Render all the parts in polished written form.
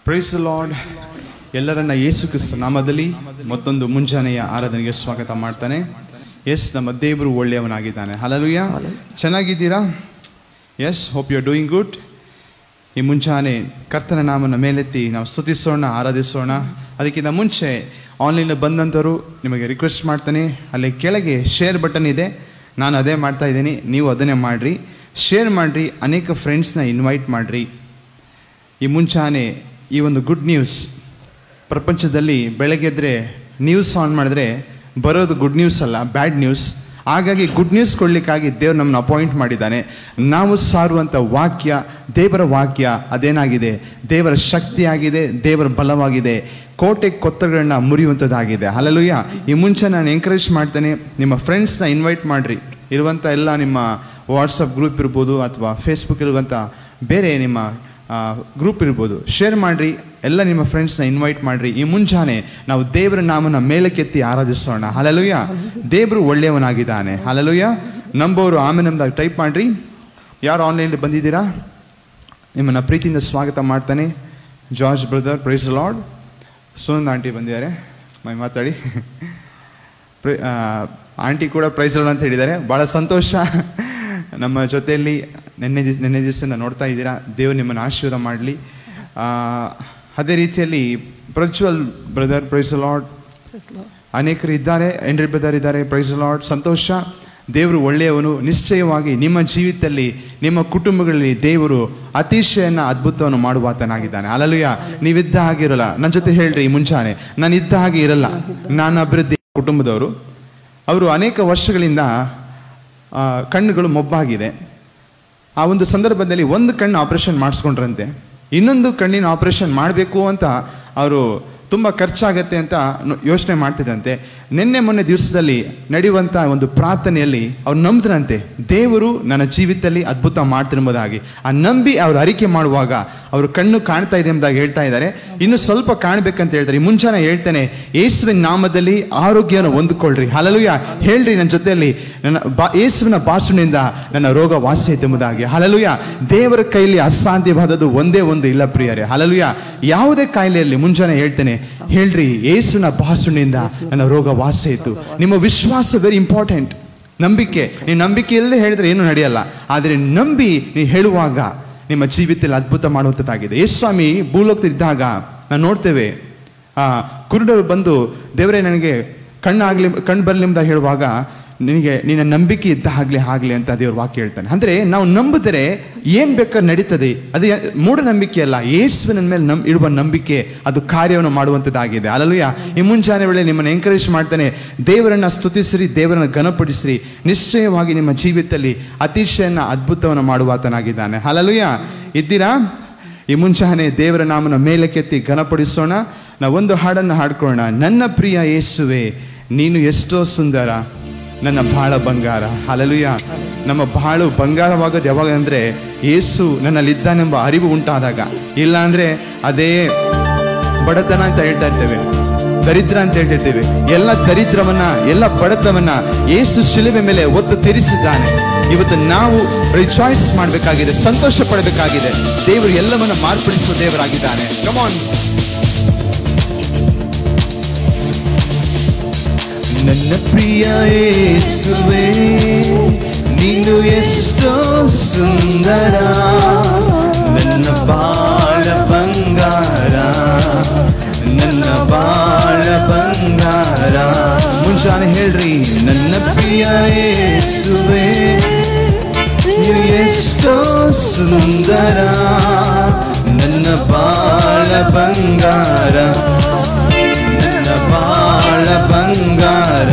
Price the lord. ಎಲ್ಲರನ್ನ ಯೇಸು ಕ್ರಿಸ್ತ ನಾಮದಲ್ಲಿ ಮತ್ತೊಂದು ಮುಂಜಾನೆಯ ಆರಾಧನೆಗೆ ಸ್ವಾಗತ ಮಾಡ್ತಾನೆ. ಎಸ್, ನಮ್ಮ ದೇವರು ಒಳ್ಳೆಯವನಾಗಿದ್ದಾನೆ. ಹಲ್ಲೆಲೂಯಾ. ಚೆನ್ನಾಗಿದ್ದೀರಾ? Yes, hope you are doing good. ಈ ಮುಂಜಾನೆ ಕರ್ತನ ನಾಮನ ಮೇಲೆತ್ತಿ ನಾವು ಸ್ತುತಿಸೋಣ, ಆರಾಧಿಸೋಣ. ಅದಕ್ಕಿಂತ ಮುಂಚೆ ಆನ್ಲೈನ್ ಬಂದಂಥವರು ನಿಮಗೆ ರಿಕ್ವೆಸ್ಟ್ ಮಾಡ್ತಾನೆ, ಅಲ್ಲಿ ಕೆಳಗೆ ಶೇರ್ ಬಟನ್ ಇದೆ. ನಾನು ಅದೇ ಮಾಡ್ತಾ ಇದ್ದೀನಿ, ನೀವು ಅದನ್ನೇ ಮಾಡಿರಿ. ಶೇರ್ ಮಾಡಿರಿ, ಅನೇಕ ಫ್ರೆಂಡ್ಸ್ನ ಇನ್ವೈಟ್ ಮಾಡಿರಿ. ಈ ಮುಂಚಾನೆ ಈ ಒಂದು ಗುಡ್ ನ್ಯೂಸ್, ಪ್ರಪಂಚದಲ್ಲಿ ಬೆಳಗ್ಗೆದ್ರೆ ನ್ಯೂಸ್ ಆನ್ ಮಾಡಿದ್ರೆ ಬರೋದು ಗುಡ್ ನ್ಯೂಸ್ ಅಲ್ಲ, ಬ್ಯಾಡ್ ನ್ಯೂಸ್. ಹಾಗಾಗಿ ಗುಡ್ ನ್ಯೂಸ್ ಕೊಡಲಿಕ್ಕಾಗಿ ದೇವರು ನಮ್ಮನ್ನು ಅಪಾಯಿಂಟ್ ಮಾಡಿದ್ದಾನೆ. ನಾವು ಸಾರುವಂಥ ವಾಕ್ಯ, ದೇವರ ವಾಕ್ಯ ಅದೇನಾಗಿದೆ? ದೇವರ ಶಕ್ತಿಯಾಗಿದೆ, ದೇವರ ಬಲವಾಗಿದೆ, ಕೋಟೆ ಕೊತ್ತಗಳನ್ನ ಮುರಿಯುವಂಥದ್ದಾಗಿದೆ. ಹಲ್ಲೆಲೂಯಾ. ಈ ಮುಂಚೆ ನಾನು ಎಂಕರೇಜ್ ಮಾಡ್ತೇನೆ, ನಿಮ್ಮ ಫ್ರೆಂಡ್ಸ್ನ ಇನ್ವೈಟ್ ಮಾಡಿರಿ. ಇರುವಂಥ ಎಲ್ಲ ನಿಮ್ಮ ವಾಟ್ಸಪ್ ಗ್ರೂಪ್ ಇರ್ಬೋದು ಅಥವಾ ಫೇಸ್ಬುಕ್ ಇರುವಂಥ ಬೇರೆ ನಿಮ್ಮ ಗ್ರೂಪ್ ಇರ್ಬೋದು, ಶೇರ್ ಮಾಡಿರಿ. ಎಲ್ಲ ನಿಮ್ಮ ಫ್ರೆಂಡ್ಸ್ನ ಇನ್ವೈಟ್ ಮಾಡಿರಿ. ಈ ಮುಂಜಾನೆ ನಾವು ದೇವರ ನಾಮನ ಮೇಲಕ್ಕೆತ್ತಿ ಆರಾಧಿಸೋಣ. ಹಲ್ಲೆಲೂಯಾ. ದೇವರು ಒಳ್ಳೆಯವನಾಗಿದ್ದಾನೆ. ಹಲ್ಲೆಲೂಯಾ. ನಂಬೋರು ಆಮೇಲೆ ನಮ್ದಾಗ ಟೈಪ್ ಮಾಡಿರಿ. ಯಾರು ಆನ್ಲೈನಲ್ಲಿ ಬಂದಿದ್ದೀರಾ ನಿಮ್ಮನ್ನು ಪ್ರೀತಿಯಿಂದ ಸ್ವಾಗತ ಮಾಡ್ತಾನೆ. George brother, praise the Lord. Sunand aunty ಬಂದಿದ್ದಾರೆ, ಮಾತಾಡಿ. ಆಂಟಿ ಕೂಡ ಪ್ರೈಸ್ ದಿ ಲಾರ್ಡ್ ಅಂತ ಹೇಳಿದ್ದಾರೆ. ಭಾಳ ಸಂತೋಷ. ನಮ್ಮ ಜೊತೆಯಲ್ಲಿ ನೆನ್ನೆ ದಿವಸದಿಂದ ನೋಡ್ತಾ ಇದ್ದೀರಾ. ದೇವರು ನಿಮ್ಮನ್ನು ಆಶೀರ್ವಾದ ಮಾಡಲಿ. ಅದೇ ರೀತಿಯಲ್ಲಿ Prajwal brother, praise the Lord. ಅನೇಕರು ಇದ್ದಾರೆ, ಎಂಡ್ರಿ ಬ್ರದರ್ ಇದ್ದಾರೆ, ಪ್ರೈಸ್ ದಿ ಲಾರ್ಡ್. ಸಂತೋಷ. ದೇವರು ಒಳ್ಳೆಯವನು. ನಿಶ್ಚಯವಾಗಿ ನಿಮ್ಮ ಜೀವಿತದಲ್ಲಿ, ನಿಮ್ಮ ಕುಟುಂಬಗಳಲ್ಲಿ ದೇವರು ಅತಿಶಯನ ಅದ್ಭುತವನ್ನು ಮಾಡುವಾತನಾಗಿದ್ದಾನೆ. ಹಲ್ಲೆಲೂಯಾ. ನೀವಿದ್ದ ಹಾಗೆ ಇರಲ್ಲ. ನನ್ನ ಜೊತೆ ಹೇಳ್ರಿ ಈ ಮುಂಚಾನೆ, ನಾನು ಇದ್ದ ಹಾಗೆ ಇರಲ್ಲ. ನಾನು ಅಭಿವೃದ್ಧಿ ಕುಟುಂಬದವರು. ಅವರು ಅನೇಕ ವರ್ಷಗಳಿಂದ ಕಣ್ಣುಗಳು ಮೊಬ್ಬಾಗಿದೆ. ಆ ಒಂದು ಸಂದರ್ಭದಲ್ಲಿ ಒಂದು ಕಣ್ಣು ಆಪರೇಷನ್ ಮಾಡಿಸ್ಕೊಂಡ್ರಂತೆ. ಇನ್ನೊಂದು ಕಣ್ಣಿನ ಆಪರೇಷನ್ ಮಾಡಬೇಕು ಅಂತ ಅವರು ತುಂಬ ಖರ್ಚಾಗತ್ತೆ ಅಂತ ಯೋಚನೆ ಮಾಡ್ತಿದ್ದಂತೆ. ಮೊನ್ನೆ ದಿವಸದಲ್ಲಿ ನಡೆಯುವಂಥ ಒಂದು ಪ್ರಾರ್ಥನೆಯಲ್ಲಿ ಅವ್ರು ನಂಬಿದ್ರಂತೆ, ದೇವರು ನನ್ನ ಜೀವಿತದಲ್ಲಿ ಅದ್ಭುತ ಮಾಡ್ತಿರ್ಬೋದಾಗಿ. ಆ ನಂಬಿ ಅವ್ರು ಅರಿಕೆ ಮಾಡುವಾಗ ಅವರು ಕಣ್ಣು ಕಾಣ್ತಾ ಇದೆ ಎಂಬುದಾಗಿ ಹೇಳ್ತಾ ಇದ್ದಾರೆ. ಇನ್ನು ಸ್ವಲ್ಪ ಕಾಣಬೇಕಂತ ಹೇಳ್ತಾರೆ. ಈ ಮುಂಚಾನೆ ಹೇಳ್ತಾನೆ, ಯೇಸುವಿನ ನಾಮದಲ್ಲಿ ಆರೋಗ್ಯವನ್ನು ಹೊಂದಿಕೊಳ್ಳ್ರಿ. ಹಲ್ಲೆಲೂಯಾ. ಹೇಳ್ರಿ ನನ್ನ ಜೊತೆಯಲ್ಲಿ, ಯೇಸುವಿನ ಬಾಸುನಿಂದ ನನ್ನ ರೋಗ ವಾಸಿ ಆಯ್ತು ಎಂಬುದಾಗಿ. ಹಲ್ಲೆಲೂಯಾ. ದೇವರ ಕೈಲಿ ಅಸಾಧ್ಯವಾದದ್ದು ಒಂದೇ ಒಂದು ಇಲ್ಲ ಪ್ರಿಯರೇ. ಹಲ್ಲೆಲೂಯಾ. ಯಾವುದೇ ಕಾಯಿಲೆಯಲ್ಲಿ ಮುಂಜಾನೆ ಹೇಳ್ತೇನೆ, ಹೇಳ್ರಿ ಯೇಸುವಿನ ಬಾಸುನಿಂದ ನನ್ನ ರೋಗ ವಾಸಿ ಆಯಿತು. ನಿಮ್ಮ ವಿಶ್ವಾಸ ವೆರಿ ಇಂಪಾರ್ಟೆಂಟ್. ನಂಬಿಕೆ. ನೀವು ನಂಬಿಕೆ ಇಲ್ಲದೆ ಹೇಳಿದ್ರೆ ಏನು ನಡೆಯಲ್ಲ. ಆದರೆ ನಂಬಿ ನೀವು ಹೇಳುವಾಗ ನಿಮ್ಮ ಜೀವಿತದಲ್ಲಿ ಅದ್ಭುತ ಮಾಡುವಂಥದ್ದಾಗಿದೆ. ಯೇಸು ಸ್ವಾಮಿ ಭೂಲೋಕದಲ್ಲಿದ್ದಾಗ ನಾವು ನೋಡ್ತೇವೆ, ಕುರುಡರು ಬಂದು ದೇವರೇ ನನಗೆ ಕಣ್ಣು ಬರಲಿ ಎಂಬುದಾಗಿ ಹೇಳುವಾಗ, ನಿನ್ನ ನಂಬಿಕೆ ಇದ್ದ ಆಗಲಿ ಅಂತ ದೇವ್ರ ವಾಕ್ಯ ಹೇಳ್ತಾನೆ. ಅಂದರೆ ನಾವು ನಂಬಿದರೆ ಏನು ಬೇಕಾದ್ರೆ ನಡೀತದೆ. ಅದು ಮೂಢನಂಬಿಕೆ ಅಲ್ಲ, ಯೇಸುವಿನ ಮೇಲೆ ಇಡುವ ನಂಬಿಕೆ, ಅದು ಕಾರ್ಯವನ್ನು ಮಾಡುವಂಥದ್ದಾಗಿದೆ. ಹಲ್ಲೆಲೂಯಾ. ಈ ಮುಂಜಾನೆ ವೇಳೆ ನಿಮ್ಮನ್ನು ಎಂಕರೇಜ್ ಮಾಡ್ತಾನೆ, ದೇವರನ್ನು ಸ್ತುತಿಸಿರಿ, ದೇವರನ್ನು ಘನಪಡಿಸಿರಿ. ನಿಶ್ಚಯವಾಗಿ ನಿಮ್ಮ ಜೀವಿತದಲ್ಲಿ ಅತಿಶಯನ ಅದ್ಭುತವನ್ನು ಮಾಡುವಾತನಾಗಿದ್ದಾನೆ. ಹಲ್ಲೆಲೂಯಾ. ಇದ್ದೀರಾ? ಈ ಮುಂಜಾನೆ ದೇವರ ನಾಮನ ಮೇಲಕ್ಕೆತ್ತಿ ಘನಪಡಿಸೋಣ. ನಾವೊಂದು ಹಾಡನ್ನು ಹಾಡ್ಕೊಳ್ಳೋಣ. ನನ್ನ ಪ್ರಿಯ ಯೇಸುವೆ, ನೀನು ಎಷ್ಟೋ ಸುಂದರ, ನನ್ನ ಬಾಳ ಬಂಗಾರ. ಹಲ್ಲೆಲೂಯಾ. ನಮ್ಮ ಬಾಳು ಬಂಗಾರವಾಗೋದು ಯಾವಾಗ ಅಂದರೆ ಯೇಸು ನನ್ನಲ್ಲಿದ್ದಾನೆಂಬ ಅರಿವು ಉಂಟಾದಾಗ. ಇಲ್ಲ ಅಂದರೆ ಅದೇ ಬಡತನ ಅಂತ ಹೇಳ್ತಾ ಇರ್ತೇವೆ, ದರಿದ್ರ ಅಂತ ಹೇಳ್ತಿರ್ತೇವೆ. ಎಲ್ಲ ದರಿದ್ರವನ್ನ, ಎಲ್ಲ ಬಡತವನ್ನ ಯೇಸು ಶಿಲುಬೆ ಮೇಲೆ ಒತ್ತು ತೀರಿಸಿದ್ದಾನೆ. ಇವತ್ತು ನಾವು ರಿಚಾಯ್ಸ್ ಮಾಡಬೇಕಾಗಿದೆ, ಸಂತೋಷ ಪಡಬೇಕಾಗಿದೆ. ದೇವರು ಎಲ್ಲವನ್ನ ಮಾರ್ಪಡಿಸುವ ದೇವರಾಗಿದ್ದಾನೆ. Come on. ನನ್ನ ಪ್ರಿಯ ಯೇಸುವೆ, ನೀನು ಎಷ್ಟೋ ಸುಂದರ, ನನ್ನ ನೀನು ಎಷ್ಟೋ ಸುಂದರ ನನ್ನ ಬಾಳ ಬಂಗಾರ ನನ್ನ ಬಾಳ ಬಂಗಾರ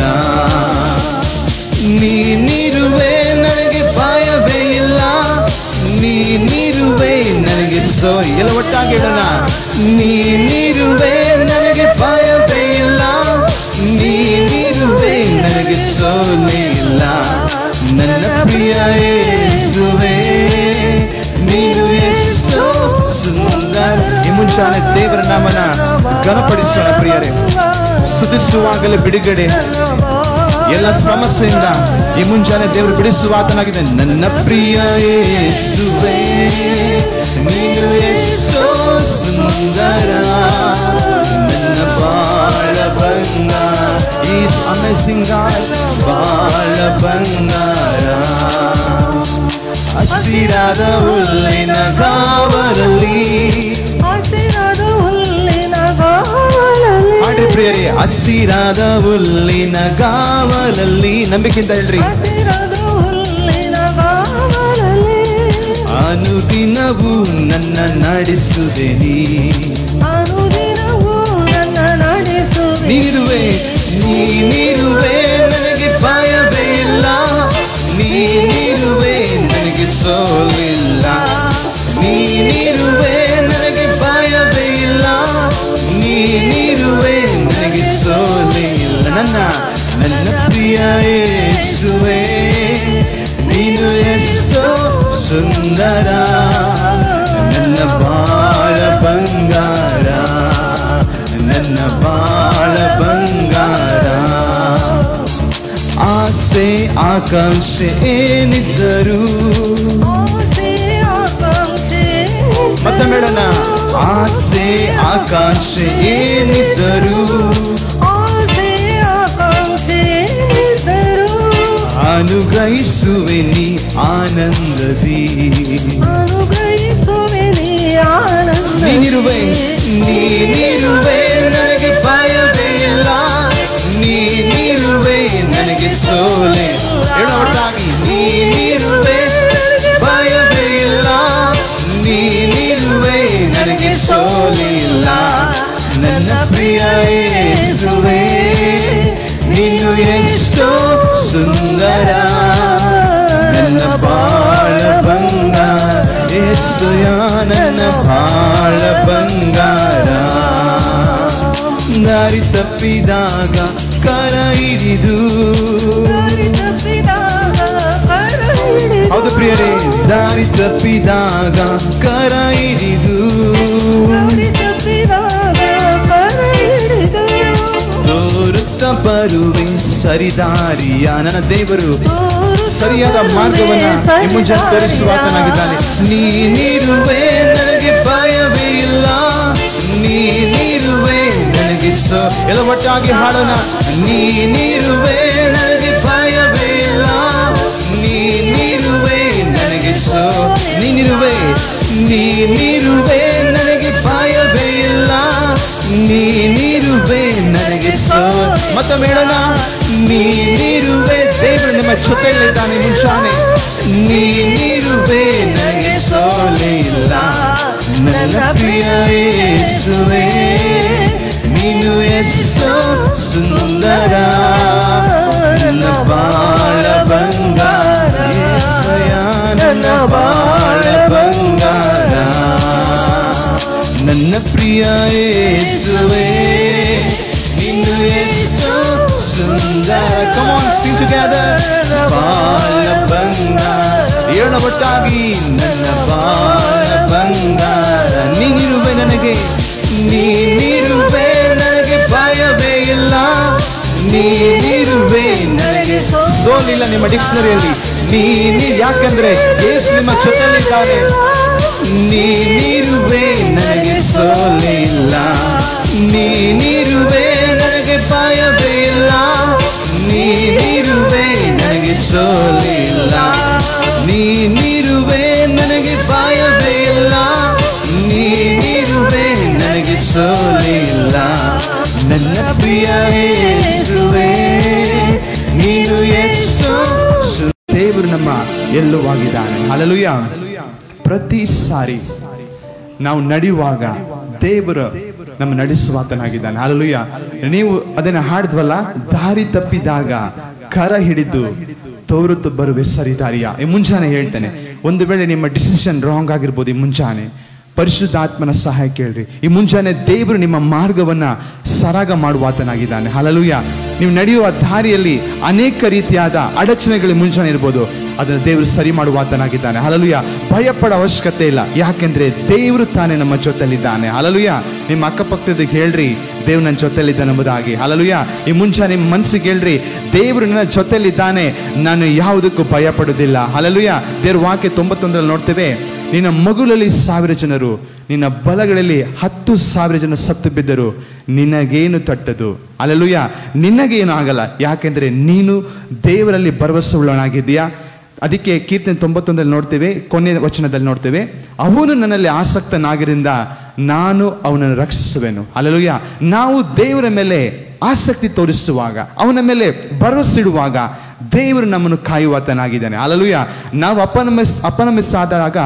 ನೀನಿರುವೆ ನನಗೆ ಭಯವೇ ಇಲ್ಲ ನೀನಿರುವೆ ನನಗೆ ಎಲ್ಲ ಒಟ್ಟಾಗಿ ಹೇಳೋಣ ನೀನಿರುವೆ ನನಗೆ ಭಯವೇ ಇಲ್ಲ ನೀನಿರುವೆ ನನಗೆ ಸೋಲೆ ಇಲ್ಲ ನನ್ನ ಪ್ರಿಯ ಯೇಸುವೇ ನೀನು ಎಷ್ಟೋ ಸುಂದರ ಈ ಮುಂಚಾನೆ ದೇವರ ನಾಮನ ಘನಪಡಿಸೋಣ ಪ್ರಿಯರೇ ಸ್ತುತಿಸುವಾಗಲೇ ಬಿಡುಗಡೆ ಎಲ್ಲ ಸಮಸ್ಯೆಯಿಂದ ಈ ಮುಂಚಾನೆ ದೇವರು ಬಿಡಿಸುವಾತನಾಗಿದೆ ನನ್ನ ಪ್ರಿಯ ಯೇಸುವೇ ನೀನು ಎಷ್ಟೋ ಸುಂದರ ನನ್ನ ಬಾಳ ಬಂಗಾರ ಈಸ್ ಅಮೇಜಿಂಗ್ ಗಾಡ್ ಬಾಳ ಬಂಗಾರ ಹಸಿರಾದ ಹುಲ್ಲಿನ ಗಾವಲಲ್ಲಿ ಹಾಡಿ ಪ್ರಿಯರೇ ಹಸಿರಾದ ಹುಲ್ಲಿನ ಗಾವಲಲ್ಲಿ ನಂಬಿಕೆಯಿಂದ ಹೇಳ್ರಿ ಅನುದಿನವೂ ನನ್ನ ನಡೆಸುವೆ ನೀನಿರುವೆ ನೀನಿರುವೆ ನನಗೆ ಭಯವೇ ಇಲ್ಲ ನೀನಿರುವೆ ನನಗೆ ಸೋಲಿಲ್ಲ ನೀನಿರುವೆ ನನಗೆ ಭಯವೇ ಇಲ್ಲ ನೀನಿರುವೆ ನನಗೆ ಸೋಲೆ ಇಲ್ಲ ನನ್ನ ಪ್ರಿಯ ಯೇಸುವೇ ನೀನು ಎಷ್ಟೋ ಸುಂದರ ನನ್ನ ಬಾಳ ಬಂಗಾರ ನನ್ನ ಬಾಳ ಬಂಗಾರ ಆಸೆ ಆಕಾಂಕ್ಷೆ ಏನಿದ್ದರೂ ಮತ್ತೆ ಮೇಡನ ಆಸೆ ಆಕಾಂಕ್ಷೆ ಏನಿದ್ದರೂ ಅನುಗ್ರಹಿಸುವೆ ನೀ ಆನಂದದಿ ನೀನಿರುವೆ ನೀನಿರುವೆ ನನಗೆ ಭಯವೇ ಇಲ್ಲ ನೀನಿರುವೆ ನನಗೆ ಸೋಲೆ ಒಟ್ಟಾಗಿ ನೀನಿರುವೆ ಭಯವೇ ಇಲ್ಲ ನೀನಿರುವೆ ನನಗೆ ಸೋಲೆ ಇಲ್ಲ ನನ್ನ ಪ್ರಿಯ ಯೇಸುವೇ ನೀನು ಎಷ್ಟೋ ಸುಂದರ ನನ್ನ ಬಾಳ ಬಂಗಾರ ಯೇಸುಯ ನನ್ನ ಬಾಳ ಬಂಗಾರ ದಾರಿ ತಪ್ಪಿದಾಗ ಕರ ಹಿಡಿದು ಹೌದು ಪ್ರಿಯರೇ ದಾರಿ ತಪ್ಪಿದಾಗ ಕರ ಹಿಡಿದು ತೋರುತ್ತ ಬರುವೆ ಸರಿದಾರಿಯ ನನ್ನ ದೇವರು ಸರಿಯಾದ ಮಾರ್ಗವನ್ನ ಈ ಮುಂಜಾನೆ ತೋರಿಸುವಾತನಾಗಿದ್ದಾನೆ ನೀನಿರುವೆ ನನಗೆ ಭಯವೇ ಇಲ್ಲ ನೀನಿರುವೆ ನನಗೆ ಎಲ್ಲ ಒಟ್ಟಾಗಿ ಹಾಡೋಣ ನೀನಿರುವೆ ನನಗೆ ಭಯವೇ ಇಲ್ಲ ನೀನಿರುವೆ ನನಗೆ ನೀನಿರುವೆ ನೀನಿರುವೆ ನನಗೆ ಭಯವೇ ಇಲ್ಲ ನೀನಿರುವೆ ನನಗೆ ಮತ್ತೆ ಮೇಡನ ನೀನಿರುವೆ ದೇವರು ನಿಮ್ಮ ಜೊತೆಯಲ್ಲಿದ್ದಾನೆ ಮುಂಚಾನೆ ನೀನಿರುವೆ ನನಗೆ ಸೋಲೆ ಇಲ್ಲ ನನ್ನ ಪ್ರಿಯ ಯೇಸುವೇ ನೀನು ಎಷ್ಟೋ ಸುಂದರ ನನ್ನ ಬಾಳ ಬಂಗಾರ ಯೇಸಯ್ಯ ನನ್ನ ಬಾಳ ಬಂಗಾರ ನನ್ನ ಪ್ರಿಯ ಯೇಸುವೇ ನೀನು ಎಷ್ಟೋ ಸುಂದರ Come on, sing together ಬಾಳ ಬಂಗಾರ ಹೇಳೋಣ ಒಟ್ಟಾಗಿ ನನ್ನ ಬಾಳ ಬಂಗಾರ ನೀನಿರುವೆ ನನಗೆ ನೀನಿರುವೆ ನನಗೆ ಭಯವೇ ಇಲ್ಲ ನೀನಿರುವೆ ನನಗೆ ಸೋಲಿಲ್ಲ ನಿಮ್ಮ ಡಿಕ್ಷನರಿಯಲ್ಲಿ ನೀನು ಯಾಕಂದ್ರೆ ಯೇಸು ನಿಮ್ಮ ಜೊತೆಯಲ್ಲಿದ್ದಾರೆ ನೀನಿರುವೆ ನನಗೆ ಸೋಲಿಲ್ಲ ನೀನಿರುವೆ ನನಗೆ ಭಯವೇ ಇಲ್ಲ ನೀನಿರುವೆ ನನಗೆ ಸೋಲಿಲ್ಲ ನೀನಿರುವೆ ನನಗೆ ಭಯವೇ ಇಲ್ಲ ನೀನಿರುವೆ ನನಗೆ ಸೋಲಿಲ್ಲ ನನ್ನ ಪ್ರಿಯ ಯೇಸುವೇ ನೀನು ಎಷ್ಟೋ ದೇವರು ನಮ್ಮ ಎಲ್ಲುವಾಗಿದ್ದಾನೆ. ಹಲ್ಲೆಲೂಯಾ. ಪ್ರತಿ ಸಾರಿ ನಾವು ನಡೆಯುವಾಗ ದೇವರು ನಮ್ಮ ನಡೆಸುವಾತನಾಗಿದ್ದಾನೆ. ಹಲ್ಲೆಲೂಯಾ. ನೀವು ಅದನ್ನ ಹಾಡಿದ್ವಲ್ಲ, ದಾರಿ ತಪ್ಪಿದಾಗ ಕರ ಹಿಡಿದು ತೋರುತ್ತು ಬರುವೆ ಸರಿದಾರಿಯ. ಈ ಮುಂಜಾನೆ ಹೇಳ್ತೇನೆ, ಒಂದು ವೇಳೆ ನಿಮ್ಮ ಡಿಸಿಷನ್ ರಾಂಗ್ ಆಗಿರ್ಬೋದು, ಈ ಮುಂಜಾನೆ ಪರಿಶುದ್ಧಾತ್ಮನ ಸಹಾಯ ಕೇಳ್ರಿ. ಈ ಮುಂಜಾನೆ ದೇವರು ನಿಮ್ಮ ಮಾರ್ಗವನ್ನ ಸರಾಗ ಮಾಡುವಾತನಾಗಿದ್ದಾನೆ. ಹಲ್ಲೆಲೂಯಾ. ನೀವು ನಡೆಯುವ ದಾರಿಯಲ್ಲಿ ಅನೇಕ ರೀತಿಯಾದ ಅಡಚಣೆಗಳು ಮುಂಜಾನೆ ಇರ್ಬೋದು, ಅದನ್ನು ದೇವರು ಸರಿ ಮಾಡುವಾತನಾಗಿದ್ದಾನೆ. ಹಲ್ಲೆಲೂಯಾ. ಭಯಪಡ ಅವಶ್ಯಕತೆ ಇಲ್ಲ, ಯಾಕೆಂದ್ರೆ ದೇವರು ತಾನೇ ನಮ್ಮ ಜೊತೆಲಿದ್ದಾನೆ. ಹಲ್ಲೆಲೂಯಾ. ನಿಮ್ಮ ಅಕ್ಕಪಕ್ಕದ ಹೇಳ್ರಿ, ದೇವ್ರು ನನ್ನ ಜೊತೆಲಿದ್ದಾನೆ ಎಂಬುದಾಗಿ. ಹಲ್ಲೆಲೂಯಾ. ಈ ಮುಂಜಾನೆ ನಿಮ್ಮ ಮನಸ್ಸಿಗೆ ಹೇಳ್ರಿ, ದೇವರು ನನ್ನ ಜೊತೆಲಿದ್ದಾನೆ, ನಾನು ಯಾವುದಕ್ಕೂ ಭಯ ಪಡುವುದಿಲ್ಲ. ಹಲ್ಲೆಲೂಯಾ. ದೇವ್ರ ವಾಕ್ಯ 91ರಲ್ಲಿ ನೋಡ್ತೇವೆ, ನಿನ್ನ ಮಗುಲಲ್ಲಿ 1000 ಜನರು, ನಿನ್ನ ಬಲಗಳಲ್ಲಿ 10,000 ಜನ ಸತ್ತು ಬಿದ್ದರು, ನಿನಗೇನು ತಟ್ಟದು. ಹಲ್ಲೆಲೂಯಾ. ನಿನಗೇನು ಆಗಲ್ಲ, ಯಾಕೆಂದ್ರೆ ನೀನು ದೇವರಲ್ಲಿ ಭರವಸೆ ಉಳ್ಳವನಾಗಿದ್ದೀಯಾ. ಅದಕ್ಕೆ ಕೀರ್ತನೆ 91ರಲ್ಲಿ ನೋಡ್ತೇವೆ, ಕೊನೆಯ ವಚನದಲ್ಲಿ ನೋಡ್ತೇವೆ, ಅವನು ನನ್ನಲ್ಲಿ ಆಸಕ್ತನಾಗಿರಿಂದ ನಾನು ಅವನನ್ನು ರಕ್ಷಿಸುವೆನು. ಹಲ್ಲೆಲೂಯಾ. ನಾವು ದೇವರ ಮೇಲೆ ಆಸಕ್ತಿ ತೋರಿಸುವಾಗ, ಅವನ ಮೇಲೆ ಭರವಸೆ ಇಡುವಾಗ ದೇವರು ನಮ್ಮನ್ನು ಕಾಯುವಾತನಾಗಿದ್ದಾನೆ. ಹಲ್ಲೆಲೂಯಾ. ನಾವು ಅಪನಮಿಸ್ ಆದಾಗ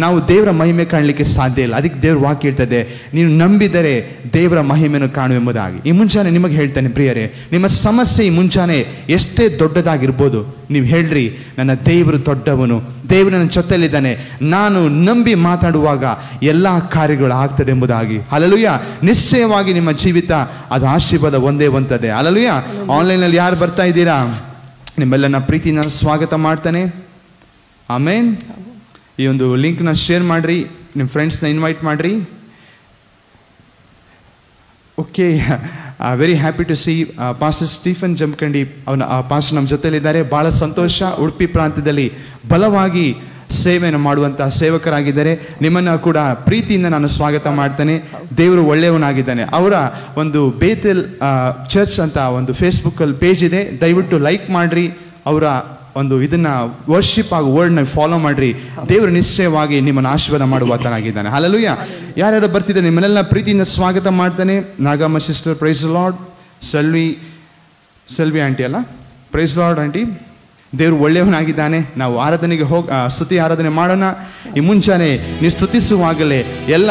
ನಾವು ದೇವರ ಮಹಿಮೆ ಕಾಣಲಿಕ್ಕೆ ಸಾಧ್ಯ ಇಲ್ಲ. ಅದಕ್ಕೆ ದೇವ್ರ ವಾಕ್ಯ ಹೇಳ್ತದೆ, ನೀನು ನಂಬಿದರೆ ದೇವರ ಮಹಿಮೆಯನ್ನು ಕಾಣುವೆಂಬುದಾಗಿ. ಈ ಮುಂಜಾನೆ ನಿಮಗೆ ಹೇಳ್ತಾನೆ ಪ್ರಿಯರೇ, ನಿಮ್ಮ ಸಮಸ್ಯೆ ಈ ಮುಂಜಾನೆ ಎಷ್ಟೇ ದೊಡ್ಡದಾಗಿರ್ಬೋದು, ನೀವು ಹೇಳ್ರಿ, ನನ್ನ ದೇವರು ದೊಡ್ಡವನು, ದೇವರು ನನ್ನ ಜೊತೆಯಲ್ಲಿದ್ದಾನೆ, ನಾನು ನಂಬಿ ಮಾತಾಡುವಾಗ ಎಲ್ಲ ಕಾರ್ಯಗಳು ಆಗ್ತದೆ ಎಂಬುದಾಗಿ. ಹಲ್ಲೆಲೂಯಾ. ನಿಶ್ಚಯವಾಗಿ ನಿಮ್ಮ ಜೀವಿತ ಅದು ಆಶೀರ್ವಾದ ಒಂದೇ ಹೊಂದದೆ. ಹಲ್ಲೆಲೂಯಾ. ಆನ್ಲೈನಲ್ಲಿ ಯಾರು ಬರ್ತಾ ಇದ್ದೀರಾ, ನಿಮ್ಮೆಲ್ಲನ ಪ್ರೀತಿನ ಸ್ವಾಗತ ಮಾಡ್ತಾನೆ. ಆಮೇನ್. ಈ ಒಂದು ಲಿಂಕ್ನ ಶೇರ್ ಮಾಡ್ರಿ, ನಿಮ್ಮ ಫ್ರೆಂಡ್ಸ್ನ ಇನ್ವೈಟ್ ಮಾಡ್ರಿ. Okay, very happy to see pastor Stephen Jamakhandi, ಅವನ ಪಾಸ್ಟರ್ ನಮ್ಮ ಜೊತೆಲಿದ್ದಾರೆ. ಭಾಳ ಸಂತೋಷ. ಉಡುಪಿ ಪ್ರಾಂತ್ಯದಲ್ಲಿ ಬಲವಾಗಿ ಸೇವೆಯನ್ನು ಮಾಡುವಂತಹ ಸೇವಕರಾಗಿದ್ದಾರೆ. ನಿಮ್ಮನ್ನು ಕೂಡ ಪ್ರೀತಿಯಿಂದ ನಾನು ಸ್ವಾಗತ ಮಾಡ್ತೇನೆ. ದೇವರು ಒಳ್ಳೆಯವನಾಗಿದ್ದಾನೆ. ಅವರ ಒಂದು ಬೇತೆಲ್ ಚರ್ಚ್ ಅಂತ ಒಂದು ಫೇಸ್ಬುಕ್ಕಲ್ಲಿ ಪೇಜ್ ಇದೆ, ದಯವಿಟ್ಟು ಲೈಕ್ ಮಾಡ್ರಿ. ಅವರ ಒಂದು ಇದನ್ನ ವರ್ಷಿಪ್ ಆಗೋ ವರ್ಡ್ನ ಫಾಲೋ ಮಾಡ್ರಿ. ದೇವರು ನಿಶ್ಚಯವಾಗಿ ನಿಮ್ಮನ್ನು ಆಶೀರ್ವಾದ ಮಾಡುವಾತನಾಗಿದ್ದಾನೆ. ಹಲ್ಲೆಲೂಯಾ. ಯಾರ್ಯಾರು ಬರ್ತಿದ್ದಾರೆ ನಿಮ್ಮನ್ನೆಲ್ಲ ಪ್ರೀತಿಯಿಂದ ಸ್ವಾಗತ ಮಾಡ್ತಾನೆ. Nagamma sister, praise Lord. Selvi aunty ಅಲ್ಲ, ಪ್ರೈಸ್ ಲಾರ್ಡ್ ಆಂಟಿ. ದೇವರು ಒಳ್ಳೆಯವನಾಗಿದ್ದಾನೆ. ನಾವು ಆರಾಧನೆಗೆ ಸ್ತುತಿ ಆರಾಧನೆ ಮಾಡೋಣ. ಈ ಮುಂಚಾನೆ ನೀವು ಸ್ತುತಿಸುವಾಗಲೇ ಎಲ್ಲ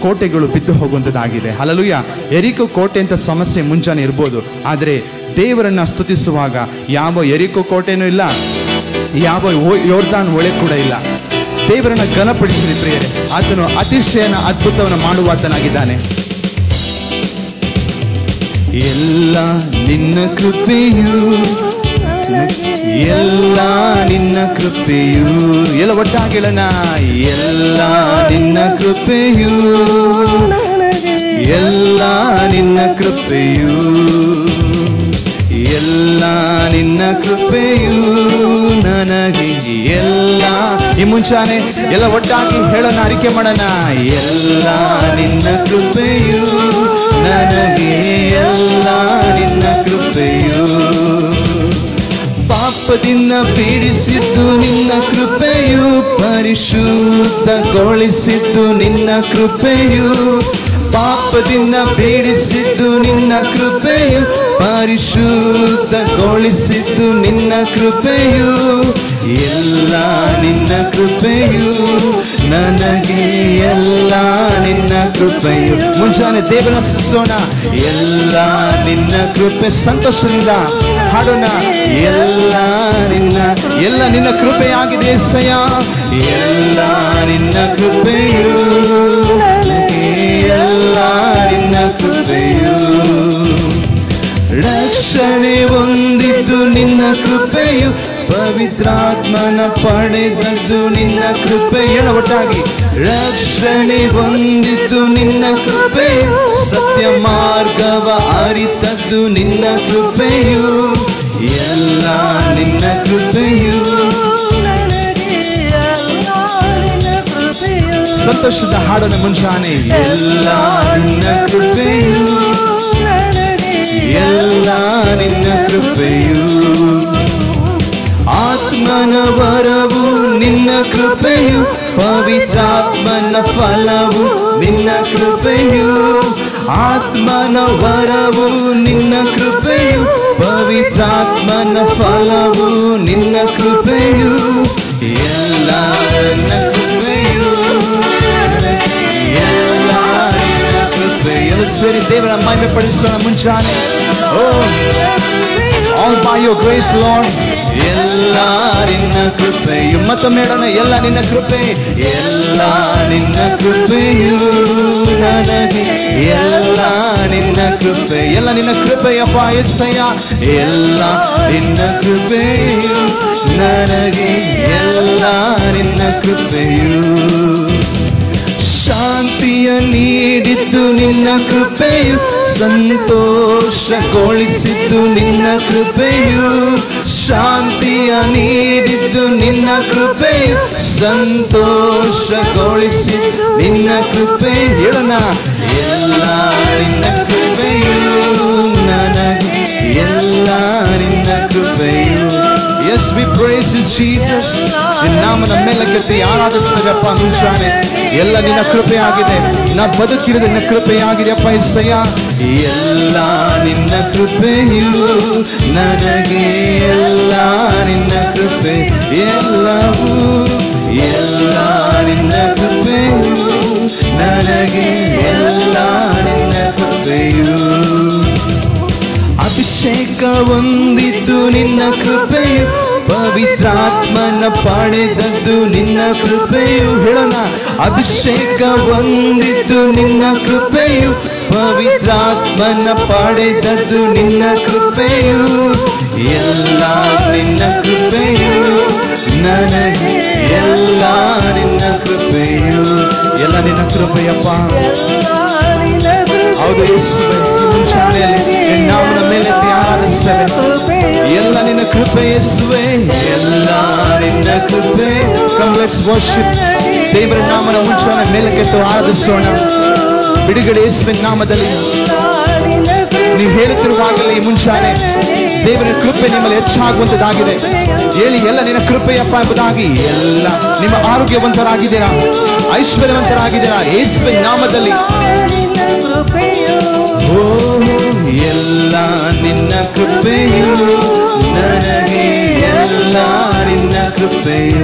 ಕೋಟೆಗಳು ಬಿದ್ದು ಹೋಗುವಂಥದ್ದಾಗಿದೆ. ಹಲ್ಲೆಲೂಯಾ. ಎರಿಕೋ ಕೋಟೆ ಅಂತ ಸಮಸ್ಯೆ ಮುಂಚಾನೆ ಇರ್ಬೋದು, ಆದರೆ ದೇವರನ್ನ ಸ್ತುತಿಸುವಾಗ ಯಾವ ಎರಿಕೋ ಕೋಟೆನೂ ಇಲ್ಲ, ಯಾವ ಯೋರ್ದಾನ್ ಹೊಳೆ ಕೂಡ ಇಲ್ಲ. ದೇವರನ್ನ ಘನಪಡಿಸಿರಿ ಪ್ರಿಯರೇ. ಆತನು ಅತಿಶಯನ ಅದ್ಭುತವನ್ನು ಮಾಡುವಾತನಾಗಿದ್ದಾನೆ. ಎಲ್ಲ ನಿನ್ನ ಕೃಪೆಯು, ಎಲ್ಲ ನಿನ್ನ ಕೃಪೆಯು, ಎಲ್ಲ ಒಟ್ಟಾಗಿಳನ, ಎಲ್ಲ ನಿನ್ನ ಕೃಪೆಯು, ಎಲ್ಲ ನಿನ್ನ ಕೃಪೆಯು, ಎಲ್ಲ ನಿನ್ನ ಕೃಪೆಯು ನನಗೆ, ಎಲ್ಲ. ಈ ಮುಂಚಾನೆ ಎಲ್ಲ ಒಟ್ಟಾಗಿ ಹೇಳೋಣ, ಅರಿಕೆ ಮಾಡೋಣ. ಎಲ್ಲ ನಿನ್ನ ಕೃಪೆಯು ನನಗೆ, ಎಲ್ಲ ನಿನ್ನ ಕೃಪೆಯು. ಪಾಪದಿಂದ ಪೀಡಿಸಿದ್ದು ನಿನ್ನ ಕೃಪೆಯು, ಪರಿಶುದ್ಧಗೊಳಿಸಿದ್ದು ನಿನ್ನ ಕೃಪೆಯು. ಪಾಪದಿಂದ ಪೀಡಿಸಿದ್ದು ನಿನ್ನ ಕೃಪೆಯು, ಪರಿಶುದ್ಧಗೊಳಿಸಿದ್ದು ನಿನ್ನ ಕೃಪೆಯು. ಎಲ್ಲ ನಿನ್ನ ಕೃಪೆಯು ನನಗೆ, ಎಲ್ಲ ನಿನ್ನ ಕೃಪೆಯು. ಮುಂಜಾನೆ ದೇವರನ್ನ ಸ್ತುತಿಸೋಣ. ಎಲ್ಲ ನಿನ್ನ ಕೃಪೆ, ಸಂತೋಷದಿಂದ ಹಾಡೋಣ. ಎಲ್ಲ ನಿನ್ನ ಕೃಪೆಯಾಗಿದೆ యేసయ్య, ಎಲ್ಲ ನಿನ್ನ ಕೃಪೆಯು, ಎಲ್ಲ ನಿನ್ನ ಕೃಪೆಯು. ರಕ್ಷಣೆ ಹೊಂದಿದ್ದು ನಿನ್ನ ಕೃಪೆಯು, ಪವಿತ್ರಾತ್ಮನ ಪಡೆದದ್ದು ನಿನ್ನ ಕೃಪೆಯು. ಒಟ್ಟಾಗಿ ರಕ್ಷಣೆ ಹೊಂದಿದ್ದು ನಿನ್ನ ಕೃಪೆಯು, ಸತ್ಯ ಮಾರ್ಗವ ಅರಿತದ್ದು ನಿನ್ನ ಕೃಪೆಯು. ಎಲ್ಲ ನಿನ್ನ ಕೃಪೆಯು, ಸಂತೋಷದ ಹಾಡನ ಮುಂಜಾನೆ. ಎಲ್ಲ ನಿನ್ನ ಕೃಪೆಯು, ಎಲ್ಲ ನಿನ್ನ ಕೃಪೆಯು. ಆತ್ಮನ ವರವು ನಿನ್ನ ಕೃಪೆಯು, ಪವಿತ್ರಾತ್ಮನ ಫಲವು ನಿನ್ನ ಕೃಪೆಯು. ಆತ್ಮನ ವರವು ನಿನ್ನ ಕೃಪೆಯು, ಪವಿತ್ರಾತ್ಮನ ಫಲವು ನಿನ್ನ ಕೃಪೆಯು. ಮಹಿಮೆ ಪಡಿಸೋಣ ಮುಂಜಾನೆ. All by your grace, Lord. ಎಲ್ಲ ನಿನ್ನ ಕೃಪೆಯು. ಮತ್ತೊಮ್ಮೆ ಹೇಳೋಣ, ಎಲ್ಲ ನಿನ್ನ ಕೃಪೆ, ಎಲ್ಲ ನಿನ್ನ ಕೃಪೆಯು ನನಗೆ, ಎಲ್ಲ ನಿನ್ನ ಕೃಪೆ, ಎಲ್ಲ ನಿನ್ನ ಕೃಪೆಯಪ್ಪ యేసయ్య, ಎಲ್ಲ ನಿನ್ನ ಕೃಪೆಯು ನನಗೆ, ಎಲ್ಲ ನಿನ್ನ ಕೃಪೆಯು. ಶಾಂತಿಯ ನೀಡಿದ್ದು ನಿನ್ನ ಕೃಪೆಯು, ಸಂತೋಷಗೊಳಿಸಿದ್ದು ನಿನ್ನ ಕೃಪೆಯು. ಶಾಂತಿಯ ನೀಡಿದ್ದು ನಿನ್ನ ಕೃಪೆಯು, ಸಂತೋಷಗೊಳಿಸಿದ್ದು ನಿನ್ನ ಕೃಪೆ. ಹೇಳೋಣ, ಎಲ್ಲ ನಿನ್ನ ಕೃಪೆಯು ನನಗೆ, ಎಲ್ಲ ನಿನ್ನ ಕೃಪೆಯು. Yes, we praise you, Jesus. ನಿನ್ನ ನಾಮನ ಮೇಲಕ್ಕೆತ್ತಿ ಆರಾಧಿಸ್ತೇವಪ್ಪ ಮುಂಜಾನೆ. ಎಲ್ಲ ನಿನ್ನ ಕೃಪೆ ಆಗಿದೆ, ನಾ ಬದುಕಿರೋದು ನಿನ್ನ ಕೃಪೆ ಆಗಿದೆಯಪ್ಪ యేసయ్య. ಎಲ್ಲ ನಿನ್ನ ಕೃಪೆಯು ನನಗೆ, ಎಲ್ಲ ನಿನ್ನ ಕೃಪೆ, ಎಲ್ಲವೂ ಎಲ್ಲ ನಿನ್ನ ಕೃಪೆಯು ನನಗೆ, ಎಲ್ಲ ನಿನ್ನ ಕೃಪೆಯು. ಅಭಿಷೇಕ ಹೊಂದಿದ್ದು ನಿನ್ನ ಕೃಪೆಯು, ಪವಿತ್ರಾತ್ಮನ ಪಡೆದದ್ದು ನಿನ್ನ ಕೃಪೆಯು. ಹೇಳೋಣ, ಅಭಿಷೇಕ ಹೊಂದಿದ್ದು ನಿನ್ನ ಕೃಪೆಯು, ಪವಿತ್ರಾತ್ಮನ ಪಡೆದದ್ದು ನಿನ್ನ ಕೃಪೆಯು. ಎಲ್ಲ ನಿನ್ನ ಕೃಪೆಯು ನನಗೆ, ಎಲ್ಲ ನಿನ್ನ ಕೃಪೆಯು, ಎಲ್ಲ ನಿನ್ನ ಕೃಪೆಯಪ್ಪ. ಹೌದು ಯೇಸುವೇ, ಮುಂಜಾನೆಯಲ್ಲಿ ನಾಮನ ಮೇಲೆ ಆರಾಧಿಸ್ತೇವೆ. ಎಲ್ಲ ನಿನ್ನ ಕೃಪೆ ಯೇಸುವೇ, ಎಲ್ಲ ನಿನ್ನ ಕೃಪೆ. Come, let's worship. ದೇವರ ನಾಮನ ಮುಂಜಾನೆ ಮೇಲಕ್ಕೆತ್ತು ಆರಾಧಿಸೋಣ. ಬಿಡುಗಡೆ ಯೇಸುವಿನ ನಾಮದಲ್ಲಿ ನೀವು ಹೇಳುತ್ತಿರುವಾಗಲೇ ಈ ಮುಂಜಾನೆ ದೇವರ ಕೃಪೆ ನಿಮ್ಮಲ್ಲಿ ಹೆಚ್ಚಾಗುವಂತದ್ದಾಗಿದೆ. ಹೇಳಿ, ಎಲ್ಲ ನಿನ್ನ ಕೃಪೆಯಪ್ಪ ಎಂಬುದಾಗಿ. ಎಲ್ಲ ನಿಮ್ಮ ಆರೋಗ್ಯವಂತರಾಗಿದ್ದೀರಾ, ಐಶ್ವರ್ಯವಂತರಾಗಿದ್ದೀರಾ ಯೇಸುವಿನ ನಾಮದಲ್ಲಿ. ಓ, ಎಲ್ಲ ನಿನ್ನ ಕೃಪೆಯು ನನಗೆ, ಎಲ್ಲ ನಿನ್ನ ಕೃಪೆಯು.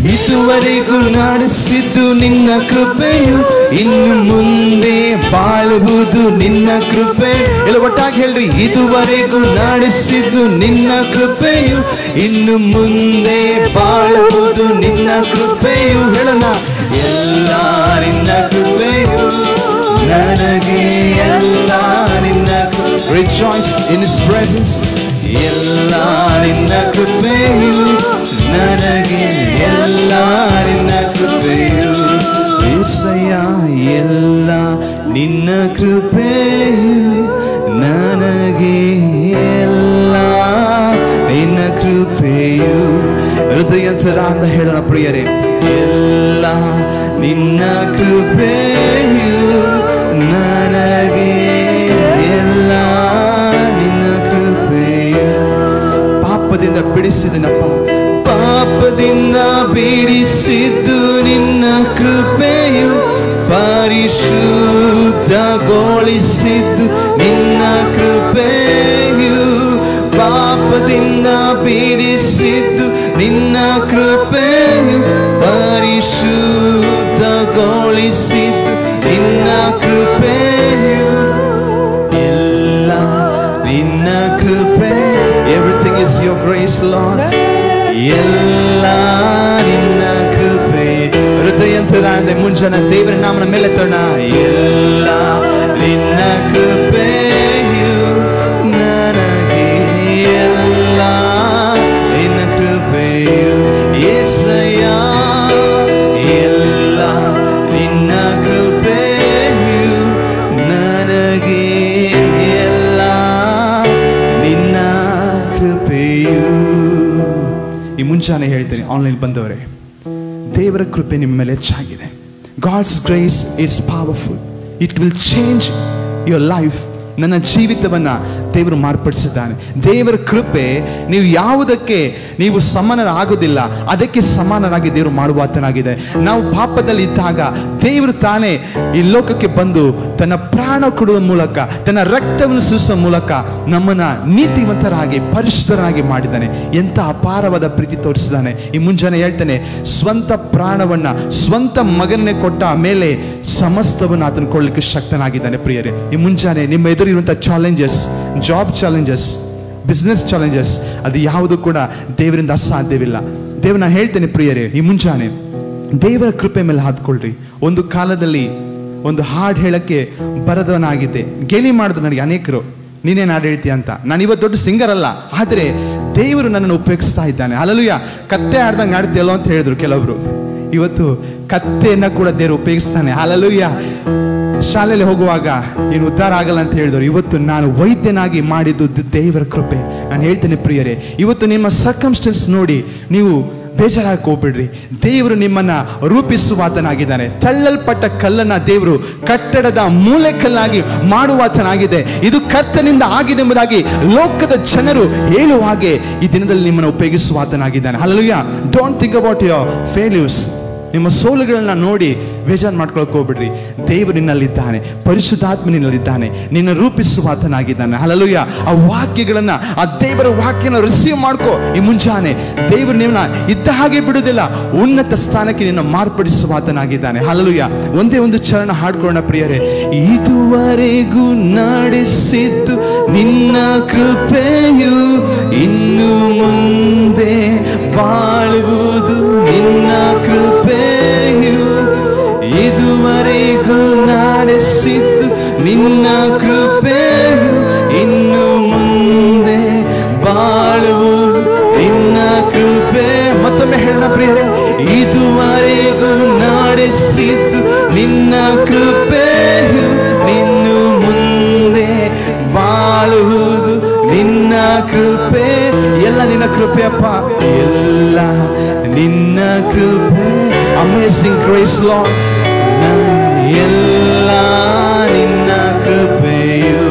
ಇದುವರೆಗೂ ನಡೆಸಿದ್ದು ನಿನ್ನ ಕೃಪೆಯು, ಇನ್ನು ಮುಂದೆ ಬಾಳುವುದು ನಿನ್ನ ಕೃಪೆ. ಎಲ್ಲ ಒಟ್ಟಾಗಿ ಹೇಳ್ರಿ, ಇದುವರೆಗೂ ನಡೆಸಿದ್ದು ನಿನ್ನ ಕೃಪೆಯು, ಇನ್ನು ಮುಂದೆ ಬಾಳುವುದು ನಿನ್ನ ಕೃಪೆಯು. ಹೇಳೋಣ, ಎಲ್ಲ ನಿನ್ನ ಕೃಪೆಯು ನನಗೆ, ಎಲ್ಲ ನಿನ್ನ ಕೃಪೆ. Rejoice in His presence. ಎಲ್ಲ ನಿನ್ನ ಕೃಪೆಯು ನನಗೆ, ಎಲ್ಲ ನಿನ್ನ ಕೃಪೆಯು యేసయ్య. ಎಲ್ಲ ನಿನ್ನ ಕೃಪೆಯು ನನಗೆ, ಎಲ್ಲ ನಿನ್ನ ಕೃಪೆಯು. ಹೃದಯಂತರಾಂದ ಹೇಳೋಣ ಪ್ರಿಯರೇ, ಎಲ್ಲ ನಿನ್ನ ಕೃಪೆಯು ನನಗೆ, ಎಲ್ಲ ನಿನ್ನ ಕೃಪೆಯು. ಪಾಪದಿಂದ ಬಿಡಿಸಿದನಪ್ಪ, ಪಾಪದಿಂದ ಬಿಡಿಸಿದ್ದು ನಿನ್ನ ಕೃಪೆಯು, ಪರಿಶುದ್ಧಗೊಳಿಸಿದ್ದು ನಿನ್ನ ಕೃಪೆಯು. ಪಾಪದಿಂದ ಬಿಡಿಸಿದ್ದು ನಿನ್ನ ಕೃಪೆಯು, ಪರಿಶುದ್ಧಗೊಳಿಸಿದ್ದು ನಿನ್ನ ಕೃಪೆಯು. ಎಲ್ಲ ನಿನ್ನ ಕೃಪೆ. Everything is your grace, Lord. ಎಲ್ಲ ನಿನ್ನ ಕೃಪೆ. ಹೃದಯಂತರಾದ ಮುಂಜಾನೆ ದೇವರ ನಾಮನ ಮೇಲೆ ತೋಣ. ಎಲ್ಲ ನಿನ್ನ ಕೃಪೆಯು ನನಗೆ, ಎಲ್ಲ ನಿನ್ನ ಕೃಪೆಯು యేసయ్య. ಎಲ್ಲ ನಿನ್ನ ಕೃಪೆಯು ನನಗೆ, ಎಲ್ಲ ನಿನ್ನ ಕೃಪೆಯು. ಈ ಮುಂಚಾನೆ ಹೇಳ್ತೇನೆ, ಆನ್ಲೈನ್ ಬಂದವರೇ, ದೇವರ ಕೃಪೆ ನಿಮ್ಮ ಮೇಲೆ ಹೆಚ್ಚಾಗಿದೆ. God's grace is powerful. It will change your life. ನನ್ನ ಜೀವಿತವನ್ನ ದೇವರು ಮಾರ್ಪಡಿಸಿದ್ದಾನೆ. ದೇವರ ಕೃಪೆ ನೀವು ಯಾವುದಕ್ಕೆ ನೀವು ಸಮಾನರಾಗೋದಿಲ್ಲ, ಅದಕ್ಕೆ ಸಮಾನರಾಗಿ ದೇವರು ಮಾಡುವ ಆತನಾಗಿದೆ. ನಾವು ಪಾಪದಲ್ಲಿ ಇದ್ದಾಗ ದೇವರು ತಾನೇ ಈ ಲೋಕಕ್ಕೆ ಬಂದು ತನ್ನ ಪ್ರಾಣ ಕೊಡುವ ಮೂಲಕ, ತನ್ನ ರಕ್ತವನ್ನು ಸುರಿಸುವ ಮೂಲಕ ನಮ್ಮನ್ನ ನೀತಿವಂತರಾಗಿ ಪರಿಶುದ್ಧರಾಗಿ ಮಾಡಿದ್ದಾನೆ. ಎಂತ ಅಪಾರವಾದ ಪ್ರೀತಿ ತೋರಿಸಿದ್ದಾನೆ. ಈ ಮುಂಜಾನೆ ಹೇಳ್ತಾನೆ, ಸ್ವಂತ ಪ್ರಾಣವನ್ನ ಸ್ವಂತ ಮಗನ್ನೇ ಕೊಟ್ಟ ಮೇಲೆ ಸಮಸ್ತವನ್ನು ಆತನ ಕೊಡ್ಲಿಕ್ಕೆ ಶಕ್ತನಾಗಿದ್ದಾನೆ. ಪ್ರಿಯರೇ, ಈ ಮುಂಜಾನೆ ನಿಮ್ಮ ಎದುರಿರುವಂತಹ challenges, job challenges, business challenges, ಅದು ಯಾವುದು ಕೂಡ ದೇವರಿಂದ ಅಸಾಧ್ಯವಿಲ್ಲ. ದೇವರನ್ನ ಹೇಳ್ತೇನೆ ಪ್ರಿಯರೇ, ಈ ಮುಂಜಾನೆ ದೇವರ ಕೃಪೆ ಮೇಲೆ ಹಾದ್ಕೊಳ್ರಿ. ಒಂದು ಕಾಲದಲ್ಲಿ ಒಂದು ಹಾಡು ಹೇಳಕ್ಕೆ ಬರದವನಾಗಿದ್ದೆ. ಗೇಲಿ ಮಾಡಿದ್ರು ನನಗೆ ಅನೇಕರು, ನೀನೇನು ಹಾಡು ಹೇಳ್ತೀಯ ಅಂತ. ನಾನು ಇವತ್ತು ದೊಡ್ಡ ಸಿಂಗರ್ ಅಲ್ಲ, ಆದರೆ ದೇವರು ನನ್ನನ್ನು ಉಪಯೋಗಿಸ್ತಾ ಇದ್ದಾನೆ. ಹಲ್ಲೆಲೂಯಾ. ಕತ್ತೆ ಆಡ್ದಂಗೆ ಆಡ್ತೀಯಲ್ಲೋ ಅಂತ ಹೇಳಿದ್ರು ಕೆಲವೊಬ್ರು. ಇವತ್ತು ಕತ್ತೆಯನ್ನ ಕೂಡ ದೇವರು ಉಪಯೋಗಿಸ್ತಾನೆ. ಹಲ್ಲೆಲೂಯಾ. ಶಾಲೆಯಲ್ಲಿ ಹೋಗುವಾಗ ನೀನು ಉದ್ಧಾರ ಆಗಲ್ಲ ಅಂತ ಹೇಳಿದ್ರು. ಇವತ್ತು ನಾನು ವೈದ್ಯನಾಗಿ ಮಾಡಿದ್ದು ದೇವರ ಕೃಪೆ. ನಾನು ಹೇಳ್ತೇನೆ ಪ್ರಿಯರೇ, ಇವತ್ತು ನಿಮ್ಮ ಸರ್ಕಮ್ಸ್ಟೆನ್ಸ್ ನೋಡಿ ನೀವು ಬೇಜಾರಾಗಿ ಹೋಗ್ಬಿಡ್ರಿ. ದೇವರು ನಿಮ್ಮನ್ನ ರೂಪಿಸುವಾತನಾಗಿದ್ದಾನೆ. ತಳ್ಳಲ್ಪಟ್ಟ ಕಲ್ಲನ್ನ ದೇವರು ಕಟ್ಟಡದ ಮೂಲೆ ಕಲ್ಲಾಗಿ ಮಾಡುವಾತನಾಗಿದೆ. ಇದು ಕರ್ತನಿಂದ ಆಗಿದೆ ಎಂಬುದಾಗಿ ಲೋಕದ ಜನರು ಹೇಳುವ ಹಾಗೆ ಈ ದಿನದಲ್ಲಿ ನಿಮ್ಮನ್ನು ಉಪಯೋಗಿಸುವಾತನಾಗಿದ್ದಾನೆ. Hallelujah. Don't think about your failures. ನಿಮ್ಮ ಸೋಲುಗಳನ್ನ ನೋಡಿ ಬೇಜಾರು ಮಾಡ್ಕೊಳಕ್ ಹೋಗ್ಬಿಡ್ರಿ. ದೇವರು ನಿನ್ನಲ್ಲಿದ್ದಾನೆ, ಪರಿಶುದ್ಧಾತ್ಮ ನಿನ್ನಲ್ಲಿದ್ದಾನೆ, ನಿನ್ನ ರೂಪಿಸುವಾತನಾಗಿದ್ದಾನೆ. ಹಲ್ಲೆಲೂಯಾ. ಆ ವಾಕ್ಯಗಳನ್ನ, ಆ ದೇವರ ವಾಕ್ಯನ ರಿಸೀವ್ ಮಾಡ್ಕೋ. ಈ ಮುಂಜಾನೆ ದೇವರು ನಿನ್ನ ಇದ್ದ ಹಾಗೆ ಬಿಡುವುದಿಲ್ಲ, ಉನ್ನತ ಸ್ಥಾನಕ್ಕೆ ನಿನ್ನ ಮಾರ್ಪಡಿಸುವಾತನಾಗಿದ್ದಾನೆ. ಹಲ್ಲೆಲೂಯಾ. ಒಂದೇ ಒಂದು ಚರಣ ಹಾಡ್ಕೊಳ್ಳೋಣ ಪ್ರಿಯರೇ. ಇದುವರೆಗೂ ನಡೆಸಿದ್ದು ನಿನ್ನ ಕೃಪೆಯು, ಇನ್ನು ಮುಂದೆ ಬಾಳುವುದು ನಿನ್ನ ಕೃಪೆಯು. ಇದುವರೆಗೂ ನಡೆಸಿದ್ದು ನಿನ್ನ ಕೃಪೆಯು, ಇನ್ನು ಮುಂದೆ ಬಾಳುವುದು ನಿನ್ನ ಕೃಪೆ. ಮತ್ತೊಮ್ಮೆ ಹೇಳೋಣ ಪ್ರಿಯರೇ, ಇದುವರೆಗೂ ನಡೆಸಿದ್ದು ನಿನ್ನ ಕೃಪೆಯು, ಇನ್ನು ಮುಂದೆ ಬಾಳುವುದು ನಿನ್ನ ಕೃಪೆ. ಎಲ್ಲ ನಿನ್ನ ಕೃಪೆ ಅಪ್ಪ, ಎಲ್ಲ ನಿನ್ನ ಕೃಪೆ. Amazing grace lord. ಎಲ್ಲ ನಿನ್ನ ಕೃಪೆಯು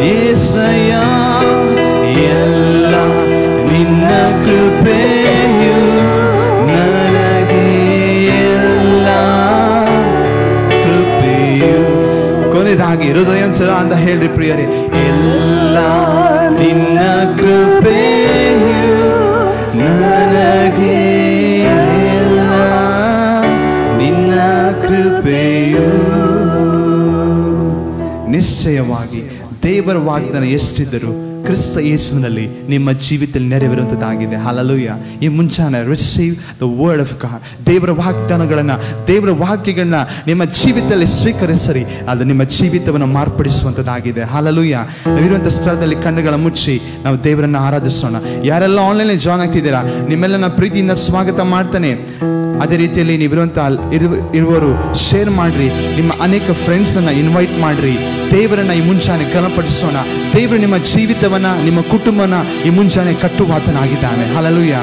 యేసయ్య, ಎಲ್ಲ ನಿನ್ನ ಕೃಪೆಯು ನನಗೆ, ಎಲ್ಲ ಕೃಪೆಯು. ಕೊನೆಯದಾಗಿ ಹೃದಯಾಂತರ ಅಂತ ಹೇಳ್ರಿ ಪ್ರಿಯರೇ, ಎಲ್ಲ ನಿನ್ನ ಕೃಪೆಯು ನನಗೆ, ಎಲ್ಲ ನಿನ್ನ ಕೃಪೆಯು. ನಿಶ್ಚಯವಾಗಿ ದೇವರ ವಾಗ್ದಾನ ಎಷ್ಟಿದ್ದರೂ ಕ್ರಿಸ್ತ ಯೇಸುವಿನಲ್ಲಿ ನಿಮ್ಮ ಜೀವಿತದಲ್ಲಿ ನೆರವೇರುವಂಥದ್ದಾಗಿದೆ. ಹಲ್ಲೆಲೂಯಾ. ಈ ಮುಂಚಾನೆ receive the word of God. ದೇವರ ವಾಗ್ದಾನಗಳನ್ನ, ದೇವರ ವಾಕ್ಯಗಳನ್ನ ನಿಮ್ಮ ಜೀವಿತದಲ್ಲಿ ಸ್ವೀಕರಿಸರಿ. ಅದು ನಿಮ್ಮ ಜೀವಿತವನ್ನು ಮಾರ್ಪಡಿಸುವಂಥದ್ದಾಗಿದೆ. ಹಲ್ಲೆಲೂಯಾ. ನಾವಿರುವಂಥ ಸ್ಥಳದಲ್ಲಿ ಕಣ್ಣುಗಳ ಮುಚ್ಚಿ ನಾವು ದೇವರನ್ನ ಆರಾಧಿಸೋಣ. ಯಾರೆಲ್ಲ ಆನ್ಲೈನ್ ಜಾಯ್ನ್ ಆಗ್ತಿದ್ದೀರಾ, ನಿಮ್ಮೆಲ್ಲ ಪ್ರೀತಿಯಿಂದ ಸ್ವಾಗತ ಮಾಡ್ತಾನೆ. ಅದೇ ರೀತಿಯಲ್ಲಿ ನೀವಿರುವಂಥ ಇರುವವರು ಶೇರ್ ಮಾಡ್ರಿ, ನಿಮ್ಮ ಅನೇಕ ಫ್ರೆಂಡ್ಸನ್ನು ಇನ್ವೈಟ್ ಮಾಡ್ರಿ. ದೇವರನ್ನ ಈ ಮುಂಚಾನೆ ಘನಪಡಿಸೋಣ. ದೇವರು ನಿಮ್ಮ ಜೀವಿತವನ್ನ, ನಿಮ್ಮ ಕುಟುಂಬನ ಈ ಮುಂಚಾನೆ ಕಟ್ಟುವಾತನಾಗಿದ್ದಾನೆ. ಹಲ್ಲೆಲೂಯಾ.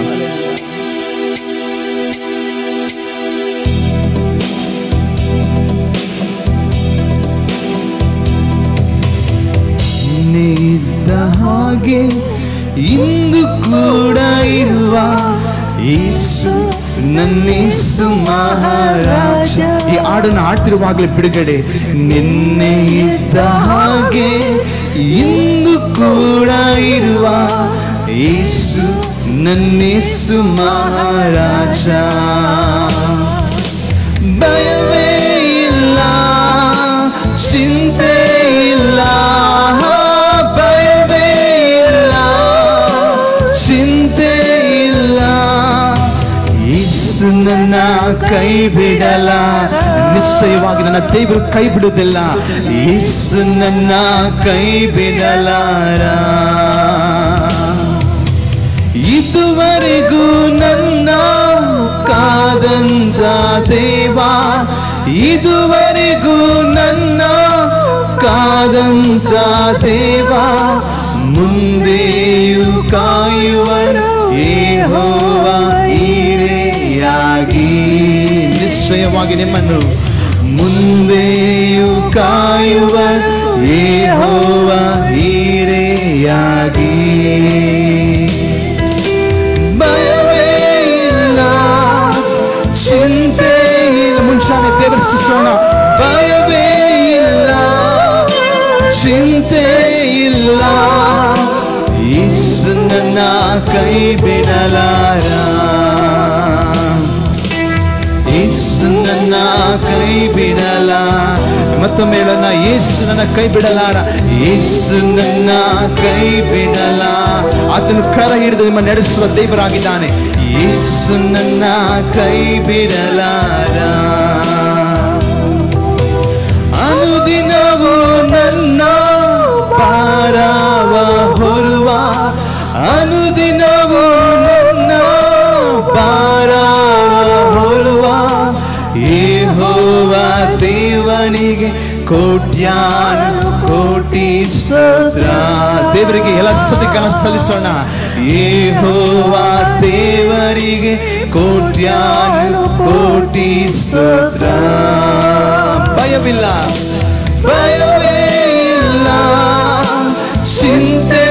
ಇದ್ದ ಹಾಗೆ ಇಂದು ಕೂಡ ಇರುವ ಯೇಸು ನನ್ನೇಸು ಮಹಾರಾಜ. ಈ ಹಾಡನ್ನು ಹಾಡ್ತಿರುವಾಗಲೇ ಬಿಡುಗಡೆ. ನಿನ್ನೆ ಇದ್ದ ಹಾಗೆ ಇಂದು ಕೂಡ ಇರುವ ಯೇಸು ನನ್ನೇಸು ಮಹಾರಾಜ. ಭಯವೇ ಇಲ್ಲ, ಚಿಂತೆ ಇಲ್ಲ, ಭಯವೇ ಇಲ್ಲ, ಚಿಂತೆ ಇಲ್ಲ. ಯೇಸು ನನ್ನ ಕೈ ಬಿಡಲ್ಲ, ನಿಶ್ಚಯವಾಗಿ ನನ್ನ ದೇವರು ಕೈ ಬಿಡುವುದಿಲ್ಲ. ಯೇಸು ನನ್ನ ಕೈ ಬಿಡಲಾರ. ಇದುವರೆಗೂ ನನ್ನ ಕಾದಂತ ದೇವ, ಇದುವರೆಗೂ ನನ್ನ ಕಾದಂತ ದೇವ, ಮುಂದೆಯೂ ಕಾಯುವನು ಯೆಹೋವ ಹಿರಿಯಾಗಿ. ನಿಶ್ಚಯವಾಗಿ ನಿಮ್ಮನ್ನು ಮುಂದೆಯೂ ಕಾಯುವ ಯೆಹೋವ ಹಿರಿಯಾಗಿ. ಚಿಂತೆ ಇಲ್ಲ. ಮುಂಚಾನೆ ದೇವರ ಸ್ತುತಿಸೋಣ. ಭಯವೇ ಇಲ್ಲ, ಚಿಂತೆ ಇಲ್ಲ, ಯೇಸು ನನ್ನ ಕೈ ಬಿಡಲಾರ, ಯೇಸು ನನ್ನ ಕೈ ಬಿಡಲ. ಮತ್ತೊಮ್ಮೆ ಹೇಳೋಣ, ಯೇಸು ನನ್ನ ಕೈ ಬಿಡಲಾರ, ಯೇಸು ನನ್ನ ಕೈ ಬಿಡಲ. ಆತನು ಕರ ಹಿಡಿದು ನಿಮ್ಮ ನಡೆಸುವ ದೇವರಾಗಿದ್ದಾನೆ. ಯೇಸು ನನ್ನ ಕೈ ಬಿಡಲಾರ. ಅನುದಿನವೂ ನನ್ನ ಭಾರವ ಹೊರುವ, ಅನುದಿನವೂ ನನ್ನ ಭಾರವ ಹೊರುವ, ಯೆಹೋವ ದೇವನಿಗೆ ಕೋಟ್ಯಾನು ಕೋಟಿ ಸ್ತೋತ್ರ. ದೇವರಿಗೆ ಎಲ್ಲ ಸ್ತುತಿಗಳನ್ನು ಸಲ್ಲಿಸೋಣ. ಯೆಹೋವ ದೇವರಿಗೆ ಕೋಟ್ಯಾನು ಕೋಟಿ ಸ್ತೋತ್ರ. ಭಯವಿಲ್ಲ, ಭಯವೇ ಇಲ್ಲ, ಚಿಂತೆ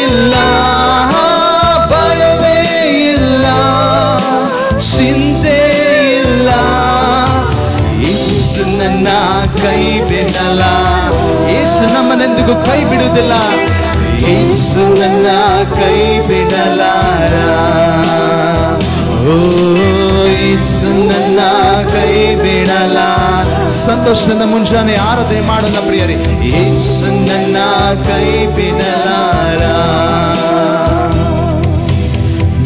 ಇಲ್ಲ, ಭಯವೇ ಇಲ್ಲ, ಚಿಂತೆ ಇಲ್ಲ, ಯೇಸು ನನ್ನ ಕೈ ಬಿಡಲ್ಲ, ಯೇಸು ನಮ್ಮನೆಂದಿಗೂ ಕೈ ಬಿಡುವುದಿಲ್ಲ, ಯೇಸು ನನ್ನ ಕೈ ಬಿಡಲಾರ. ಓ ಯೇಸು ನನ್ನ ಕೈ ಬಿಡಲ. ಸಂತೋಷದಿಂದ ಮುಂಜಾನೆ ಆರಾಧನೆ ಮಾಡೋಣ ಪ್ರಿಯರೇ. ಯೇಸು ನನ್ನ ಕೈ ಬಿಡಲಾರ.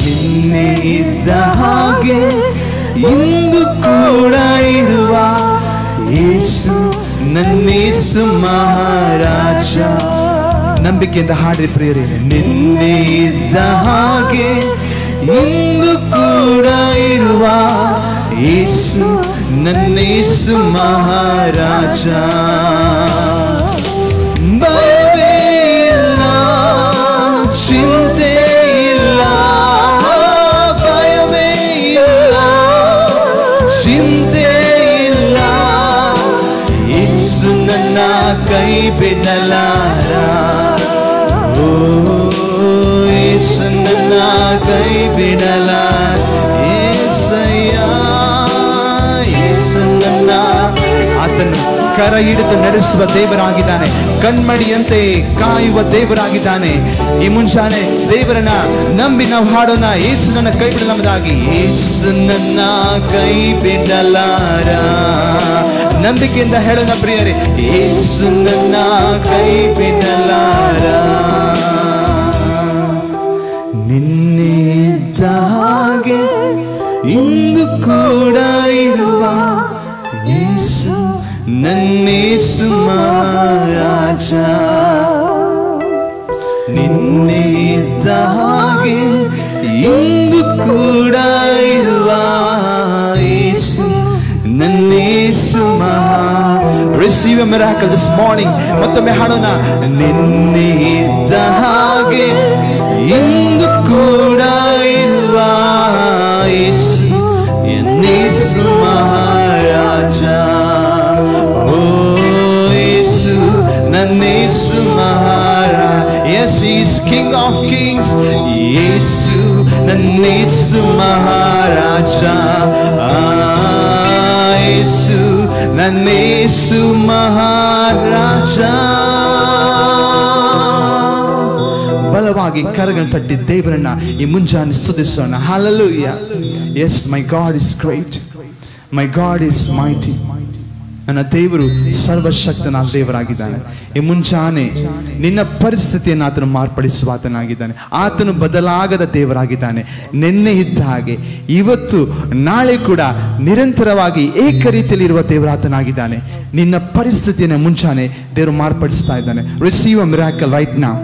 ನಿನ್ನೆ ಇದ್ದ ಹಾಗೆ ಇಂದು ಕೂಡ ಇರುವ ಯೇಸು ನನ್ನೇಸು ಮಹಾರಾಜ. ನಂಬಿಕೆಯಿಂದ ಹಾಡ್ರಿ ಪ್ರಿಯರೇ. ನಿನ್ನೆ ಇದ್ದ ಹಾಗೆ ಇಂದು ಕೂಡ ಇರುವ ಯೇಸು ನನ್ನೇಸು ಮಹಾರಾಜ. ಭಯವೇ ಇಲ್ಲ, ಚಿಂತೆ ಇಲ್ಲ, ಭಯವೇ ಇಲ್ಲ, ಚಿಂತೆ ಇಲ್ಲ, ಯೇಸು ನನ್ನ ಕೈ ಬಿಡಲಾರ. ಓ ಯೇಸು ನನ್ನ ಕೈ ಬಿಡಲಾರ. ಯೇಸಯ್ಯ, ಯೇಸು ನನ್ನ, ಆತನು ಕರ ಹಿಡಿದು ನಡೆಸುವ ದೇವರಾಗಿದ್ದಾನೆ. ಕಣ್ಮಣಿಯಂತೆ ಕಾಯುವ ದೇವರಾಗಿದ್ದಾನೆ. ಈ ಮುಂಜಾನೆ ದೇವರನ್ನ ನಂಬಿ ನಾವು ಹಾಡೋಣ. ಯೇಸು ನನ್ನ ಕೈ ಬಿಡಲಾರದಾಗಿ, ಯೇಸು ನನ್ನ ಕೈ ಬಿಡಲಾರ. ನಂಬಿಕೆಯಿಂದ ಹೇಳೋಣ ಪ್ರಿಯರೇ. ಯೇಸು ನನ್ನ ಕೈ ಬಿಡಲಾರ. ನಿನ್ನೆ ಇದ್ದ ಹಾಗೆ ಇಂದು ಕೂಡ ಇರುವ ಯೇಸು ನನ್ನೇಸು ಮಹಾರಾಜ. ನಿನ್ನೆ ಇದ್ದ ಹಾಗೆ ಇಂದು ಕೂಡ ಇರುವ ಯೇಸು ನನ್ನೇಸು ಮಹಾ. Receive a miracle this morning. ಮತ್ತೊಮ್ಮೆ ಹಾಡೋಣ. ನಿನ್ನೆ ಇದ್ದ ಹಾಗೆ ಇಂದು ಕೂಡ ಇರುವ ಯೇಸು ನನ್ನೇಸು ಮಹಾರಾಜ. ಓ ಯೇಸು ನನ್ನೇಸು ಮಹಾರಾಜ. Yes, he is King of Kings. ಯೇಸು ನನ್ನೇಸು ಮಹಾರಾಜ. ಯೇಸು ನನ್ನೇಸು ಮಹಾರಾಜ. ಬಲವಾಗಿ ಕರಗಳನ್ನು ತಟ್ಟಿ ದೇವರನ್ನ ಈ ಮುಂಜಾನೆ ಸ್ತುತಿಸೋಣ. Hallelujah. Yes, my God is great. My God is mighty. ನನ್ನ ದೇವರು ಸರ್ವಶಕ್ತನ ದೇವರಾಗಿದ್ದಾನೆ. ಈ ಮುಂಚಾನೆ ನಿನ್ನ ಪರಿಸ್ಥಿತಿಯನ್ನು ಆತನು ಮಾರ್ಪಡಿಸುವ ಆತನಾಗಿದ್ದಾನೆ. ಆತನು ಬದಲಾಗದ ದೇವರಾಗಿದ್ದಾನೆ. ನಿನ್ನೆ ಇದ್ದ ಹಾಗೆ ಇವತ್ತು ನಾಳೆ ಕೂಡ ನಿರಂತರವಾಗಿ ಏಕ ರೀತಿಯಲ್ಲಿ ಇರುವ ದೇವರಾತನಾಗಿದ್ದಾನೆ. ನಿನ್ನ ಪರಿಸ್ಥಿತಿಯನ್ನು ಮುಂಚಾನೆ ದೇವರು ಮಾರ್ಪಡಿಸ್ತಾ ಇದ್ದಾನೆ. Receive a miracle right now.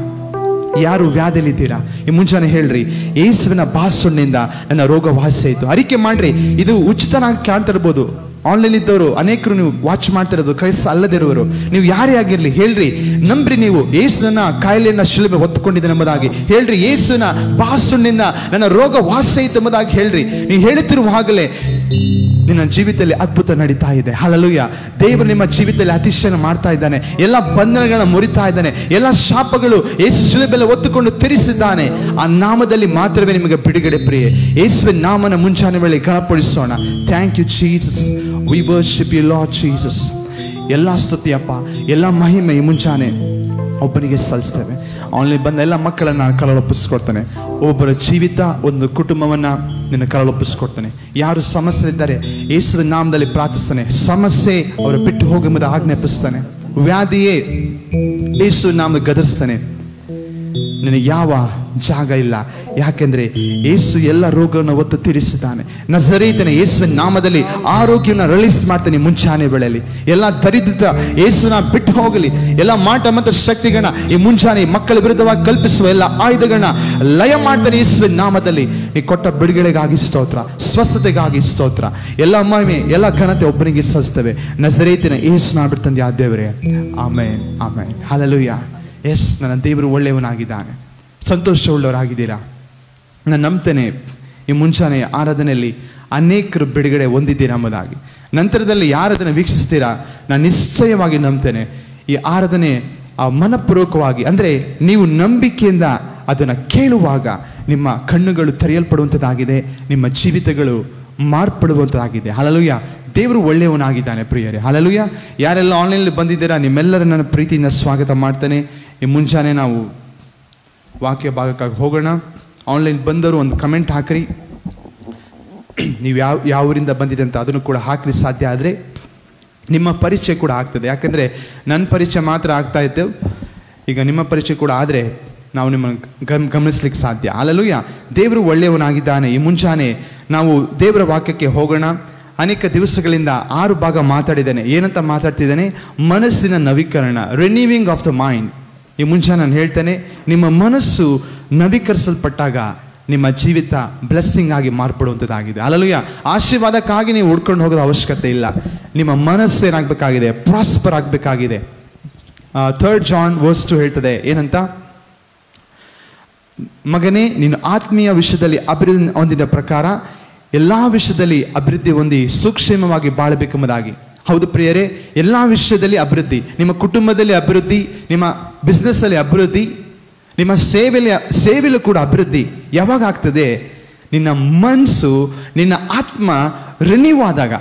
ಯಾರು ವ್ಯಾಧಿಯಲ್ಲಿದ್ದೀರಾ ಈ ಮುಂಜಾನೆ ಹೇಳ್ರಿ, ಯೇಸುವಿನ ಬಾಸುನಿಂದ ನನ್ನ ರೋಗ ವಾಸಿ ಆಯಿತು. ಅರಿಕೆ ಮಾಡ್ರಿ. ಇದು ಉಚಿತನಾಗಿ ಕಾಣ್ತಾ ಇರ್ಬೋದು, ಆನ್ಲೈನ್ ಇದ್ದವರು ಅನೇಕರು ನೀವು ವಾಚ್ ಮಾಡ್ತಿರೋದು ಕ್ರೈಸ್ತ ಅಲ್ಲದಿರುವರು, ನೀವು ಯಾರೇ ಆಗಿರ್ಲಿ ಹೇಳ್ರಿ, ನಂಬ್ರಿ ನೀವು ಯೇಸುವಿನ ಕಾಯಿಲೆಯನ್ನ ಶಿಲುಬೆ ಹೊತ್ತುಕೊಂಡಿದೆ ಎಂಬುದಾಗಿ ಹೇಳ್ರಿ. ಯೇಸುವಿನ ಬಾಸುನಿಂದ ನನ್ನ ರೋಗ ವಾಸ ಐತೆ ಎಂಬುದಾಗಿ ಹೇಳ್ರಿ. ನೀವು ಹೇಳುತ್ತಿರುವಾಗಲೇ ನಿನ್ನ ಜೀವಿತದಲ್ಲಿ ಅದ್ಭುತ ನಡೀತಾ ಇದೆ. ಹಲ್ಲೆಲೂಯಾ. ದೇವರು ನಿಮ್ಮ ಜೀವಿತದಲ್ಲಿ ಅತಿಶಯ ಮಾಡ್ತಾ ಇದ್ದಾನೆ. ಎಲ್ಲ ಬಂಧನಗಳನ್ನ ಮುರಿತಾ ಇದ್ದಾನೆ. ಎಲ್ಲ ಶಾಪಗಳು ಯೇಸು ಶಿಲುಬೆಯಲ್ಲಿ ಒತ್ತುಕೊಂಡು ತಿರಿಸಿದ್ದಾನೆ. ಆ ನಾಮದಲ್ಲಿ ಮಾತ್ರವೇ ನಿಮಗೆ ಬಿಡುಗಡೆ ಪ್ರಿಯೆ. ಯೇಸುವಿನ ನಾಮನ ಮುಂಚಾನೆ ವೇಳೆ ಘನಪಡಿಸೋಣ. Thank you Jesus, we worship you Lord Jesus. ಎಲ್ಲ ಸ್ತುತಿಯಪ್ಪ, ಎಲ್ಲ ಮಹಿಮೆ ಈ ಮುಂಚಾನೆ ಒಬ್ಬನಿಗೆ ಸಲ್ಲಿಸ್ತೇವೆ. ಆನ್ಲೈನ್ ಬಂದ ಎಲ್ಲ ಮಕ್ಕಳನ್ನ ಕರಳೊಪ್ಪಿಸ್ಕೊಡ್ತಾನೆ. ಒಬ್ಬರ ಜೀವಿತ, ಒಂದು ಕುಟುಂಬವನ್ನ ನಿನ್ನ ಕರಳೊಪ್ಪಿಸ್ಕೊಡ್ತಾನೆ. ಯಾರು ಸಮಸ್ಯೆ ಇದ್ದಾರೆ ಯೇಸುವಿನ ನಾಮದಲ್ಲಿ ಪ್ರಾರ್ಥಿಸ್ತಾನೆ. ಸಮಸ್ಯೆ ಅವರು ಬಿಟ್ಟು ಹೋಗುವುದು ಆಜ್ಞಾಪಿಸ್ತಾನೆ. ವ್ಯಾಧಿಯೇ ಯೇಸುವಿನ ನಾಮದಲ್ಲಿ ಗದರಿಸ್ತಾನೆ. ನಿನಗೆ ಯಾವ ಜಾಗ ಇಲ್ಲ, ಯಾಕೆಂದ್ರೆ ಯೇಸು ಎಲ್ಲ ರೋಗವನ್ನು ಒತ್ತು ತೀರಿಸಿದ್ದಾನೆ. ನಜರೇತಿನ ಯೇಸುವಿನ ನಾಮದಲ್ಲಿ ಆರೋಗ್ಯವನ್ನು ರಿಲೀಸ್ ಮಾಡ್ತಾನೆ. ಮುಂಚಾನೆ ವೇಳೆಯಲ್ಲಿ ಎಲ್ಲ ದರಿದ್ರ ಯೇಸುನ ಬಿಟ್ಟು ಹೋಗಲಿ. ಎಲ್ಲ ಮಾಟ ಮತ್ತು ಶಕ್ತಿಗಳನ್ನ ಈ ಮುಂಚಾನೆ ಮಕ್ಕಳ ವಿರುದ್ಧವಾಗಿ ಕಲ್ಪಿಸುವ ಎಲ್ಲ ಆಯುಧಗಳನ್ನ ಲಯ ಮಾಡ್ತಾನೆ ಯೇಸುವಿನ ನಾಮದಲ್ಲಿ. ನೀ ಕೊಟ್ಟ ಬಿಡುಗಡೆಗಾಗಿ ಸ್ತೋತ್ರ, ಸ್ವಸ್ಥತೆಗಾಗಿ ಸ್ತೋತ್ರ. ಎಲ್ಲ ಮಹಿಮೆ, ಎಲ್ಲ ಘನತೆ ಒಬ್ಬನಿಗೆ ಸಲ್ಲಿಸ್ತೇವೆ. ನಜರೇತಿನ ಯೇಸುನ ಬಿಡ್ತಂದೆ ಆ ದೇವರೇ. Amen, amen, hallelujah. ಎಸ್, ನನ್ನ ದೇವರು ಒಳ್ಳೆಯವನಾಗಿದ್ದಾನೆ. ಸಂತೋಷವುಳ್ಳವರಾಗಿದ್ದೀರಾ? ನಾನು ನಂಬ್ತೇನೆ ಈ ಮುಂಚಾನೆ ಆರಾಧನೆಯಲ್ಲಿ ಅನೇಕರು ಬಿಡುಗಡೆ ಹೊಂದಿದ್ದೀರಾ ಎಂಬುದಾಗಿ. ನಂತರದಲ್ಲಿ ಯಾರು ಅದನ್ನು ವೀಕ್ಷಿಸ್ತೀರಾ, ನಾನು ನಿಶ್ಚಯವಾಗಿ ನಂಬ್ತೇನೆ ಈ ಆರಾಧನೆ ಮನಪೂರ್ವಕವಾಗಿ, ಅಂದರೆ ನೀವು ನಂಬಿಕೆಯಿಂದ ಅದನ್ನು ಕೇಳುವಾಗ ನಿಮ್ಮ ಕಣ್ಣುಗಳು ತೆರೆಯಲ್ಪಡುವಂಥದ್ದಾಗಿದೆ, ನಿಮ್ಮ ಜೀವಿತಗಳು ಮಾರ್ಪಡುವಂಥದ್ದಾಗಿದೆ. ಹಲ್ಲೆಲೂಯಾ. ದೇವರು ಒಳ್ಳೆಯವನಾಗಿದ್ದಾನೆ ಪ್ರಿಯರೇ. ಹಲ್ಲೆಲೂಯಾ. ಯಾರೆಲ್ಲ ಆನ್ಲೈನಲ್ಲಿ ಬಂದಿದ್ದೀರಾ ನಿಮ್ಮೆಲ್ಲರ ನನ್ನ ಪ್ರೀತಿಯಿಂದ ಸ್ವಾಗತ ಮಾಡ್ತಾನೆ. ಈ ಮುಂಚಾನೆ ನಾವು ವಾಕ್ಯ ಭಾಗಕ್ಕಾಗಿ ಹೋಗೋಣ. ಆನ್ಲೈನ್ ಬಂದವರು ಒಂದು ಕಮೆಂಟ್ ಹಾಕ್ರಿ. ನೀವು ಯಾವ ಊರಿಂದ ಬಂದಿದೆ ಅಂತ ಅದನ್ನು ಕೂಡ ಹಾಕ್ರಿ. ಸಾಧ್ಯ ಆದರೆ ನಿಮ್ಮ ಪರಿಚಯ ಕೂಡ ಆಗ್ತದೆ. ಯಾಕಂದರೆ ನನ್ನ ಪರಿಚಯ ಮಾತ್ರ ಆಗ್ತಾ ಇತ್ತು, ಈಗ ನಿಮ್ಮ ಪರಿಚಯ ಕೂಡ ಆದರೆ ನಾವು ನಿಮ್ಮನ್ನು ಗಮನಿಸ್ಲಿಕ್ಕೆ ಸಾಧ್ಯ. ಹಲ್ಲೆಲೂಯಾ. ದೇವರು ಒಳ್ಳೆಯವನಾಗಿದ್ದಾನೆ. ಈ ಮುಂಚಾನೆ ನಾವು ದೇವರ ವಾಕ್ಯಕ್ಕೆ ಹೋಗೋಣ. ಅನೇಕ ದಿವಸಗಳಿಂದ 6 ಭಾಗ ಮಾತಾಡಿದ್ದೇನೆ. ಏನಂತ ಮಾತಾಡ್ತಿದ್ದೇನೆ? ಮನಸ್ಸಿನ ನವೀಕರಣ, ರಿನ್ಯೂವಿಂಗ್ ಆಫ್ ದ ಮೈಂಡ್. ಈ ಮುಂಚೆ ನಾನು ಹೇಳ್ತೇನೆ, ನಿಮ್ಮ ಮನಸ್ಸು ನವೀಕರಿಸಲ್ಪಟ್ಟಾಗ ನಿಮ್ಮ ಜೀವಿತ ಬ್ಲೆಸ್ಸಿಂಗ್ ಆಗಿ ಮಾರ್ಪಡುವಂಥದ್ದಾಗಿದೆ. ಹಲ್ಲೆಲೂಯಾ. ಆಶೀರ್ವಾದಕ್ಕಾಗಿ ನೀವು ಹುಡ್ಕೊಂಡು ಹೋಗೋದು ಅವಶ್ಯಕತೆ ಇಲ್ಲ. ನಿಮ್ಮ ಮನಸ್ಸು ಏನಾಗಬೇಕಾಗಿದೆ? ಪ್ರಾಸ್ಪರ್ ಆಗಬೇಕಾಗಿದೆ. 3 John verse 2 ಹೇಳ್ತದೆ ಏನಂತ? ಮಗನೇ, ನೀನು ಆತ್ಮೀಯ ವಿಷಯದಲ್ಲಿ ಅಭಿವೃದ್ಧಿ ಹೊಂದಿದ ಪ್ರಕಾರ ಎಲ್ಲ ವಿಷಯದಲ್ಲಿ ಅಭಿವೃದ್ಧಿ ಹೊಂದಿ ಸೂಕ್ಷ್ಮವಾಗಿ ಬಾಳಬೇಕೆಂಬುದಾಗಿ. ಹೌದು ಪ್ರಿಯರೇ, ಎಲ್ಲ ವಿಷಯದಲ್ಲಿ ಅಭಿವೃದ್ಧಿ. ನಿಮ್ಮ ಕುಟುಂಬದಲ್ಲಿ ಅಭಿವೃದ್ಧಿ, ನಿಮ್ಮ ಬಿಸ್ನೆಸ್ಸಲ್ಲಿ ಅಭಿವೃದ್ಧಿ, ನಿಮ್ಮ ಸೇವೆಯಲ್ಲೂ ಕೂಡ ಅಭಿವೃದ್ಧಿ. ಯಾವಾಗ ಆಗ್ತದೆ? ನಿನ್ನ ಮನಸ್ಸು, ನಿನ್ನ ಆತ್ಮ ರಿನ್ಯೂ ಆದಾಗ,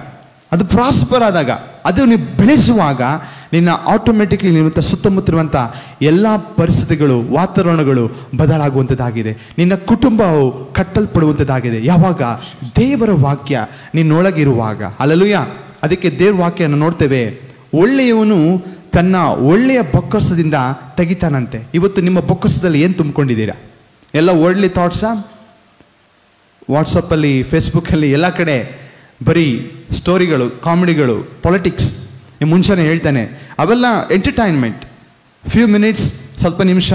ಅದು ಪ್ರಾಸ್ಪರ್ ಆದಾಗ, ಅದು ನೀವು ಬೆಳೆಸುವಾಗ ನಿನ್ನ ಆಟೋಮೆಟಿಕ್ಲಿ ನಿಮ್ಮ ಸುತ್ತಮುತ್ತಿರುವಂಥ ಎಲ್ಲ ಪರಿಸ್ಥಿತಿಗಳು, ವಾತಾವರಣಗಳು ಬದಲಾಗುವಂಥದ್ದಾಗಿದೆ. ನಿನ್ನ ಕುಟುಂಬವು ಕಟ್ಟಲ್ಪಡುವಂಥದ್ದಾಗಿದೆ. ಯಾವಾಗ? ದೇವರ ವಾಕ್ಯ ನಿನ್ನೊಳಗಿರುವಾಗ. ಹಲ್ಲೆಲೂಯಾ. ಅದಕ್ಕೆ ದೇವ್ರ ವಾಕ್ಯನ ನೋಡ್ತೇವೆ. ಒಳ್ಳೆಯವನು ತನ್ನ ಒಳ್ಳೆಯ ಬೊಕ್ಕಸದಿಂದ ತೆಗಿತಾನಂತೆ. ಇವತ್ತು ನಿಮ್ಮ ಬೊಕ್ಕಸದಲ್ಲಿ ಏನು ತುಂಬಿಕೊಂಡಿದ್ದೀರಾ? ಎಲ್ಲ ವರ್ಡ್ಲಿ ಥಾಟ್ಸಾ? ವಾಟ್ಸಪ್ಪಲ್ಲಿ, ಫೇಸ್ಬುಕ್ಕಲ್ಲಿ ಎಲ್ಲ ಕಡೆ ಬರೀ ಸ್ಟೋರಿಗಳು, ಕಾಮಿಡಿಗಳು, ಪೊಲಿಟಿಕ್ಸ್. ಈ ಮುಂಚೆನೇ ಹೇಳ್ತಾನೆ, ಅವೆಲ್ಲ ಎಂಟರ್ಟೈನ್ಮೆಂಟ್. ಫ್ಯೂ ಮಿನಿಟ್ಸ್, ಸ್ವಲ್ಪ ನಿಮಿಷ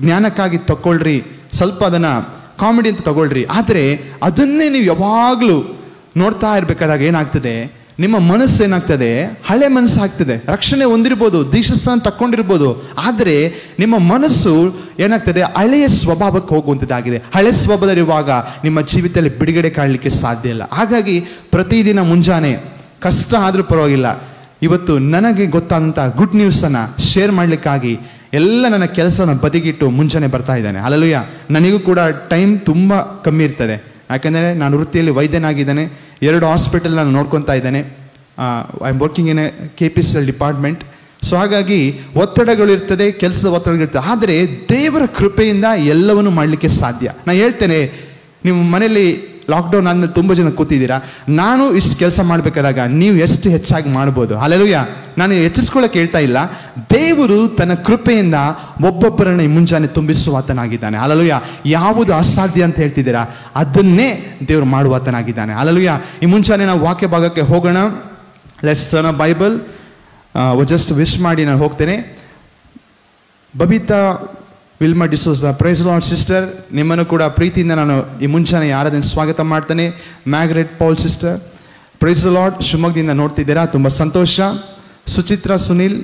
ಜ್ಞಾನಕ್ಕಾಗಿ ತಗೊಳ್ರಿ, ಸ್ವಲ್ಪ ಅದನ್ನು ಕಾಮಿಡಿ ಅಂತ ತಗೊಳ್ರಿ. ಆದರೆ ಅದನ್ನೇ ನೀವು ಯಾವಾಗಲೂ ನೋಡ್ತಾ ಇರಬೇಕಾದಾಗ ಏನಾಗ್ತದೆ? ನಿಮ್ಮ ಮನಸ್ಸು ಏನಾಗ್ತದೆ? ಹಳೆ ಮನಸ್ಸು ಆಗ್ತದೆ. ರಕ್ಷಣೆ ಹೊಂದಿರ್ಬೋದು, ದೀಕ್ಷಾಸ್ಥಾನ ತಕ್ಕೊಂಡಿರ್ಬೋದು, ಆದರೆ ನಿಮ್ಮ ಮನಸ್ಸು ಏನಾಗ್ತದೆ? ಹಳೆಯ ಸ್ವಭಾವಕ್ಕೆ ಹೋಗುವಂಥದ್ದಾಗಿದೆ. ಹಳೆ ಸ್ವಭಾವದಲ್ಲಿರುವಾಗ ನಿಮ್ಮ ಜೀವಿತದಲ್ಲಿ ಬಿಡುಗಡೆ ಕಾಣಲಿಕ್ಕೆ ಸಾಧ್ಯ ಇಲ್ಲ. ಹಾಗಾಗಿ ಪ್ರತಿದಿನ ಮುಂಜಾನೆ ಕಷ್ಟ ಆದರೂ ಪರವಾಗಿಲ್ಲ, ಇವತ್ತು ನನಗೆ ಗೊತ್ತಾದಂಥ ಗುಡ್ ನ್ಯೂಸನ್ನು ಶೇರ್ ಮಾಡಲಿಕ್ಕಾಗಿ ಎಲ್ಲ ನನ್ನ ಕೆಲಸವನ್ನು ಬದಿಗಿಟ್ಟು ಮುಂಚೆನೇ ಬರ್ತಾ ಇದ್ದಾನೆ. ಹಲ್ಲೆಲೂಯಾ. ನನಗೂ ಕೂಡ ಟೈಮ್ ತುಂಬ ಕಮ್ಮಿ ಇರ್ತದೆ. ಯಾಕೆಂದರೆ ನಾನು ವೃತ್ತಿಯಲ್ಲಿ ವೈದ್ಯನಾಗಿದ್ದೇನೆ. 2 ಹಾಸ್ಪಿಟಲ್ ನಾನು ನೋಡ್ಕೊತಾ ಇದ್ದೇನೆ. I am working in a KPCL department. So ಹಾಗಾಗಿ ಒತ್ತಡಗಳು ಇರ್ತದೆ, ಕೆಲಸದ ಒತ್ತಡಗಳಿರ್ತದೆ. ಆದರೆ ದೇವರ ಕೃಪೆಯಿಂದ ಎಲ್ಲವನ್ನೂ ಮಾಡಲಿಕ್ಕೆ ಸಾಧ್ಯ. ನಾನು ಹೇಳ್ತೇನೆ, ನಿಮ್ಮ ಮನೆಯಲ್ಲಿ ಲಾಕ್ಡೌನ್ ಆದಮೇಲೆ ತುಂಬ ಜನ ಕೂತಿದ್ದೀರಾ. ನಾನು ಇಷ್ಟು ಕೆಲಸ ಮಾಡಬೇಕಾದಾಗ ನೀವು ಎಷ್ಟು ಹೆಚ್ಚಾಗಿ ಮಾಡ್ಬೋದು. ಹಲ್ಲೆಲೂಯಾ. ನಾನು ಹೆಚ್ಚಿಸ್ಕೊಳ್ಳೋಕೆ ಹೇಳ್ತಾ ಇಲ್ಲ. ದೇವರು ತನ್ನ ಕೃಪೆಯಿಂದ ಒಬ್ಬೊಬ್ಬರನ್ನ ಈ ಮುಂಜಾನೆ ತುಂಬಿಸುವಾತನಾಗಿದ್ದಾನೆ. ಹಲ್ಲೆಲೂಯಾ. ಯಾವುದು ಅಸಾಧ್ಯ ಅಂತ ಹೇಳ್ತಿದ್ದೀರಾ, ಅದನ್ನೇ ದೇವರು ಮಾಡುವಾತನಾಗಿದ್ದಾನೆ. ಹಲ್ಲೆಲೂಯಾ. ಈ ಮುಂಜಾನೆ ನಾವು ವಾಕ್ಯ ಭಾಗಕ್ಕೆ ಹೋಗೋಣ. Let's turn a Bible. Just wish ಮಾಡಿ ನಾನು ಹೋಗ್ತೇನೆ. Babita Wilma D'Souza, praise Lord sister, ನಿಮ್ಮನ್ನು ಕೂಡ ಪ್ರೀತಿಯಿಂದ ನಾನು ಈ ಮುಂಚಾನೆ ಆರಾಧನೆ ಸ್ವಾಗತ ಮಾಡ್ತೇನೆ. Margaret Paul sister, praise the Lord. ಶಿವಮೊಗ್ಗದಿಂದ ನೋಡ್ತಿದ್ದೀರಾ, ತುಂಬ ಸಂತೋಷ. ಸುಚಿತ್ರಾ ಸುನಿಲ್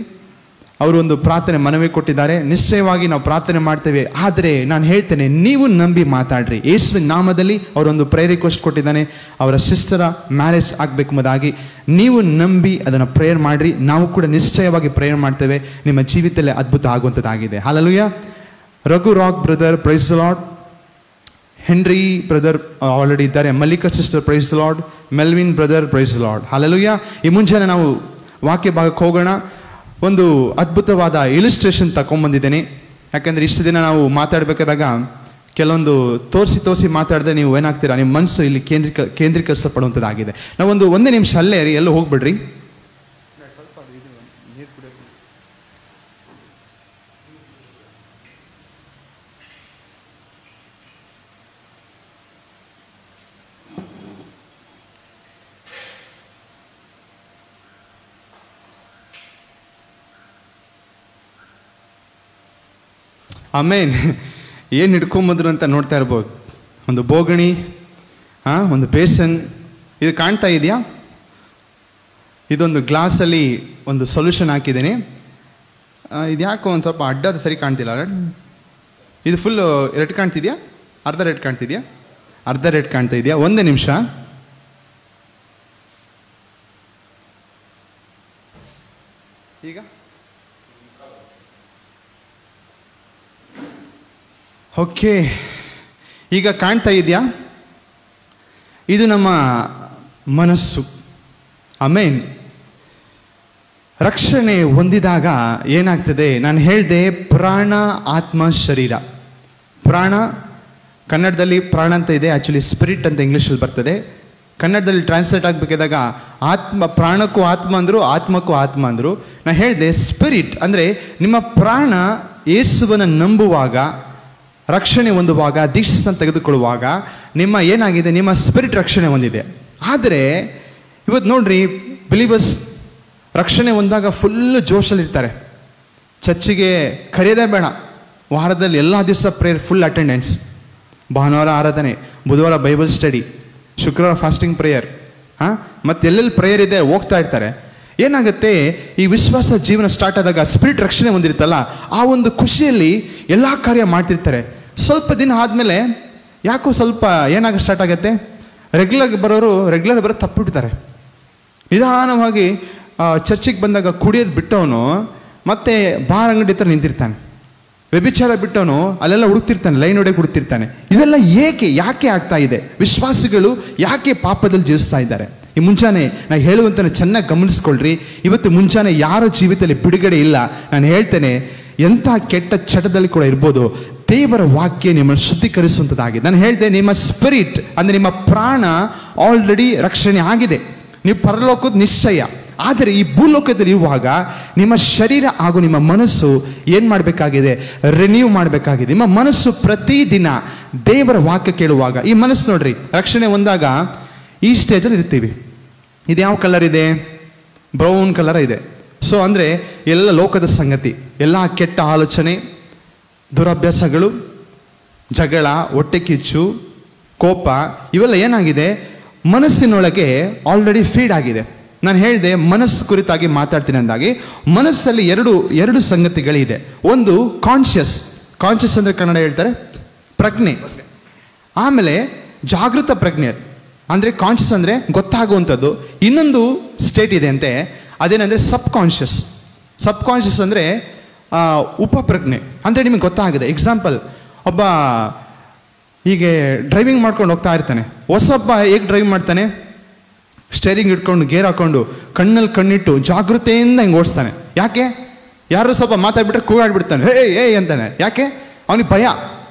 ಅವರು ಒಂದು ಪ್ರಾರ್ಥನೆ ಮನವಿ ಕೊಟ್ಟಿದ್ದಾರೆ. ನಿಶ್ಚಯವಾಗಿ ನಾವು ಪ್ರಾರ್ಥನೆ ಮಾಡ್ತೇವೆ, ಆದರೆ ನಾನು ಹೇಳ್ತೇನೆ, ನೀವು ನಂಬಿ ಮಾತಾಡ್ರಿ. ಯೇಸುವಿನ ನಾಮದಲ್ಲಿ ಅವರೊಂದು ಪ್ರೇಯರ್ ರಿಕ್ವೆಸ್ಟ್ ಕೊಟ್ಟಿದ್ದಾನೆ, ಅವರ ಸಿಸ್ಟರ ಮ್ಯಾರೇಜ್ ಆಗಬೇಕೆಂಬುದಾಗಿ. ನೀವು ನಂಬಿ ಅದನ್ನು ಪ್ರೇಯರ್ ಮಾಡಿರಿ. ನಾವು ಕೂಡ ನಿಶ್ಚಯವಾಗಿ ಪ್ರೇಯರ್ ಮಾಡ್ತೇವೆ. ನಿಮ್ಮ ಜೀವಿತದಲ್ಲಿ ಅದ್ಭುತ ಆಗುವಂಥದ್ದಾಗಿದೆ. Hallelujah. Raghu Rock brother, praise the Lord. Henry brother already ಇದ್ದಾರೆ. Mallika sister, praise the Lord. Melvin brother, praise the Lord. Hallelujah. ಈ ಮುಂಜಾನೆ ನಾವು ವಾಕ್ಯ ಭಾಗಕ್ಕೆ ಹೋಗೋಣ. ಒಂದು ಅದ್ಭುತವಾದ ಇಲಿಸ್ಟ್ರೇಷನ್ ತಗೊಂಡ್ಬಂದಿದ್ದೇನೆ. ಯಾಕಂದರೆ ಇಷ್ಟು ದಿನ ನಾವು ಮಾತಾಡಬೇಕಾದಾಗ ಕೆಲವೊಂದು ತೋರಿಸಿ ಮಾತಾಡಿದ್ರೆ ನೀವು ಏನಾಗ್ತೀರಾ, ನಿಮ್ಮ ಮನಸ್ಸು ಇಲ್ಲಿ ಕೇಂದ್ರೀಕರಿಸಪಡುವಂಥದ್ದಾಗಿದೆ. ನಾವೊಂದು ಒಂದೇ ನಿಮಿಷ ಅಲ್ಲೇ ರೀ, ಎಲ್ಲೂ ಹೋಗ್ಬಿಡ್ರಿ. ಆಮೇನ್. ಏನು ಹಿಡ್ಕೊಂಬಂದ್ರು ಅಂತ ನೋಡ್ತಾ ಇರ್ಬೋದು. ಒಂದು ಬೋಗಣಿ, ಒಂದು ಬೇಸನ್, ಇದು ಕಾಣ್ತಾ ಇದೆಯಾ? ಇದೊಂದು ಗ್ಲಾಸಲ್ಲಿ ಒಂದು ಸೊಲ್ಯೂಷನ್ ಹಾಕಿದ್ದೀನಿ. ಇದು ಯಾಕೋ ಒಂದು ಸ್ವಲ್ಪ ಅಡ್ಡದ ಸರಿ ಕಾಣ್ತಿಲ್ಲ. ಇದು ಫುಲ್ಲು ರೆಡ್ ಕಾಣ್ತಿದ್ಯಾ? ಅರ್ಧ ರೆಡ್ ಕಾಣ್ತಿದ್ಯಾ? ಅರ್ಧ ರೆಡ್ ಕಾಣ್ತಾ ಇದೆಯಾ? ಒಂದೇ ನಿಮಿಷ. ಈಗ ಓಕೆ, ಈಗ ಕಾಣ್ತಾ ಇದೆಯಾ? ಇದು ನಮ್ಮ ಮನಸ್ಸು. ಆಮೇನ್. ರಕ್ಷಣೆ ಹೊಂದಿದಾಗ ಏನಾಗ್ತದೆ? ನಾನು ಹೇಳಿದೆ, ಪ್ರಾಣ, ಆತ್ಮ, ಶರೀರ. ಪ್ರಾಣ ಕನ್ನಡದಲ್ಲಿ ಪ್ರಾಣ ಅಂತ ಇದೆ, ಆ್ಯಕ್ಚುಲಿ ಸ್ಪಿರಿಟ್ ಅಂತ ಇಂಗ್ಲೀಷಲ್ಲಿ ಬರ್ತದೆ. ಕನ್ನಡದಲ್ಲಿ ಟ್ರಾನ್ಸ್ಲೇಟ್ ಆಗಬೇಕಾದಾಗ ಆತ್ಮ, ಪ್ರಾಣಕ್ಕೂ ಆತ್ಮ ಅಂದರು, ಆತ್ಮಕ್ಕೂ ಆತ್ಮ ಅಂದರು. ನಾನು ಹೇಳಿದೆ ಸ್ಪಿರಿಟ್ ಅಂದರೆ ನಿಮ್ಮ ಪ್ರಾಣ ಯೇಸುವನ್ನು ನಂಬುವಾಗ, ರಕ್ಷಣೆ ಹೊಂದುವಾಗ, ದೀಕ್ಷೆಯನ್ನು ತೆಗೆದುಕೊಳ್ಳುವಾಗ ನಿಮ್ಮ ಏನಾಗಿದೆ, ನಿಮ್ಮ ಸ್ಪಿರಿಟ್ ರಕ್ಷಣೆ ಹೊಂದಿದೆ. ಆದರೆ ಇವತ್ತು ನೋಡ್ರಿ, ಬಿಲೀವರ್ಸ್ ರಕ್ಷಣೆ ಹೊಂದಾಗ ಫುಲ್ಲು ಜೋಶಲ್ಲಿರ್ತಾರೆ. ಚರ್ಚಿಗೆ ಕರೆಯೋದೇ ಬೇಡ, ವಾರದಲ್ಲಿ ಎಲ್ಲ ದಿವಸ ಪ್ರೇಯರ್, ಫುಲ್ ಅಟೆಂಡೆನ್ಸ್. ಭಾನುವಾರ ಆರಾಧನೆ, ಬುಧವಾರ ಬೈಬಲ್ ಸ್ಟಡಿ, ಶುಕ್ರವಾರ ಫಾಸ್ಟಿಂಗ್ ಪ್ರೇಯರ್, ಮತ್ತು ಎಲ್ಲೆಲ್ಲಿ ಪ್ರೇಯರ್ ಇದೆ ಹೋಗ್ತಾ ಇರ್ತಾರೆ. ಏನಾಗುತ್ತೆ, ಈ ವಿಶ್ವಾಸ ಜೀವನ ಸ್ಟಾರ್ಟ್ ಆದಾಗ ಸ್ಪಿರಿಟ್ ರಕ್ಷಣೆ ಹೊಂದಿರುತ್ತಲ್ಲ, ಆ ಒಂದು ಖುಷಿಯಲ್ಲಿ ಎಲ್ಲ ಕಾರ್ಯ ಮಾಡ್ತಿರ್ತಾರೆ. ಸ್ವಲ್ಪ ದಿನ ಆದಮೇಲೆ ಯಾಕೋ ಸ್ವಲ್ಪ ಏನಾಗ ಸ್ಟಾರ್ಟ್ ಆಗುತ್ತೆ, ರೆಗ್ಯುಲರ್ ಬರೋದು ತಪ್ಪಿಬಿಡ್ತಾರೆ. ನಿಧಾನವಾಗಿ ಚರ್ಚಿಗೆ ಬಂದಾಗ ಕುಡಿಯೋದು ಬಿಟ್ಟವನು ಮತ್ತೆ ಬಾರ್ ಅಂಗಡಿ ಹತ್ರ ನಿಂತಿರ್ತಾನೆ. ವ್ಯಭಿಚಾರ ಬಿಟ್ಟವನು ಅಲ್ಲೆಲ್ಲ ಹುಡುಕ್ತಿರ್ತಾನೆ, ಲೈನ್ ಹೊಡೆಗೆ ಹುಡುಕ್ತಿರ್ತಾನೆ. ಇವೆಲ್ಲ ಯಾಕೆ ಆಗ್ತಾ ಇದೆ? ವಿಶ್ವಾಸಿಗಳು ಯಾಕೆ ಪಾಪದಲ್ಲಿ ಜೀವಿಸ್ತಾ ಇದ್ದಾರೆ? ಈ ಮುಂಚಾನೆ ನಾನು ಹೇಳುವಂತ ಚೆನ್ನಾಗಿ ಗಮನಿಸ್ಕೊಳ್ರಿ. ಇವತ್ತು ಮುಂಚಾನೆ ಯಾರ ಜೀವಿತದಲ್ಲಿ ಬಿಡುಗಡೆ ಇಲ್ಲ. ನಾನು ಹೇಳ್ತೇನೆ, ಎಂಥ ಕೆಟ್ಟ ಚಟದಲ್ಲಿ ಕೂಡ ಇರ್ಬೋದು, ದೇವರ ವಾಕ್ಯ ನಿಮ್ಮನ್ನು ಶುದ್ಧೀಕರಿಸುವಂಥದ್ದಾಗಿದೆ. ನಾನು ಹೇಳಿದೆ, ನಿಮ್ಮ ಸ್ಪಿರಿಟ್ ಅಂದರೆ ನಿಮ್ಮ ಪ್ರಾಣ ಆಲ್ರೆಡಿ ರಕ್ಷಣೆ ಆಗಿದೆ, ನೀವು ಪರಲೋಕದ ನಿಶ್ಚಯ. ಆದರೆ ಈ ಭೂಲೋಕದಲ್ಲಿ ಇರುವಾಗ ನಿಮ್ಮ ಶರೀರ ಹಾಗೂ ನಿಮ್ಮ ಮನಸ್ಸು ಏನು ಮಾಡಬೇಕಾಗಿದೆ? ರಿನ್ಯೂ ಮಾಡಬೇಕಾಗಿದೆ. ನಿಮ್ಮ ಮನಸ್ಸು ಪ್ರತಿದಿನ ದೇವರ ವಾಕ್ಯ ಕೇಳುವಾಗ, ಈ ಮನಸ್ಸು ನೋಡ್ರಿ, ರಕ್ಷಣೆ ಹೊಂದಾಗ ಈ ಸ್ಟೇಜಲ್ಲಿ ಇರ್ತೀವಿ. ಇದು ಯಾವ ಕಲರ್ ಇದೆ? ಬ್ರೌನ್ ಕಲರ್ ಇದೆ. ಸೊ ಅಂದರೆ ಎಲ್ಲ ಲೋಕದ ಸಂಗತಿ, ಎಲ್ಲ ಕೆಟ್ಟ ಆಲೋಚನೆ, ದುರಭ್ಯಾಸಗಳು, ಜಗಳ, ಹೊಟ್ಟೆ ಕಿಚ್ಚು, ಕೋಪ, ಇವೆಲ್ಲ ಏನಾಗಿದೆ, ಮನಸ್ಸಿನೊಳಗೆ ಆಲ್ರೆಡಿ ಫೀಡ್ ಆಗಿದೆ. ನಾನು ಹೇಳಿದೆ, ಮನಸ್ಸು ಕುರಿತಾಗಿ ಮಾತಾಡ್ತೀನಿ ಅಂದಾಗಿ, ಮನಸ್ಸಲ್ಲಿ ಎರಡು ಸಂಗತಿಗಳಿದೆ. ಒಂದು ಕಾನ್ಷಿಯಸ್ ಅಂದರೆ ಕನ್ನಡ ಹೇಳ್ತಾರೆ ಪ್ರಜ್ಞೆ. ಆಮೇಲೆ ಜಾಗೃತ ಪ್ರಜ್ಞೆ ಅಂದರೆ ಕಾನ್ಷಿಯಸ್ ಅಂದರೆ ಗೊತ್ತಾಗುವಂಥದ್ದು. ಇನ್ನೊಂದು ಸ್ಟೇಟ್ ಇದೆ ಅಂತೆ, ಅದೇನಂದರೆ ಸಬ್ ಕಾನ್ಷಿಯಸ್ ಅಂದರೆ ಉಪಪ್ರಜ್ಞೆ. ಅಂದರೆ ನಿಮಗೆ ಗೊತ್ತಾಗಿದೆ. ಎಕ್ಸಾಂಪಲ್, ಒಬ್ಬ ಹೀಗೆ ಡ್ರೈವಿಂಗ್ ಮಾಡ್ಕೊಂಡು ಹೋಗ್ತಾ ಇರ್ತಾನೆ. ಹೊಸೊಬ್ಬ ಹೇಗೆ ಡ್ರೈವ್ ಮಾಡ್ತಾನೆ? ಸ್ಟೇರಿಂಗ್ ಇಟ್ಕೊಂಡು ಗೇರ್ ಹಾಕೊಂಡು ಕಣ್ಣಲ್ಲಿ ಕಣ್ಣಿಟ್ಟು ಜಾಗೃತೆಯಿಂದ ಹಿಂಗೆ ಓಡಿಸ್ತಾನೆ. ಯಾಕೆ? ಯಾರು ಸ್ವಲ್ಪ ಮಾತಾಡ್ಬಿಟ್ರೆ ಕೂಗಾಡ್ಬಿಡ್ತಾನೆ, ಹೇ ಅಂತಾನೆ. ಯಾಕೆ? ಅವನಿಗೆ ಭಯ,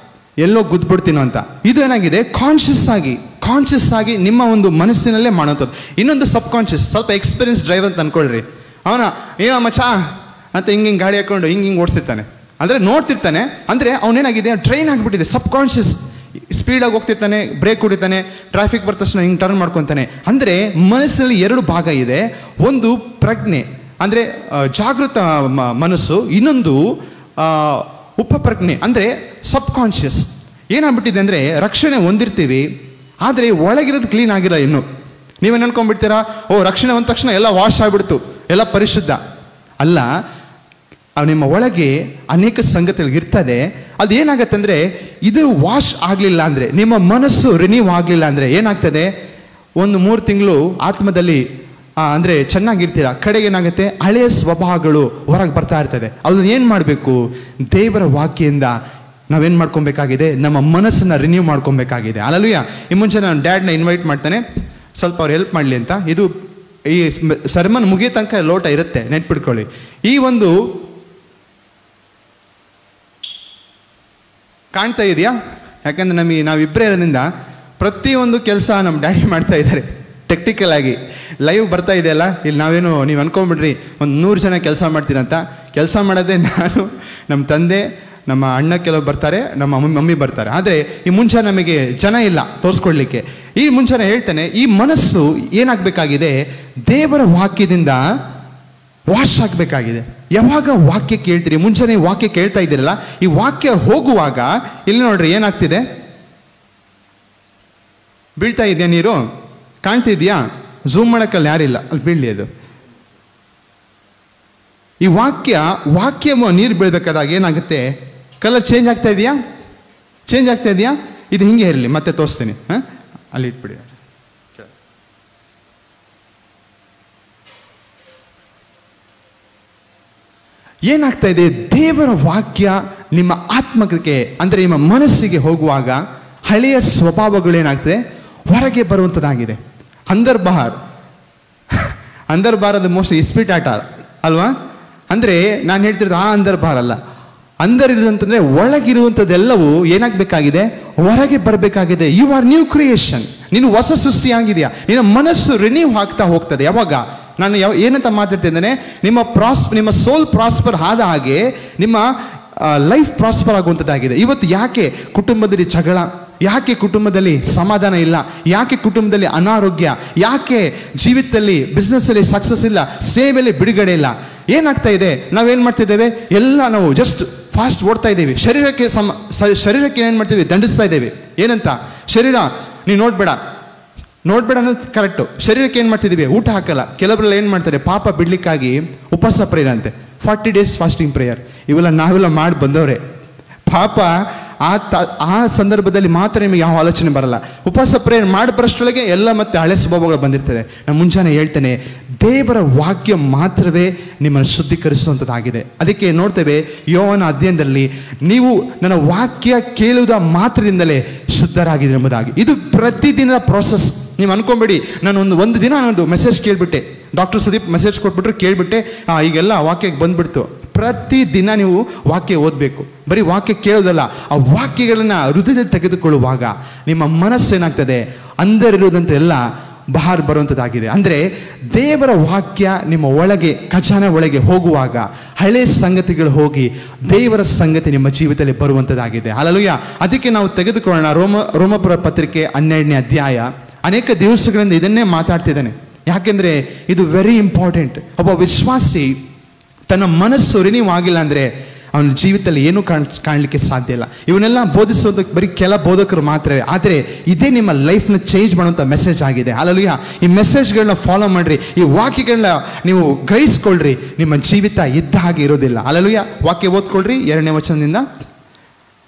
ಎಲ್ಲೋ ಗುದ್ಬಿಡ್ತೀನೋ ಅಂತ. ಇದು ಏನಾಗಿದೆ, ಕಾನ್ಷಿಯಸ್ ಆಗಿ ನಿಮ್ಮ ಒಂದು ಮನಸ್ಸಿನಲ್ಲೇ ಮಾಡೋಂಥದ್ದು. ಇನ್ನೊಂದು ಸಬ್ ಕಾನ್ಷಿಯಸ್, ಸ್ವಲ್ಪ ಎಕ್ಸ್ಪೀರಿಯನ್ಸ್ ಡ್ರೈವರ್ ಅಂತ ಅನ್ಕೊಳ್ರಿ. ಅವನ ಏನೋ ಮಚಾ ಅಂತ ಹಿಂಗೆ ಗಾಡಿ ಹಾಕೊಂಡು ಹಿಂಗೆ ಓಡಿಸಿರ್ತಾನೆ. ಅಂದರೆ ನೋಡ್ತಿರ್ತಾನೆ, ಅಂದರೆ ಅವನೇನಾಗಿದೆ, ಟ್ರೈನ್ ಆಗಿಬಿಟ್ಟಿದೆ. ಸಬ್ ಕಾನ್ಷಿಯಸ್ ಸ್ಪೀಡಾಗಿ ಹೋಗ್ತಿರ್ತಾನೆ, ಬ್ರೇಕ್ ಹೊಡಿತಾನೆ, ಟ್ರಾಫಿಕ್ ಬರ್ತದ ತಕ್ಷಣ ಹಿಂಗೆ ಟರ್ನ್ ಮಾಡ್ಕೊತಾನೆ. ಅಂದರೆ ಮನಸ್ಸಿನಲ್ಲಿ ಎರಡು ಭಾಗ ಇದೆ. ಒಂದು ಪ್ರಜ್ಞೆ ಅಂದರೆ ಜಾಗೃತ ಮನಸ್ಸು, ಇನ್ನೊಂದು ಉಪಪ್ರಜ್ಞೆ ಅಂದರೆ ಸಬ್ ಕಾನ್ಷಿಯಸ್. ಏನಾಗ್ಬಿಟ್ಟಿದೆ ಅಂದರೆ ರಕ್ಷಣೆ ಹೊಂದಿರ್ತೀವಿ, ಆದರೆ ಒಳಗಿರೋದು ಕ್ಲೀನ್ ಆಗಿಲ್ಲ ಇನ್ನು. ನೀವೇನು ಅನ್ಕೊಂಡ್ಬಿಡ್ತೀರಾ, ಓ ರಕ್ಷಣೆ ಬಂದ ತಕ್ಷಣ ಎಲ್ಲ ವಾಶ್ ಆಗಿಬಿಡ್ತು, ಎಲ್ಲ ಪರಿಶುದ್ಧ. ಅಲ್ಲ, ನಿಮ್ಮ ಒಳಗೆ ಅನೇಕ ಸಂಗತಿಗಳು ಇರ್ತದೆ. ಅದು ಏನಾಗತ್ತೆ ಅಂದರೆ, ಇದು ವಾಶ್ ಆಗಲಿಲ್ಲ ಅಂದರೆ, ನಿಮ್ಮ ಮನಸ್ಸು ರಿನ್ಯೂ ಆಗಲಿಲ್ಲ ಅಂದರೆ ಏನಾಗ್ತದೆ, 1-3 ತಿಂಗಳು ಆತ್ಮದಲ್ಲಿ ಅಂದರೆ ಚೆನ್ನಾಗಿರ್ತೀರ, ಕಡೆಗೆ ಏನಾಗುತ್ತೆ, ಹಳೆಯ ಸ್ವಭಾವಗಳು ಹೊರಗೆ ಬರ್ತಾ ಇರ್ತದೆ. ಅದನ್ನ ಏನು ಮಾಡಬೇಕು, ದೇವರ ವಾಕ್ಯದಿಂದ ನಾವೇನು ಮಾಡ್ಕೊಬೇಕಾಗಿದೆ, ನಮ್ಮ ಮನಸ್ಸನ್ನು ರಿನ್ಯೂ ಮಾಡ್ಕೊಬೇಕಾಗಿದೆ. ಅಲ್ಲೂಯ. ಈ ಮುಂಚೆ ನಾನು ಡ್ಯಾಡ್ನ ಇನ್ವೈಟ್ ಮಾಡ್ತಾನೆ, ಸ್ವಲ್ಪ ಅವ್ರು ಹೆಲ್ಪ್ ಮಾಡಲಿ ಅಂತ. ಇದು ಈ ಸರ್ಮನ್ ಮುಗಿಯೋ ತನಕ ಲೋಟ ಇರುತ್ತೆ, ನೆನ್ಪಿಟ್ಕೊಳ್ಳಿ. ಈ ಒಂದು ಕಾಣ್ತಾ ಇದೆಯಾ? ಯಾಕಂದ್ರೆ ನಾವಿಬ್ಬರೇ ಇರೋದ್ರಿಂದ ಪ್ರತಿಯೊಂದು ಕೆಲಸ ನಮ್ಮ ಡ್ಯಾಡಿ ಮಾಡ್ತಾ ಇದ್ದಾರೆ ಟೆಕ್ನಿಕಲ್ ಆಗಿ. ಲೈವ್ ಬರ್ತಾ ಇದೆಯಲ್ಲ, ಇಲ್ಲಿ ನಾವೇನು ನೀವು ಅನ್ಕೊಂಬಿಡ್ರಿ 100 ಜನ ಕೆಲಸ ಮಾಡ್ತೀರಂತ. ಕೆಲಸ ಮಾಡೋದೇ ನಾನು, ನಮ್ಮ ತಂದೆ, ನಮ್ಮ ಅಣ್ಣ ಕೆಲವು ಬರ್ತಾರೆ, ನಮ್ಮ ಮಮ್ಮಿ ಬರ್ತಾರೆ. ಆದರೆ ಈ ಮುಂಚೆ ನಮಗೆ ಜನ ಇಲ್ಲ ತೋರಿಸ್ಕೊಡ್ಲಿಕ್ಕೆ. ಈ ಮುಂಚೆನೇ ಹೇಳ್ತಾನೆ, ಈ ಮನಸ್ಸು ಏನಾಗಬೇಕಾಗಿದೆ, ದೇವರ ವಾಕ್ಯದಿಂದ ವಾಶ್ ಆಗಬೇಕಾಗಿದೆ. ಯಾವಾಗ ವಾಕ್ಯ ಕೇಳ್ತೀರಿ, ಮುಂಚೆನೇ ವಾಕ್ಯ ಕೇಳ್ತಾ ಇದ್ದೀರಲ್ಲ, ಈ ವಾಕ್ಯ ಹೋಗುವಾಗ ಇಲ್ಲಿ ನೋಡ್ರಿ ಏನಾಗ್ತಿದೆ, ಬೀಳ್ತಾ ಇದೆಯಾ ನೀರು, ಕಾಣ್ತಿದ್ಯಾ? ಝೂಮ್ ಮಾಡೋಕ್ಕಲ್ಲಿ ಯಾರಿಲ್ಲ, ಅಲ್ಲಿ ಬೀಳಲಿ ಅದು. ಈ ವಾಕ್ಯ ನೀರು ಬೀಳ್ಬೇಕಾದಾಗ ಏನಾಗುತ್ತೆ, ಕಲರ್ ಚೇಂಜ್ ಆಗ್ತಾ ಇದೆಯಾ? ಚೇಂಜ್ ಆಗ್ತಾ ಇದೆಯಾ? ಇದು ಹಿಂಗೆ ಇರಲಿ, ಮತ್ತೆ ತೋರಿಸ್ತೀನಿ. ಅಲ್ಲಿ ಇಟ್ಬಿಡಿ. ಏನಾಗ್ತಾ ಇದೆ, ದೇವರ ವಾಕ್ಯ ನಿಮ್ಮ ಆತ್ಮಕ್ಕೆ ಅಂದರೆ ನಿಮ್ಮ ಮನಸ್ಸಿಗೆ ಹೋಗುವಾಗ ಹಳೆಯ ಸ್ವಭಾವಗಳೇನಾಗ್ತದೆ, ಹೊರಗೆ ಬರುವಂಥದ್ದಾಗಿದೆ. ಅಂದರ್ ಬಹಾರ್ ಅದು ಮೋಸ್ಟ್ಲಿ ಇಸ್ಪೀಟ್ ಆಟ ಅಲ್ವಾ? ಅಂದರೆ ನಾನು ಹೇಳ್ತಿರೋದು ಆ ಅಂದರ್ ಬಹಾರ್ ಅಲ್ಲ. ಅಂದರ್ ಇರುವಂತಂದ್ರೆ ಒಳಗಿರುವಂಥದ್ದೆಲ್ಲವೂ ಏನಾಗಬೇಕಾಗಿದೆ, ಹೊರಗೆ ಬರಬೇಕಾಗಿದೆ. ಯು ಆರ್ ನ್ಯೂ ಕ್ರಿಯೇಷನ್, ನೀನು ಹೊಸ ಸೃಷ್ಟಿಯಾಗಿದೆಯಾ. ನಿನ್ನ ಮನಸ್ಸು ರಿನ್ಯೂ ಆಗ್ತಾ ಹೋಗ್ತದೆ. ಯಾವಾಗ ನಾನು ಏನಂತ ಮಾತಾಡ್ತಿದ್ದೇನೆ, ನಿಮ್ಮ ಸೋಲ್ ಪ್ರಾಸ್ಪರ್ ಆದ ಹಾಗೆ ನಿಮ್ಮ ಲೈಫ್ ಪ್ರಾಸ್ಪರ್ ಆಗುವಂಥದ್ದಾಗಿದೆ. ಇವತ್ತು ಯಾಕೆ ಕುಟುಂಬದಲ್ಲಿ ಜಗಳ, ಯಾಕೆ ಕುಟುಂಬದಲ್ಲಿ ಸಮಾಧಾನ ಇಲ್ಲ, ಯಾಕೆ ಕುಟುಂಬದಲ್ಲಿ ಅನಾರೋಗ್ಯ, ಯಾಕೆ ಜೀವಿತದಲ್ಲಿ ಬಿಸ್ನೆಸ್ಸಲ್ಲಿ ಸಕ್ಸಸ್ ಇಲ್ಲ, ಸೇವೆಯಲ್ಲಿ ಬಿಡುಗಡೆ ಇಲ್ಲ, ಏನಾಗ್ತಾ ಇದೆ? ನಾವೇನು ಮಾಡ್ತಿದ್ದೇವೆ, ಎಲ್ಲ ನಾವು ಜಸ್ಟ್ ಫಾಸ್ಟ್ ಓಡ್ತಾ ಇದ್ದೀವಿ. ಶರೀರಕ್ಕೆ ಏನು ಮಾಡ್ತೀವಿ, ದಂಡಿಸ್ತಾ ಇದ್ದೇವೆ. ಏನಂತ, ಶರೀರ ನೀನು ನೋಡ್ಬೇಡ ಅನ್ನೋದು ಕರೆಕ್ಟು. ಶರೀರಕ್ಕೆ ಏನು ಮಾಡ್ತಿದ್ದೀವಿ, ಊಟ ಹಾಕಲ್ಲ. ಕೆಲವರೆಲ್ಲ ಏನು ಮಾಡ್ತಾರೆ, ಪಾಪ ಬಿಡ್ಲಿಕ್ಕಾಗಿ ಉಪವಾಸ ಪ್ರೇಯರ್ ಅಂತೆ, 40 days ಫಾಸ್ಟಿಂಗ್ ಪ್ರೇಯರ್. ನಾವೆಲ್ಲ ಮಾಡಿ ಬಂದವ್ರೆ. ಪಾಪ ಆ ಸಂದರ್ಭದಲ್ಲಿ ಮಾತ್ರ ನಿಮಗೆ ಯಾವ ಆಲೋಚನೆ ಬರಲ್ಲ. ಉಪವಾಸ ಪ್ರೇಯರ್ ಮಾಡಿ ಬರೋಷ್ಟೊಳಗೆ ಎಲ್ಲ ಮತ್ತೆ ಹಳೆ ಸ್ವಭಾವಗಳು ಬಂದಿರ್ತದೆ. ನಾನು ಮುಂಜಾನೆ ಹೇಳ್ತೇನೆ, ದೇವರ ವಾಕ್ಯ ಮಾತ್ರವೇ ನಿಮ್ಮನ್ನು ಶುದ್ಧೀಕರಿಸುವಂಥದ್ದಾಗಿದೆ. ಅದಕ್ಕೆ ನೋಡ್ತೇವೆ ಯೋಹನ ಅಧ್ಯಯನದಲ್ಲಿ, ನೀವು ನನ್ನ ವಾಕ್ಯ ಕೇಳುವುದ ಮಾತ್ರದಿಂದಲೇ ಶುದ್ಧರಾಗಿದ್ದೀರಿ ಎಂಬುದಾಗಿ. ಇದು ಪ್ರತಿದಿನದ ಪ್ರೋಸೆಸ್. ನೀವು ಅನ್ಕೊಂಬೇಡಿ, ನಾನು ಒಂದು ದಿನ ಒಂದು ಮೆಸೇಜ್ ಕೇಳಿಬಿಟ್ಟೆ, ಡಾಕ್ಟರ್ ಸುದೀಪ್ ಮೆಸೇಜ್ ಕೊಟ್ಬಿಟ್ರು, ಕೇಳಿಬಿಟ್ಟೆ, ಈಗೆಲ್ಲ ವಾಕ್ಯಕ್ಕೆ ಬಂದ್ಬಿಡ್ತು. ಪ್ರತಿದಿನ ನೀವು ವಾಕ್ಯ ಓದಬೇಕು. ಬರೀ ವಾಕ್ಯ ಕೇಳೋದಲ್ಲ, ಆ ವಾಕ್ಯಗಳನ್ನು ಹೃದಯದಲ್ಲಿ ತೆಗೆದುಕೊಳ್ಳುವಾಗ ನಿಮ್ಮ ಮನಸ್ಸು ಏನಾಗ್ತದೆ, ಅಂದರಿರುವುದಂತೆ ಎಲ್ಲ ಬಹಾರ್ ಬರುವಂಥದ್ದಾಗಿದೆ. ಅಂದರೆ ದೇವರ ವಾಕ್ಯ ನಿಮ್ಮ ಒಳಗೆ, ಖಜಾನೆ ಒಳಗೆ ಹೋಗುವಾಗ ಹಳೆ ಸಂಗತಿಗಳು ಹೋಗಿ ದೇವರ ಸಂಗತಿ ನಿಮ್ಮ ಜೀವಿತದಲ್ಲಿ ಬರುವಂಥದ್ದಾಗಿದೆ. ಹಲ್ಲೆಲೂಯಾ. ಅದಕ್ಕೆ ನಾವು ತೆಗೆದುಕೊಳ್ಳೋಣ ರೋಮಪುರ ಪತ್ರಿಕೆ 12ನೇ ಅಧ್ಯಾಯ. ಅನೇಕ ದಿವಸಗಳಿಂದ ಇದನ್ನೇ ಮಾತಾಡ್ತಿದ್ದಾನೆ, ಯಾಕೆಂದರೆ ಇದು ವೆರಿ ಇಂಪಾರ್ಟೆಂಟ್. ಒಬ್ಬ ವಿಶ್ವಾಸಿ ತನ್ನ ಮನಸ್ಸು ರಿನ್ಯೂ ಆಗಿಲ್ಲ ಅಂದರೆ ಅವನ ಜೀವಿತದಲ್ಲಿ ಏನೂ ಕಾಣಲಿಕ್ಕೆ ಸಾಧ್ಯ ಇಲ್ಲ. ಇವನ್ನೆಲ್ಲ ಬೋಧಿಸೋದಕ್ಕೆ ಬರೀ ಕೆಲ ಬೋಧಕರು ಮಾತ್ರವೇ, ಆದರೆ ಇದೇ ನಿಮ್ಮ ಲೈಫ್ನ ಚೇಂಜ್ ಮಾಡುವಂಥ ಮೆಸೇಜ್ ಆಗಿದೆ. ಹಲ್ಲೆಲೂಯಾ. ಈ ಮೆಸೇಜ್ಗಳನ್ನ ಫಾಲೋ ಮಾಡಿರಿ, ಈ ವಾಕ್ಯಗಳನ್ನ ನೀವು ಗ್ರಹಿಸ್ಕೊಳ್ರಿ, ನಿಮ್ಮ ಜೀವಿತ ಇದ್ದ ಹಾಗೆ ಇರೋದಿಲ್ಲ. ಹಲ್ಲೆಲೂಯಾ. ವಾಕ್ಯ ಓದ್ಕೊಳ್ರಿ, 2ನೇ ವಚನದಿಂದ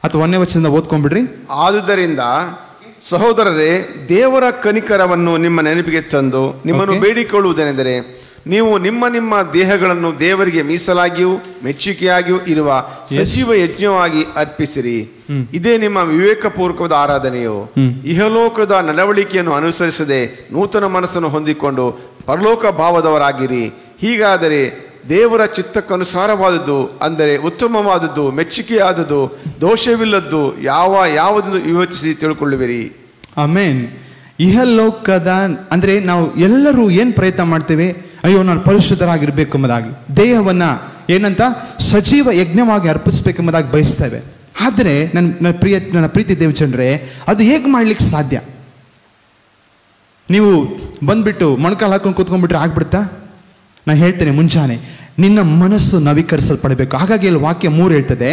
ಅಥವಾ 1ನೇ ವಚನದಿಂದ ಓದ್ಕೊಂಡ್ಬಿಡ್ರಿ. ಆದುದರಿಂದ ಸಹೋದರರೇ, ದೇವರ ಕನಿಕರವನ್ನು ನಿಮ್ಮ ನೆನಪಿಗೆ ತಂದು ನಿಮ್ಮನ್ನು ಬೇಡಿಕೊಳ್ಳುವುದೇನೆಂದರೆ, ನೀವು ನಿಮ್ಮ ದೇಹಗಳನ್ನು ದೇವರಿಗೆ ಮೀಸಲಾಗಿಯೂ ಮೆಚ್ಚುಗೆಯಾಗಿಯೂ ಇರುವ ಸಜೀವ ಯಜ್ಞವಾಗಿ ಅರ್ಪಿಸಿರಿ. ಇದೇ ನಿಮ್ಮ ವಿವೇಕಪೂರ್ವಕವಾದ ಆರಾಧನೆಯು. ಇಹಲೋಕದ ನಡವಳಿಕೆಯನ್ನು ಅನುಸರಿಸದೆ ನೂತನ ಮನಸ್ಸನ್ನು ಹೊಂದಿಕೊಂಡು ಪರಲೋಕ ಭಾವದವರಾಗಿರಿ. ಹೀಗಾದರೆ ದೇವರ ಚಿತ್ತಕ್ಕನುಸಾರವಾದದ್ದು, ಅಂದರೆ ಉತ್ತಮವಾದದ್ದು, ಮೆಚ್ಚುಗೆಯಾದದ್ದು, ದೋಷವಿಲ್ಲದ್ದು ಯಾವುದನ್ನು ಯೋಚಿಸಿ ತಿಳ್ಕೊಳ್ಳುವಿರಿ. ಆಮೆನ್. ಇಹಲೋಕದ ಅಂದರೆ ನಾವು ಎಲ್ಲರೂ ಏನು ಪ್ರಯತ್ನ ಮಾಡ್ತೇವೆ, ಅಯ್ಯೋ ನಾನು ಪರಿಶುದ್ಧರಾಗಿರ್ಬೇಕು ಎಂಬುದಾಗಿ, ದೇಹವನ್ನು ಏನಂತ ಸಜೀವ ಯಜ್ಞವಾಗಿ ಅರ್ಪಿಸ್ಬೇಕೆಂಬುದಾಗಿ ಬಯಸ್ತೇವೆ. ಆದರೆ ನನ್ನ ಪ್ರೀತಿ ದೇವಜನರೇ, ಅದು ಹೇಗೆ ಮಾಡ್ಲಿಕ್ಕೆ ಸಾಧ್ಯ? ನೀವು ಬಂದ್ಬಿಟ್ಟು ಮೊಣಕಾಲು ಹಾಕೊಂಡು ಕೂತ್ಕೊಂಡ್ಬಿಟ್ರೆ ಆಗ್ಬಿಡ್ತಾ? ನಾನು ಹೇಳ್ತೇನೆ, ಮುಂಜಾನೆ ನಿನ್ನ ಮನಸ್ಸು ನವೀಕರಿಸಲ್ಪಡಬೇಕು. ಹಾಗಾಗಿ ಇಲ್ಲಿ ವಾಕ್ಯ 3 ಹೇಳ್ತದೆ,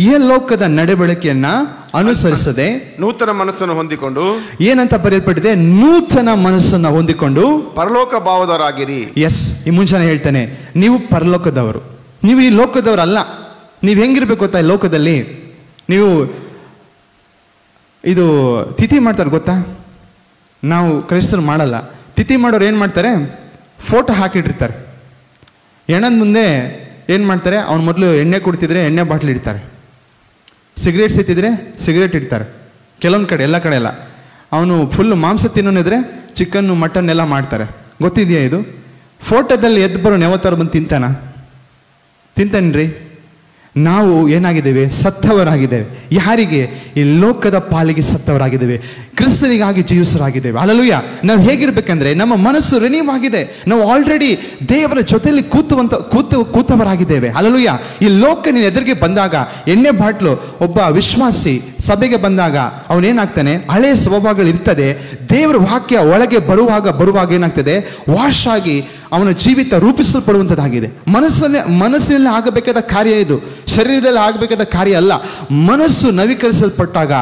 ಈ ಲೋಕದ ನಡವಳಿಕೆಯನ್ನ ಅನುಸರಿಸದೆ ನೂತನ ಮನಸ್ಸನ್ನು ಹೊಂದಿಕೊಂಡು ಏನಂತ ಬರೆಯಲ್ಪಟ್ಟಿದೆ? ನೂತನ ಮನಸ್ಸನ್ನ ಹೊಂದಿಕೊಂಡು ಪರಲೋಕ ಭಾವದವರಾಗಿರಿ. ಎಸ್, ಈ ಮುಂಚೆನೆ ಹೇಳ್ತಾನೆ, ನೀವು ಪರಲೋಕದವರು, ನೀವು ಈ ಲೋಕದವರಲ್ಲ. ನೀವು ಹೆಂಗಿರ್ಬೇಕು ಗೊತ್ತಾ? ಈ ಲೋಕದಲ್ಲಿ ನೀವು ಇದು ತಿಥಿ ಮಾಡ್ತಾರೆ ಗೊತ್ತಾ? ನಾವು ಕ್ರೈಸ್ತರು ಮಾಡಲ್ಲ. ತಿಥಿ ಮಾಡೋರು ಏನು ಮಾಡ್ತಾರೆ? ಫೋಟೋ ಹಾಕಿಟ್ಟಿರ್ತಾರೆ. ಹೆಣದ ಮುಂದೆ ಏನು ಮಾಡ್ತಾರೆ? ಅವ್ನು ಮೊದಲು ಎಣ್ಣೆ ಕುಡ್ತಿದ್ರೆ ಎಣ್ಣೆ ಬಾಟ್ಲ್ ಇಡ್ತಾರೆ, ಸಿಗರೇಟ್ ಸೇತಿದ್ರೆ ಸಿಗರೇಟ್ ಇಡ್ತಾರೆ. ಕೆಲವೊಂದು ಕಡೆ, ಎಲ್ಲ ಕಡೆ ಎಲ್ಲ. ಅವನು ಫುಲ್ಲು ಮಾಂಸ ತಿನ್ನೋನಿದ್ರೆ ಚಿಕನ್ನು ಮಟನ್ ಎಲ್ಲ ಮಾಡ್ತಾರೆ. ಗೊತ್ತಿದೆಯಾ ಇದು? ಫೋಟೋದಲ್ಲಿ ಎದ್ದು ಬರೋ ನೆವತಾರು ಬಂದು ತಿಂತಾನ್ರಿ. ನಾವು ಏನಾಗಿದ್ದೇವೆ? ಸತ್ತವರಾಗಿದ್ದೇವೆ. ಯಾರಿಗೆ? ಈ ಲೋಕದ ಪಾಲಿಗೆ ಸತ್ತವರಾಗಿದ್ದೇವೆ, ಕ್ರಿಸ್ತನಿಗಾಗಿ ಜೀವಿಸರಾಗಿದ್ದೇವೆ. ಹಲ್ಲೆಲೂಯಾ. ನಾವು ಹೇಗಿರ್ಬೇಕಂದ್ರೆ ನಮ್ಮ ಮನಸ್ಸು ರಿನೀವ್ ಆಗಿದೆ. ನಾವು ಆಲ್ರೆಡಿ ದೇವರ ಜೊತೆಯಲ್ಲಿ ಕೂತವರಾಗಿದ್ದೇವೆ. ಹಲ್ಲೆಲೂಯಾ. ಈ ಲೋಕ ನೀನು ಎದುರಿಗೆ ಬಂದಾಗ, ಎಣ್ಣೆ ಬಾಟ್ಲು ಒಬ್ಬ ವಿಶ್ವಾಸಿ ಸಭೆಗೆ ಬಂದಾಗ ಅವನೇನಾಗ್ತಾನೆ? ಹಳೆಯ ಸ್ವಭಾವಗಳು ಇರ್ತದೆ. ದೇವರ ವಾಕ್ಯ ಒಳಗೆ ಬರುವಾಗ ಏನಾಗ್ತದೆ? ವಾಶ್ ಆಗಿ ಅವನ ಜೀವಿತ ರೂಪಿಸಲ್ಪಡುವಂಥದ್ದಾಗಿದೆ. ಮನಸ್ಸಿನಲ್ಲಿ ಆಗಬೇಕಾದ ಕಾರ್ಯ ಇದು, ಶರೀರದಲ್ಲಿ ಆಗಬೇಕಾದ ಕಾರ್ಯ ಅಲ್ಲ. ಮನಸ್ಸು ನವೀಕರಿಸಲ್ಪಟ್ಟಾಗ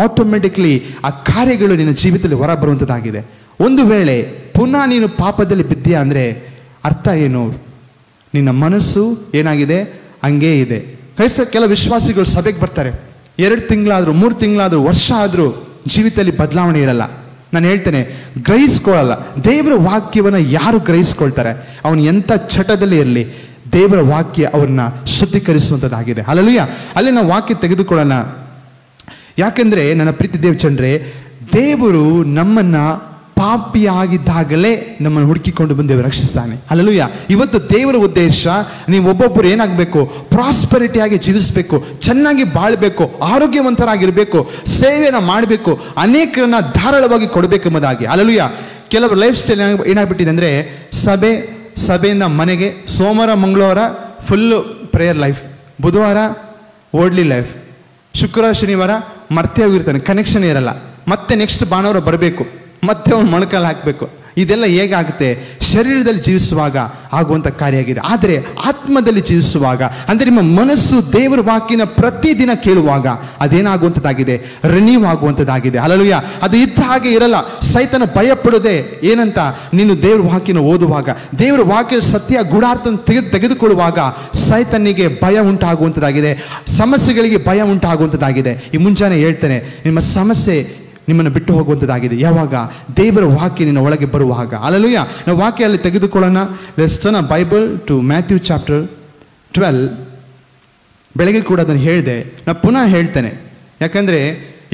ಆಟೋಮೆಟಿಕ್ಲಿ ಆ ಕಾರ್ಯಗಳು ನಿನ್ನ ಜೀವಿತದಲ್ಲಿ ಹೊರ ಬರುವಂಥದ್ದಾಗಿದೆ. ಒಂದು ವೇಳೆ ಪುನಃ ನೀನು ಪಾಪದಲ್ಲಿ ಬಿದ್ದೀಯಾ ಅಂದರೆ ಅರ್ಥ ಏನು? ನಿನ್ನ ಮನಸ್ಸು ಏನಾಗಿದೆ? ಹಂಗೇ ಇದೆ. ಕೆಲ ವಿಶ್ವಾಸಿಗಳು ಸಭೆಗೆ ಬರ್ತಾರೆ, 2 ತಿಂಗಳಾದರೂ 3 ತಿಂಗಳಾದರೂ ವರ್ಷ ಆದರೂ ಜೀವಿತದಲ್ಲಿ ಬದಲಾವಣೆ ಇರಲ್ಲ. ನಾನು ಹೇಳ್ತೇನೆ, ಗ್ರಹಿಸ್ಕೊಳ್ಳಲ್ಲ. ದೇವರ ವಾಕ್ಯವನ್ನು ಯಾರು ಗ್ರಹಿಸ್ಕೊಳ್ತಾರೆ, ಅವನು ಎಂಥ ಚಟದಲ್ಲಿ ಇರಲಿ, ದೇವರ ವಾಕ್ಯ ಅವ್ರನ್ನ ಶುದ್ಧೀಕರಿಸುವಂಥದ್ದಾಗಿದೆ. ಹಲ್ಲೆಲೂಯಾ. ಅಲ್ಲಿ ನಾವು ವಾಕ್ಯ ತೆಗೆದುಕೊಳ್ಳೋಣ. ಯಾಕೆಂದ್ರೆ ನನ್ನ ಪ್ರೀತಿ ದೇವಚಂದ್ರೆ, ದೇವರು ನಮ್ಮನ್ನ ಪಾಪಿಯಾಗಿದ್ದಾಗಲೇ ನಮ್ಮನ್ನು ಹುಡುಕಿಕೊಂಡು ಬಂದು ದೇವರು ರಕ್ಷಿಸ್ತಾನೆ. ಹಲ್ಲೆಲೂಯಾ. ಇವತ್ತು ದೇವರ ಉದ್ದೇಶ, ನೀವು ಒಬ್ಬೊಬ್ಬರು ಏನಾಗಬೇಕು? ಪ್ರಾಸ್ಪರಿಟಿಯಾಗಿ ಜೀವಿಸಬೇಕು, ಚೆನ್ನಾಗಿ ಬಾಳಬೇಕು, ಆರೋಗ್ಯವಂತರಾಗಿರಬೇಕು, ಸೇವೆಯನ್ನು ಮಾಡಬೇಕು, ಅನೇಕರನ್ನ ಧಾರಾಳವಾಗಿ ಕೊಡಬೇಕೆಂಬುದಾಗಿ. ಹಲ್ಲೆಲೂಯಾ. ಕೆಲವರು ಲೈಫ್ ಸ್ಟೈಲ್ ಏನಾಗ್ಬಿಟ್ಟಿದೆ ಅಂದರೆ, ಸಭೆಯಿಂದ ಮನೆಗೆ, ಸೋಮವಾರ ಮಂಗಳವಾರ ಫುಲ್ಲು ಪ್ರೇಯರ್ ಲೈಫ್, ಬುಧವಾರ ಓಡ್ಲಿ ಲೈಫ್, ಶುಕ್ರವಾರ ಶನಿವಾರ ಮರ್ತೆ ಹೋಗಿರ್ತಾನೆ, ಕನೆಕ್ಷನ್ ಇರಲ್ಲ. ಮತ್ತೆ ನೆಕ್ಸ್ಟ್ ಭಾನುವಾರ ಬರಬೇಕು, ಮತ್ತೆ ಅವ್ನು ಮೊಣಕಾಲು ಹಾಕಬೇಕು. ಇದೆಲ್ಲ ಹೇಗಾಗುತ್ತೆ? ಶರೀರದಲ್ಲಿ ಜೀವಿಸುವಾಗ ಆಗುವಂಥ ಕಾರ್ಯ ಆಗಿದೆ. ಆದರೆ ಆತ್ಮದಲ್ಲಿ ಜೀವಿಸುವಾಗ, ಅಂದರೆ ನಿಮ್ಮ ಮನಸ್ಸು ದೇವರ ವಾಕ್ಯನ ಪ್ರತಿದಿನ ಕೇಳುವಾಗ ಅದೇನಾಗುವಂಥದ್ದಾಗಿದೆ? ರಿನ್ಯೂ ಆಗುವಂಥದ್ದಾಗಿದೆ. ಹಲ್ಲೆಲೂಯಾ. ಅದು ಇದ್ದ ಹಾಗೆ ಇರಲ್ಲ. ಸೈತನ ಭಯ ಪಡೋದೆ ಏನಂತ? ನೀನು ದೇವ್ರ ವಾಕ್ಯನ ಓದುವಾಗ, ದೇವರ ವಾಕ್ಯ ಸತ್ಯ ಗೂಢಾರ್ಥ ತೆಗೆದುಕೊಳ್ಳುವಾಗ ಸೈತನಿಗೆ ಭಯ ಉಂಟಾಗುವಂಥದ್ದಾಗಿದೆ, ಸಮಸ್ಯೆಗಳಿಗೆ ಭಯ ಉಂಟಾಗುವಂಥದ್ದಾಗಿದೆ. ಈ ಮುಂಜಾನೆ ಹೇಳ್ತೇನೆ, ನಿಮ್ಮ ಸಮಸ್ಯೆ ನಿಮ್ಮನ್ನು ಬಿಟ್ಟು ಹೋಗುವಂಥದ್ದಾಗಿದೆ ಯಾವಾಗ? ದೇವರ ವಾಕ್ಯ ನಿನ್ನ ಒಳಗೆ ಬರುವಾಗ. ಹಲ್ಲೆಲೂಯಾ. ನಾವು ವಾಕ್ಯ ಅಲ್ಲಿ ತೆಗೆದುಕೊಳ್ಳೋಣ. Let's turn a Bible to Matthew chapter 12. ಬೆಳಗ್ಗೆ ಕೂಡ ಅದನ್ನು ಹೇಳಿದೆ, ನಾನು ಪುನಃ ಹೇಳ್ತೇನೆ. ಯಾಕಂದರೆ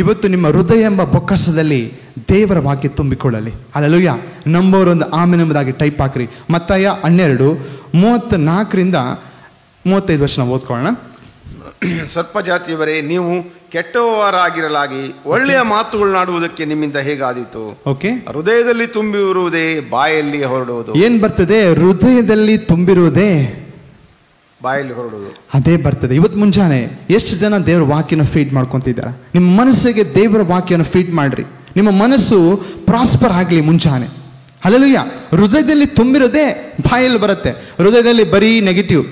ಇವತ್ತು ನಿಮ್ಮ ಹೃದಯ ಎಂಬ ಬೊಕ್ಕಸದಲ್ಲಿ ದೇವರ ವಾಕ್ಯ ತುಂಬಿಕೊಳ್ಳಲಿ. ಹಲ್ಲೆಲೂಯಾ. ನಂಬೋರೊಂದು ಆಮೆನ್ ಎಂಬುದಾಗಿ ಟೈಪ್ ಹಾಕ್ರಿ. ಮತ್ತಾಯ 12:34-35 ನಾವು ಓದ್ಕೊಳ್ಳೋಣ. ಸರ್ಪ ಜಾತಿಯವರೇ, ನೀವು ಕೆಟ್ಟವರಾಗಿರಲಾಗಿ ಒಳ್ಳೆಯ ಮಾತುಗಳನ್ನಾಡುವುದಕ್ಕೆ ನಿಮ್ಮಿಂದ ಹೇಗಾದೀತು? ಓಕೆ. ಹೃದಯದಲ್ಲಿ ತುಂಬಿರುವುದೇ ಬಾಯಲ್ಲಿ ಹೊರಡುವುದು. ಏನ್ ಬರ್ತದೆ? ಹೃದಯದಲ್ಲಿ ತುಂಬಿರುವುದೇ ಬಾಯಲ್ಲಿ ಹೊರಡುವುದು. ಅದೇ ಬರ್ತದೆ. ಇವತ್ತು ಮುಂಜಾನೆ ಎಷ್ಟು ಜನ ದೇವರ ವಾಕ್ಯನ ಫೀಡ್ ಮಾಡ್ಕೊಂತಿದ್ದಾರೆ? ನಿಮ್ಮ ಮನಸ್ಸಿಗೆ ದೇವರ ವಾಕ್ಯನ ಫೀಡ್ ಮಾಡ್ರಿ. ನಿಮ್ಮ ಮನಸ್ಸು ಪ್ರಾಸ್ಪರ್ ಆಗಲಿ ಮುಂಜಾನೆ. ಹಲ್ಲೆಲೂಯಾ. ಹೃದಯದಲ್ಲಿ ತುಂಬಿರೋದೇ ಬಾಯಲ್ಲಿ ಬರುತ್ತೆ. ಹೃದಯದಲ್ಲಿ ಬರೀ ನೆಗೆಟಿವ್.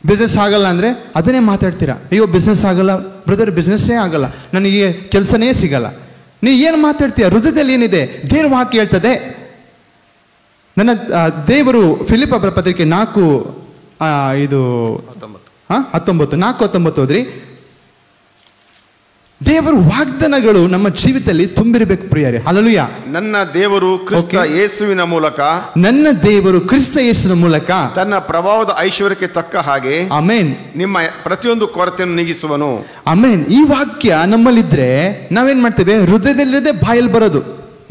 ಬಿಸ್ನೆಸ್ ಆಗಲ್ಲ ಅಂದರೆ ಅದನ್ನೇ ಮಾತಾಡ್ತೀರಾ. ಅಯ್ಯೋ ಬಿಸ್ನೆಸ್ ಆಗಲ್ಲ ಬ್ರದರ್, ಬಿಸ್ನೆಸ್ಸೇ ಆಗಲ್ಲ, ನನಗೆ ಕೆಲಸನೇ ಸಿಗಲ್ಲ. ನೀವು ಏನು ಮಾತಾಡ್ತೀಯ? ಹೃದಯದಲ್ಲಿ ಏನಿದೆ? ದೇವರ ವಾಕ್ಯ ಹೇಳ್ತದೆ. ನನ್ನ ದೇವರು ಫಿಲಿಪ್ಪ ಪತ್ರಿಕೆ 4:19 ಓದ್ರಿ. ದೇವರ ವಾಗ್ದಾನಗಳು ನಮ್ಮ ಜೀವಿತದಲ್ಲಿ ತುಂಬಿರಬೇಕು ಪ್ರಿಯರೇ. ಹಲ್ಲೆಲೂಯಾ. ನನ್ನ ದೇವರು ಕ್ರಿಸ್ತ ಯೇಸುವಿನ ಮೂಲಕ, ನನ್ನ ದೇವರು ಕ್ರಿಸ್ತ ಯೇಸುವಿನ ಮೂಲಕ ತನ್ನ ಪ್ರಭಾವದ ಐಶ್ವರ್ಯಕ್ಕೆ ತಕ್ಕ ಹಾಗೆ, ಆಮೆನ್, ನಿಮ್ಮ ಪ್ರತಿಯೊಂದು ಕೊರತೆಯನ್ನು ನೀಗಿಸುವನು. ಆಮೆನ್. ಈ ವಾಕ್ಯ ನಮ್ಮಲ್ಲಿದ್ರೆ ನಾವೇನ್ ಮಾಡ್ತೇವೆ? ಹೃದಯದಲ್ಲಿರೋದೇ ಬಾಯಲ್ಲಿ ಬರೋದು.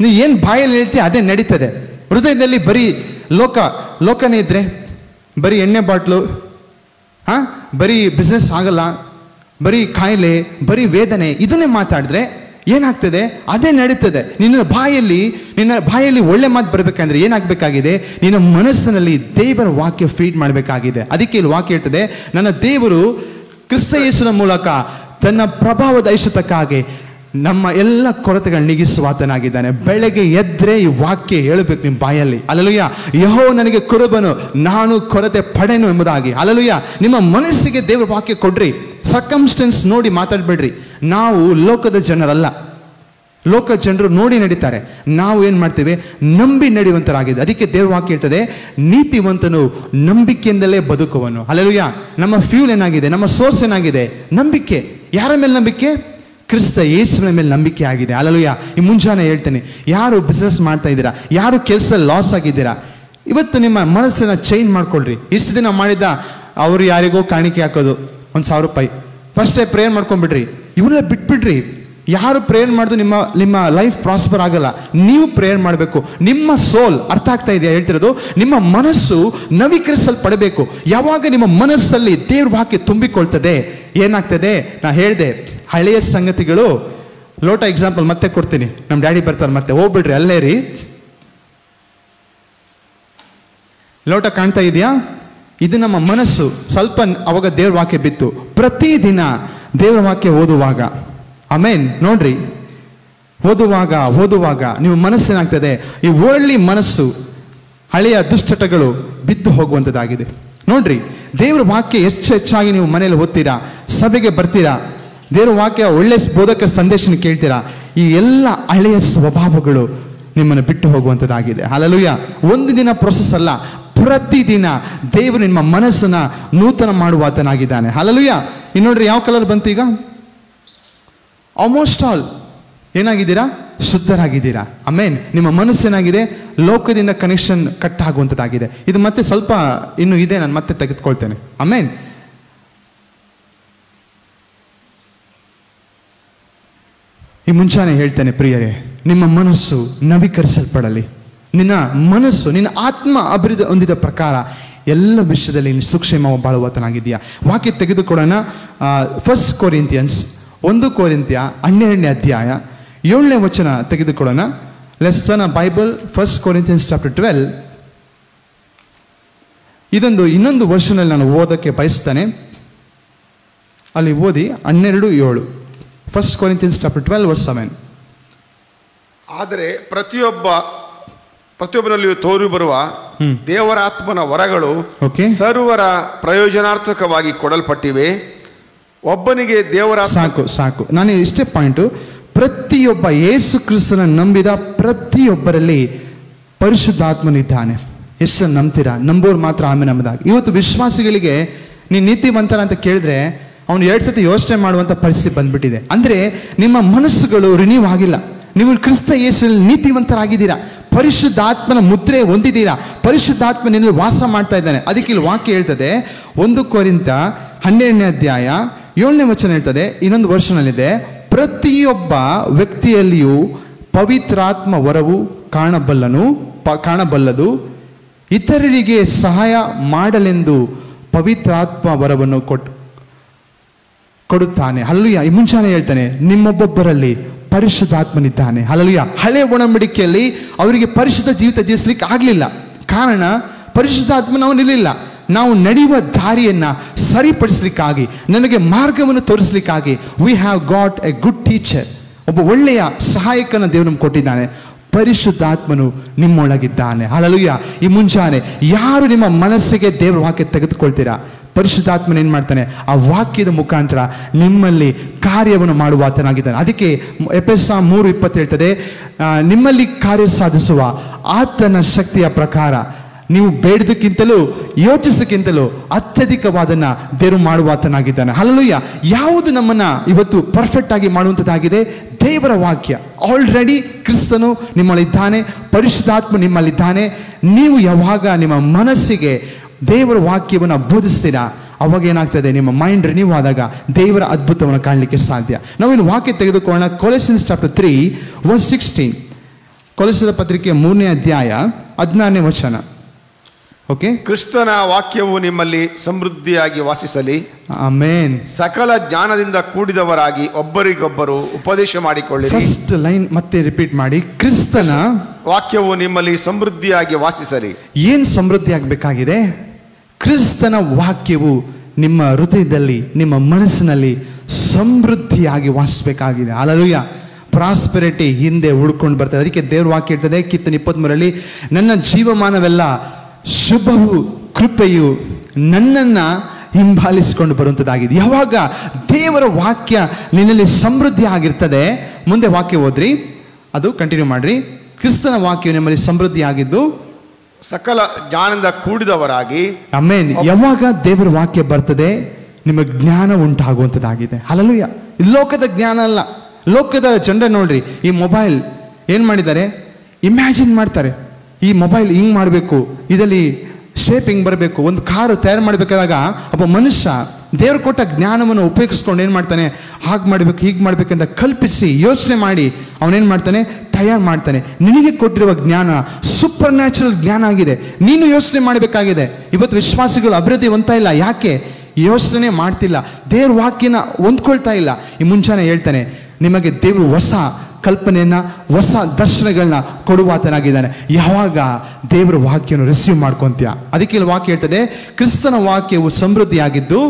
ನೀವು ಏನ್ ಬಾಯಲ್ಲಿ ಹೇಳ್ತೀವಿ ಅದೇ ನಡೀತದೆ. ಹೃದಯದಲ್ಲಿ ಬರೀ ಲೋಕನೇ ಇದ್ರೆ, ಬರೀ ಎಣ್ಣೆ ಬಾಟ್ಲು, ಬರೀ ಬಿಸ್ನೆಸ್ ಆಗಲ್ಲ, ಬರೀ ಕಾಯಿಲೆ, ಬರೀ ವೇದನೆ, ಇದನ್ನೇ ಮಾತಾಡಿದ್ರೆ ಏನಾಗ್ತದೆ? ಅದೇ ನಡೀತದೆ. ನಿನ್ನ ಬಾಯಲ್ಲಿ ಒಳ್ಳೆ ಮಾತು ಬರಬೇಕಂದ್ರೆ ಏನಾಗಬೇಕಾಗಿದೆ? ನಿನ್ನ ಮನಸ್ಸಿನಲ್ಲಿ ದೇವರ ವಾಕ್ಯ ಫೀಡ್ ಮಾಡಬೇಕಾಗಿದೆ. ಅದಕ್ಕೆ ಇಲ್ಲಿ ವಾಕ್ಯ ಹೇಳ್ತದೆ, ನನ್ನ ದೇವರು ಕ್ರಿಸ್ತ ಯೇಸುವಿನ ಮೂಲಕ ತನ್ನ ಪ್ರಭಾವದ ಐಶ್ವರ್ಯಕ್ಕಾಗಿ ನಮ್ಮ ಎಲ್ಲ ಕೊರತೆಗಳನ್ನ ನೀಗಿಸುವಾತನಾಗಿದ್ದಾನೆ. ಬೆಳಗ್ಗೆ ಎದ್ರೆ ಈ ವಾಕ್ಯ ಹೇಳಬೇಕು ನಿಮ್ಮ ಬಾಯಲ್ಲಿ. ಹಲ್ಲೆಲೂಯಾ. ಯೆಹೋವನು ನನಗೆ ಕುರುಬನು, ನಾನು ಕೊರತೆ ಪಡೆನು ಎಂಬುದಾಗಿ. ಹಲ್ಲೆಲೂಯಾ. ನಿಮ್ಮ ಮನಸ್ಸಿಗೆ ದೇವರ ವಾಕ್ಯ ಕೊಡ್ರಿ. ಸರ್ಕಮ್ಸ್ಟೆನ್ಸ್ ನೋಡಿ ಮಾತಾಡಬೇಡ್ರಿ. ನಾವು ಲೋಕದ ಜನರಲ್ಲ. ಲೋಕ ಜನರು ನೋಡಿ ನಡೀತಾರೆ, ನಾವು ಏನು ಮಾಡ್ತೇವೆ? ನಂಬಿ ನಡೆಯುವಂತರಾಗಿದೆ. ಅದಕ್ಕೆ ದೇವ್ರ ವಾಕ್ಯ ಹೇಳ್ತದೆ, ನೀತಿವಂತನು ನಂಬಿಕೆಯಿಂದಲೇ ಬದುಕುವನು. ಹಲ್ಲೆಲೂಯಾ. ನಮ್ಮ ಫ್ಯೂಲ್ ಏನಾಗಿದೆ? ನಮ್ಮ ಸೋರ್ಸ್ ಏನಾಗಿದೆ? ನಂಬಿಕೆ. ಯಾರ ಮೇಲೆ ನಂಬಿಕೆ? ಕ್ರಿಸ್ತ ಯೇಸುವಿನ ಮೇಲೆ ನಂಬಿಕೆ ಆಗಿದೆ. ಹಲ್ಲೆಲೂಯಾ. ಈ ಮುಂಜಾನೆ ಹೇಳ್ತೇನೆ, ಯಾರು ಬಿಸ್ನೆಸ್ ಮಾಡ್ತಾ ಇದ್ದೀರಾ, ಯಾರು ಕೆಲಸ ಲಾಸ್ ಆಗಿದ್ದೀರಾ, ಇವತ್ತು ನಿಮ್ಮ ಮನಸ್ಸನ್ನ ಚೇಂಜ್ ಮಾಡ್ಕೊಳ್ರಿ. ಇಷ್ಟು ದಿನ ಮಾಡಿದ್ದ ಅವರು ಯಾರಿಗೋ ಕಾಣಿಕೆ ಹಾಕೋದು 1,000 ರೂಪಾಯಿ, ಫಸ್ಟೇ ಪ್ರೇಯರ್ ಮಾಡ್ಕೊಂಡ್ಬಿಡ್ರಿ. ಇವನ್ನೆಲ್ಲ ಬಿಟ್ಬಿಡ್ರಿ. ಯಾರು ಪ್ರೇಯರ್ ಮಾಡಿದ್ರು ನಿಮ್ಮ ಲೈಫ್ ಪ್ರಾಸ್ಪರ್ ಆಗಲ್ಲ. ನೀವು ಪ್ರೇಯರ್ ಮಾಡಬೇಕು. ನಿಮ್ಮ ಸೋಲ್, ಅರ್ಥ ಆಗ್ತಾ ಇದೆಯಾ ಹೇಳ್ತಿರೋದು? ನಿಮ್ಮ ಮನಸ್ಸು ನವೀಕರಿಸಲ್ಪಡಬೇಕು. ಯಾವಾಗ ನಿಮ್ಮ ಮನಸ್ಸಲ್ಲಿ ದೇವ್ರ ವಾಕ್ಯ ತುಂಬಿಕೊಳ್ತದೆ, ಏನಾಗ್ತದೆ? ನಾ ಹೇಳಿದೆ, ಹಳೆಯ ಸಂಗತಿಗಳು. ಲೋಟ ಎಕ್ಸಾಂಪಲ್ ಮತ್ತೆ ಕೊಡ್ತೀನಿ. ನಮ್ಮ ಡ್ಯಾಡಿ ಬರ್ತಾರೆ, ಮತ್ತೆ ಹೋಗ್ಬಿಡ್ರಿ ಅಲ್ಲೇ ರೀ. ಲೋಟ ಕಾಣ್ತಾ ಇದೆಯಾ? ಇದು ನಮ್ಮ ಮನಸ್ಸು. ಸ್ವಲ್ಪ ಅವಾಗ ದೇವ್ರ ವಾಕ್ಯ ಬಿತ್ತು. ಪ್ರತಿದಿನ ದೇವ್ರ ವಾಕ್ಯ ಓದುವಾಗ, ಆಮೇನ್, ನೋಡ್ರಿ, ಓದುವಾಗ ನಿಮ್ಮ ಮನಸ್ಸೇನಾಗ್ತದೆ? ಈ ವರ್ಲ್ಡ್ಲಿ ಮನಸ್ಸು, ಹಳೆಯ ದುಶ್ಚಟಗಳು ಬಿದ್ದು ಹೋಗುವಂಥದ್ದಾಗಿದೆ. ನೋಡ್ರಿ, ದೇವ್ರ ವಾಕ್ಯ ಹೆಚ್ಚಾಗಿ ನೀವು ಮನೇಲಿ ಓದ್ತೀರಾ, ಸಭೆಗೆ ಬರ್ತೀರಾ, ದೇವ್ರ ವಾಕ್ಯ ಒಳ್ಳೆ ಬೋಧಕ ಸಂದೇಶನ ಕೇಳ್ತೀರಾ, ಈ ಎಲ್ಲ ಹಳೆಯ ಸ್ವಭಾವಗಳು ನಿಮ್ಮನ್ನು ಬಿಟ್ಟು ಹೋಗುವಂಥದ್ದಾಗಿದೆ. ಹಲ್ಲೆಲೂಯಾ. ಒಂದು ದಿನ ಪ್ರೊಸೆಸ್ ಅಲ್ಲ, ಪ್ರತಿದಿನ ದೇವರು ನಿಮ್ಮ ಮನಸ್ಸನ್ನ ನೂತನ ಮಾಡುವಾತನಾಗಿದ್ದಾನೆ. ಹಲ್ಲೆಲೂಯಾ. ಇನ್ನು ನೋಡ್ರಿ, ಯಾವ ಕಲರ್ ಬಂತು ಈಗ? ಆಲ್ಮೋಸ್ಟ್ ಆಲ್ ಏನಾಗಿದ್ದೀರಾ? ಶುದ್ಧರಾಗಿದ್ದೀರಾ. ಆಮೇನ್. ನಿಮ್ಮ ಮನಸ್ಸೇನಾಗಿದೆ? ಲೋಕದಿಂದ ಕನೆಕ್ಷನ್ ಕಟ್ ಆಗುವಂಥದ್ದಾಗಿದೆ. ಇದು ಮತ್ತೆ ಸ್ವಲ್ಪ ಇನ್ನು ಇದೆ, ನಾನು ಮತ್ತೆ ತೆಗೆದುಕೊಳ್ತೇನೆ. ಆಮೇನ್. ಈ ಮುಂಚಾನೆ ಹೇಳ್ತೇನೆ ಪ್ರಿಯರೇ, ನಿಮ್ಮ ಮನಸ್ಸು ನವೀಕರಿಸಲ್ಪಡಲಿ. ನಿನ್ನ ಮನಸ್ಸು, ನಿನ್ನ ಆತ್ಮ ಅಭಿವೃದ್ಧಿ ಹೊಂದಿದ ಪ್ರಕಾರ ಎಲ್ಲ ವಿಷಯದಲ್ಲಿ ನೀನು ಸುಕ್ಷೇಮ ಬಾಳುವತನಾಗಿದೆಯಾ? ವಾಕ್ಯ ತೆಗೆದುಕೊಡೋಣ. 1 ಕೊರಿಂಥಿಯನ್ಸ್ 1 ಕೊರಿಂಥ್ಯ 12ನೇ ಅಧ್ಯಾಯ 7ನೇ ವಚನ ತೆಗೆದುಕೊಳ್ಳೋಣ. Let's turn a Bible 1 Corinthians chapter 12. ಇನ್ನೊಂದು ವರ್ಷನಲ್ಲಿ ನಾನು ಓದಕ್ಕೆ ಬಯಸ್ತೇನೆ. ಅಲ್ಲಿ ಓದಿ 12:7. 1 ಕೊರಿಂಥಿಯನ್ಸ್ ಚಾಪ್ಟರ್ 12 verse 7. ಆದರೆ ಪ್ರತಿಯೊಬ್ಬನಲ್ಲಿಯೂ ತೋರಿ ಬರುವ ದೇವರ ಆತ್ಮನ ವರಗಳು ಸರ್ವರ ಪ್ರಯೋಜನಾರ್ಥಕವಾಗಿ ಕೊಡಲ್ಪಟ್ಟಿವೆ. ಒಬ್ಬನಿಗೆ ದೇವರ ಸಾಕು. ನಾನು ಇಷ್ಟೇ ಪಾಯಿಂಟು. ಪ್ರತಿಯೊಬ್ಬ ಯೇಸು ಕ್ರಿಸ್ತನ ನಂಬಿದ ಪ್ರತಿಯೊಬ್ಬರಲ್ಲಿ ಪರಿಶುದ್ಧಾತ್ಮನಿದ್ದಾನೆ. ಎಷ್ಟು ನಂಬ್ತೀರಾ? ನಂಬೋರು ಮಾತ್ರ ಆಮೇಲೆ ನಂಬಿದಾಗ. ಇವತ್ತು ವಿಶ್ವಾಸಿಗಳಿಗೆ ನೀನು ನೀತಿವಂತರ ಅಂತ ಕೇಳಿದ್ರೆ ಅವನು 2 ಸತಿ ಯೋಚನೆ ಮಾಡುವಂಥ ಪರಿಸ್ಥಿತಿ ಬಂದ್ಬಿಟ್ಟಿದೆ. ಅಂದರೆ ನಿಮ್ಮ ಮನಸ್ಸುಗಳು ರಿನ್ಯೂ ಆಗಿಲ್ಲ. ನೀವು ಕ್ರಿಸ್ತ ಯೇಸುವಿನಲ್ಲಿ ನೀತಿವಂತರಾಗಿದ್ದೀರಾ, ಪರಿಶುದ್ಧಾತ್ಮನ ಮುದ್ರೆ ಹೊಂದಿದ್ದೀರಾ, ಪರಿಶುದ್ಧಾತ್ಮ ನಿನ್ನಲ್ಲಿ ವಾಸ ಮಾಡ್ತಾ ಇದ್ದಾನೆ. ಅದಕ್ಕೆ ಇಲ್ಲಿ ವಾಕ್ಯ ಹೇಳ್ತದೆ, 1 ಕೊರಿಂಥ 12ನೇ ಅಧ್ಯಾಯ 7ನೇ ವಚನ ಹೇಳ್ತದೆ, ಇನ್ನೊಂದು ವರ್ಷನಲ್ಲಿದೆ, ಪ್ರತಿಯೊಬ್ಬ ವ್ಯಕ್ತಿಯಲ್ಲಿಯೂ ಪವಿತ್ರಾತ್ಮ ವರವು ಕಾಣಬಲ್ಲದು, ಇತರರಿಗೆ ಸಹಾಯ ಮಾಡಲೆಂದು ಪವಿತ್ರಾತ್ಮ ವರವನ್ನು ಕೊಡುತ್ತಾನೆ. ಹಲ್ಲೆಲೂಯಾ. ಈ ಮುಂಚಾನೆ ಹೇಳ್ತಾನೆ, ನಿಮ್ಮೊಬ್ಬೊಬ್ಬರಲ್ಲಿ ಪರಿಶುದ್ಧಾತ್ಮನಿದ್ದಾನೆ. ಹಲ್ಲೆಲೂಯಾ. ಹಳೆ ಒಡಂಬಡಿಕೆಯಲ್ಲಿ ಅವರಿಗೆ ಪರಿಶುದ್ಧ ಜೀವಿತ ಜೀವಿಸಲಿಕ್ಕೆ ಆಗಲಿಲ್ಲ. ಕಾರಣ ಪರಿಶುದ್ಧಾತ್ಮನ ಅವನಿರಲಿಲ್ಲ. ನಾವು ನಡೆಯುವ ದಾರಿಯನ್ನು ಸರಿಪಡಿಸಲಿಕ್ಕಾಗಿ, ನಮಗೆ ಮಾರ್ಗವನ್ನು ತೋರಿಸಲಿಕ್ಕಾಗಿ we have got a good teacher. ಒಬ್ಬ ಒಳ್ಳೆಯ ಸಹಾಯಕನ ದೇವರು ನಮ್ಗೆ ಕೊಟ್ಟಿದ್ದಾನೆ. ಪರಿಶುದ್ಧಾತ್ಮನು ನಿಮ್ಮೊಳಗಿದ್ದಾನೆ. ಹಲ್ಲೆಲೂಯಾ. ಈ ಮುಂಜಾನೆ ಯಾರು ನಿಮ್ಮ ಮನಸ್ಸಿಗೆ ದೇವರ ವಾಕ್ಯ ತೆಗೆದುಕೊಳ್ತೀರಾ, ಪರಿಶುದ್ಧಾತ್ಮನ ಏನು ಮಾಡ್ತಾನೆ? ಆ ವಾಕ್ಯದ ಮುಖಾಂತರ ನಿಮ್ಮಲ್ಲಿ ಕಾರ್ಯವನ್ನು ಮಾಡುವಾತನಾಗಿದ್ದಾನೆ. ಅದಕ್ಕೆ ಎಫೆಸ 3:20 ಹೇಳ್ತದೆ, ನಿಮ್ಮಲ್ಲಿ ಕಾರ್ಯ ಸಾಧಿಸುವ ಆತನ ಶಕ್ತಿಯ ಪ್ರಕಾರ ನೀವು ಬೇಡದಕ್ಕಿಂತಲೂ ಯೋಚಿಸಕ್ಕಿಂತಲೂ ಅತ್ಯಧಿಕವಾದನ್ನ ದೇವರು ಮಾಡುವಾತನಾಗಿದ್ದಾನೆ. ಹಲ್ಲೆಲೂಯಾ. ಯಾವುದು ನಮ್ಮನ್ನ ಇವತ್ತು ಪರ್ಫೆಕ್ಟ್ ಆಗಿ ಮಾಡುವಂಥದ್ದಾಗಿದೆ? ದೇವರ ವಾಕ್ಯ. ಆಲ್ರೆಡಿ ಕ್ರಿಸ್ತನು ನಿಮ್ಮಲ್ಲಿದ್ದಾನೆ, ಪರಿಶುದ್ಧಾತ್ಮ ನಿಮ್ಮಲ್ಲಿದ್ದಾನೆ. ನೀವು ಯಾವಾಗ ನಿಮ್ಮ ಮನಸ್ಸಿಗೆ ದೇವರ ವಾಕ್ಯವನ್ನು ಬೋಧಿಸ್ತೀರಾ, ಅವಾಗ ಏನಾಗ್ತದೆ? ನಿಮ್ಮ ಮೈಂಡ್ ರಿನ್ಯೂ ಆದಾಗ ದೇವರ ಅದ್ಭುತವನ್ನು ಕಾಣಲಿಕ್ಕೆ ಸಾಧ್ಯ. ನಾವಿನ್ನು ವಾಕ್ಯ ತೆಗೆದುಕೊಳ್ಳೋಣ. ಕೊಲೊಸ್ಸಿಯನ್ಸ್ ಚಾಪ್ಟರ್ 3 verse 16. ಕೊಲೊಸ್ಸರ ಪತ್ರಿಕೆ 3ನೇ ಅಧ್ಯಾಯ 16ನೇ ವಚನ. ಓಕೆ. ಕ್ರಿಸ್ತನ ವಾಕ್ಯವು ನಿಮ್ಮಲ್ಲಿ ಸಮೃದ್ಧಿಯಾಗಿ ವಾಸಿಸಲಿ. ಆಮೆನ್. ಸಕಲ ಜ್ಞಾನದಿಂದ ಕೂಡಿದವರಾಗಿ ಒಬ್ಬರಿಗೊಬ್ಬರು ಉಪದೇಶ ಮಾಡಿಕೊಳ್ಳಿರಿ. ಫಸ್ಟ್ ಲೈನ್ ಮತ್ತೆ ರಿಪೀಟ್ ಮಾಡಿ. ಕ್ರಿಸ್ತನ ವಾಕ್ಯವು ನಿಮ್ಮಲ್ಲಿ ಸಮೃದ್ಧಿಯಾಗಿ ವಾಸಿಸಲಿ. ಏನ್ ಸಮೃದ್ಧಿ ಆಗಬೇಕಾಗಿದೆ? ಕ್ರಿಸ್ತನ ವಾಕ್ಯವು ನಿಮ್ಮ ಹೃದಯದಲ್ಲಿ, ನಿಮ್ಮ ಮನಸ್ಸಿನಲ್ಲಿ ಸಮೃದ್ಧಿಯಾಗಿ ವಾಸಿಸಬೇಕಾಗಿದೆ. ಹಲ್ಲೆಲೂಯಾ. ಪ್ರಾಸ್ಪೆರಿಟಿ ಹಿಂದೆ ಹುಡ್ಕೊಂಡು ಬರ್ತದೆ. ಅದಕ್ಕೆ ದೇವ್ರ ವಾಕ್ಯ ಹೇಳ್ತದೆ ಕೀರ್ತನೆ 23 ನನ್ನ ಜೀವಮಾನವೆಲ್ಲ ಶುಭವು ಕೃಪೆಯು ನನ್ನನ್ನು ಹಿಂಬಾಲಿಸಿಕೊಂಡು ಬರುವಂಥದ್ದಾಗಿದೆ. ಯಾವಾಗ ದೇವರ ವಾಕ್ಯ ನಿನ್ನಲ್ಲಿ ಸಮೃದ್ಧಿ ಆಗಿರ್ತದೆ, ಮುಂದೆ ವಾಕ್ಯ ಓದ್ರಿ, ಅದು ಕಂಟಿನ್ಯೂ ಮಾಡ್ರಿ. ಕ್ರಿಸ್ತನ ವಾಕ್ಯ ನಿಮ್ಮಲ್ಲಿ ಸಮೃದ್ಧಿ ಆಗಿದ್ದು ಸಕಲ ಜ್ಞಾನದಿಂದ ಕೂಡಿದವರಾಗಿ. ಆಮೆನ್. ಯಾವಾಗ ದೇವರ ವಾಕ್ಯ ಬರ್ತದೆ, ನಿಮ್ಮ ಜ್ಞಾನ ಉಂಟಾಗುವಂಥದ್ದಾಗಿದೆ. ಹಲ್ಲೆಲೂಯಾ. ಲೋಕದ ಜ್ಞಾನ ಅಲ್ಲ. ಲೋಕದ ಜನರ ನೋಡ್ರಿ, ಈ ಮೊಬೈಲ್ ಏನು ಮಾಡಿದ್ದಾರೆ, ಇಮ್ಯಾಜಿನ್ ಮಾಡ್ತಾರೆ, ಈ ಮೊಬೈಲ್ ಹಿಂಗೆ ಮಾಡಬೇಕು, ಇದರಲ್ಲಿ ಶೇಪ್ ಹಿಂಗೆ ಬರಬೇಕು. ಒಂದು ಕಾರು ತಯಾರು ಮಾಡಬೇಕಾದಾಗ ಒಬ್ಬ ಮನುಷ್ಯ ದೇವರು ಕೊಟ್ಟ ಜ್ಞಾನವನ್ನು ಉಪಯೋಗಿಸ್ಕೊಂಡು ಏನು ಮಾಡ್ತಾನೆ, ಹಾಗೆ ಮಾಡಬೇಕು ಹೀಗೆ ಮಾಡಬೇಕಂತ ಕಲ್ಪಿಸಿ ಯೋಚನೆ ಮಾಡಿ ಅವನೇನು ಮಾಡ್ತಾನೆ, ತಯಾರು ಮಾಡ್ತಾನೆ. ನಿನಗೆ ಕೊಟ್ಟಿರುವ ಜ್ಞಾನ ಸೂಪರ್ ನ್ಯಾಚುರಲ್ ಜ್ಞಾನ ಆಗಿದೆ. ನೀನು ಯೋಚನೆ ಮಾಡಬೇಕಾಗಿದೆ. ಇವತ್ತು ವಿಶ್ವಾಸಿಗಳು ಅಭಿವೃದ್ಧಿ ಹೊಂದ್ತಾ ಇಲ್ಲ. ಯಾಕೆ? ಯೋಚನೆ ಮಾಡ್ತಿಲ್ಲ, ದೇವ್ರ ವಾಕ್ಯನ ಹೊಂದ್ಕೊಳ್ತಾ ಇಲ್ಲ. ಈ ಮುಂಚಾನೆ ಹೇಳ್ತಾನೆ, ನಿಮಗೆ ದೇವರು ಹೊಸ ಕಲ್ಪನೆಯನ್ನ, ಹೊಸ ದರ್ಶನಗಳನ್ನ ಕೊಡುವಾತನಾಗಿದ್ದಾನೆ. ಯಾವಾಗ ದೇವರ ವಾಕ್ಯವನ್ನು ರಿಸೀವ್ ಮಾಡ್ಕೊಂತೀಯ. ಅದಕ್ಕೆ ಇಲ್ಲಿ ವಾಕ್ಯ ಹೇಳ್ತದೆ, ಕ್ರಿಸ್ತನ ವಾಕ್ಯವು ಸಮೃದ್ಧಿಯಾಗಿದ್ದು,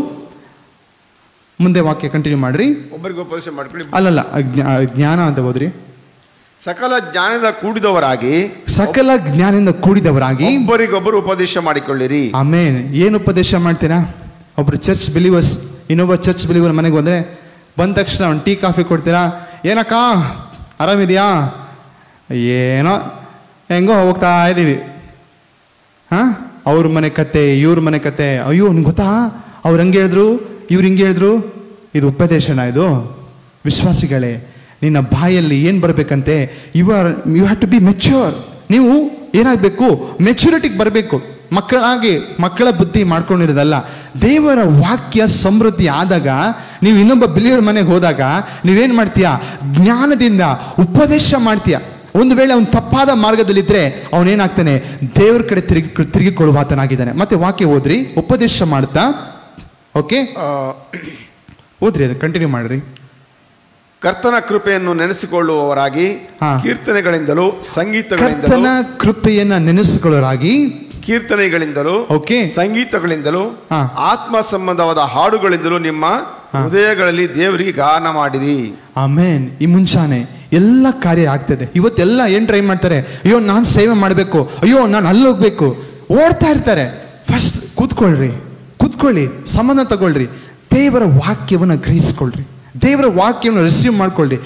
ಮುಂದೆ ವಾಕ್ಯ ಕಂಟಿನ್ಯೂ ಮಾಡ್ರಿ. ಒಬ್ಬರಿಗೆ ಉಪದೇಶ ಮಾಡ್ಕೊಳ್ಳಿ. ಅಲ್ಲಲ್ಲ, ಜ್ಞಾನ ಅಂತ ಹೋದ್ರಿ. ಸಕಲ ಜ್ಞಾನದಿಂದ ಕೂಡಿದವರಾಗಿ, ಸಕಲ ಜ್ಞಾನದಿಂದ ಕೂಡಿದವರಾಗಿ ಒಬ್ಬರಿಗೊಬ್ಬರು ಉಪದೇಶ ಮಾಡಿಕೊಳ್ಳಿರಿ. ಆಮೇನ್. ಏನು ಉಪದೇಶ ಮಾಡ್ತೀರಾ? ಒಬ್ರು ಚರ್ಚ್ ಬಿಲೀವರ್ಸ್ ಇನ್ನೊಬ್ಬ ಚರ್ಚ್ ಬಿಲೀವರ್ ಮನೆಗೆ ಬಂದರೆ, ಬಂದ ತಕ್ಷಣ ಒಂದು ಟೀ ಕಾಫಿ ಕೊಡ್ತೀರಾ? ಏನಕ್ಕ ಆರಾಮಿದೆಯಾ? ಏನೋ ಹೆಂಗೋ ಹೋಗ್ತಾ ಇದ್ದೀವಿ. ಹಾಂ, ಅವ್ರ ಮನೆ ಕತೆ, ಇವ್ರ ಮನೆ ಕತೆ. ಅಯ್ಯೋ ನಿಂಗೆ ಗೊತ್ತಾ, ಅವ್ರು ಹಂಗೆ ಹೇಳಿದ್ರು, ಇವ್ರು ಹಿಂಗೆ ಹೇಳಿದ್ರು. ಇದು ಉಪದೇಶನ? ಇದು ವಿಶ್ವಾಸಿಗಳೇ, ನಿನ್ನ ಬಾಯಲ್ಲಿ ಏನು ಬರಬೇಕಂತೆ, you have to be mature. ನೀವು ಏನಾಗಬೇಕು, ಮೆಚ್ಯೂರಿಟಿಗೆ ಬರಬೇಕು. ಮಕ್ಕಳ ಬುದ್ಧಿ ಮಾಡ್ಕೊಂಡಿರೋದಲ್ಲ. ದೇವರ ವಾಕ್ಯ ಸಮೃದ್ಧಿ ಆದಾಗ, ನೀವು ಇನ್ನೊಬ್ಬ ಬಿಲಿಯರ್ ಮನೆಗೆ ಹೋದಾಗ ನೀವೇನು ಮಾಡ್ತೀಯ, ಜ್ಞಾನದಿಂದ ಉಪದೇಶ ಮಾಡ್ತೀಯ. ಒಂದು ವೇಳೆ ಅವನು ತಪ್ಪಾದ ಮಾರ್ಗದಲ್ಲಿದ್ದರೆ ಅವನೇನಾಗ್ತಾನೆ, ದೇವ್ರ ಕಡೆ ತಿರುಗಿಕೊಳ್ಳುವಾತನಾಗಿದ್ದಾನೆ. ಮತ್ತೆ ವಾಕ್ಯ ಓದ್ರಿ, ಉಪದೇಶ ಮಾಡ್ತಾ. ಓಕೆ, ಓದ್ರಿ, ಅದು ಕಂಟಿನ್ಯೂ ಮಾಡ್ರಿ. ಕರ್ತನ ಕೃಪೆಯನ್ನು ನೆನೆಸಿಕೊಳ್ಳುವವರಾಗಿ ಕೀರ್ತನೆಗಳಿಂದಲೂ ಸಂಗೀತಗಳಿಂದಲೂ, ಕರ್ತನ ಕೃಪೆಯನ್ನ ನೆನೆಸಿಕೊಳ್ಳೋರಾಗಿ ಕೀರ್ತನೆಗಳಿಂದಲೂ, ಓಕೆ, ಸಂಗೀತಗಳಿಂದಲೂ, ಆತ್ಮ ಸಂಬಂಧವಾದ ಹಾಡುಗಳಿಂದಲೂ ನಿಮ್ಮ ಹೃದಯಗಳಲ್ಲಿ ದೇವರಿಗೆ ಗಾನ ಮಾಡಿರಿ. ಆಮೇನ್. ಈ ಮುಂಚಾನೆ ಎಲ್ಲ ಕಾರ್ಯ ಆಗ್ತದೆ. ಇವತ್ತೆಲ್ಲ ಏನ್ ಟ್ರೈ ಮಾಡ್ತಾರೆ, ಅಯ್ಯೋ ನಾನು ಸೇವೆ ಮಾಡಬೇಕು, ಅಯ್ಯೋ ನಾನು ಅಲ್ಲಿ ಹೋಗ್ಬೇಕು, ಓಡ್ತಾ ಇರ್ತಾರೆ. ಫಸ್ಟ್ ಕೂತ್ಕೊಳ್ಳಿ, ಸಂಬಂಧ ತಗೊಳ್ರಿ, ದೇವರ ವಾಕ್ಯವನ್ನು ಗ್ರಹಿಸ್ಕೊಳ್ರಿ, ದೇವರ ವಾಕ್ಯವನ್ನು ರಿಸೀವ್ ಮಾಡ್ಕೊಳ್ರಿ.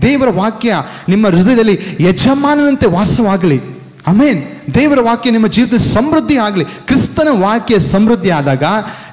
ದೇವರ ವಾಕ್ಯ ನಿಮ್ಮ ಹೃದಯದಲ್ಲಿ ಯಜಮಾನನಂತೆ ವಾಸವಾಗಲಿ. ಆಮೇನ್. ದೇವರ ವಾಕ್ಯ ನಿಮ್ಮ ಜೀವಿತದಲ್ಲಿ ಸಮೃದ್ಧಿ ಆಗಲಿ. ಕ್ರಿಸ್ತನ ವಾಕ್ಯ ಸಮೃದ್ಧಿ ಆದಾಗ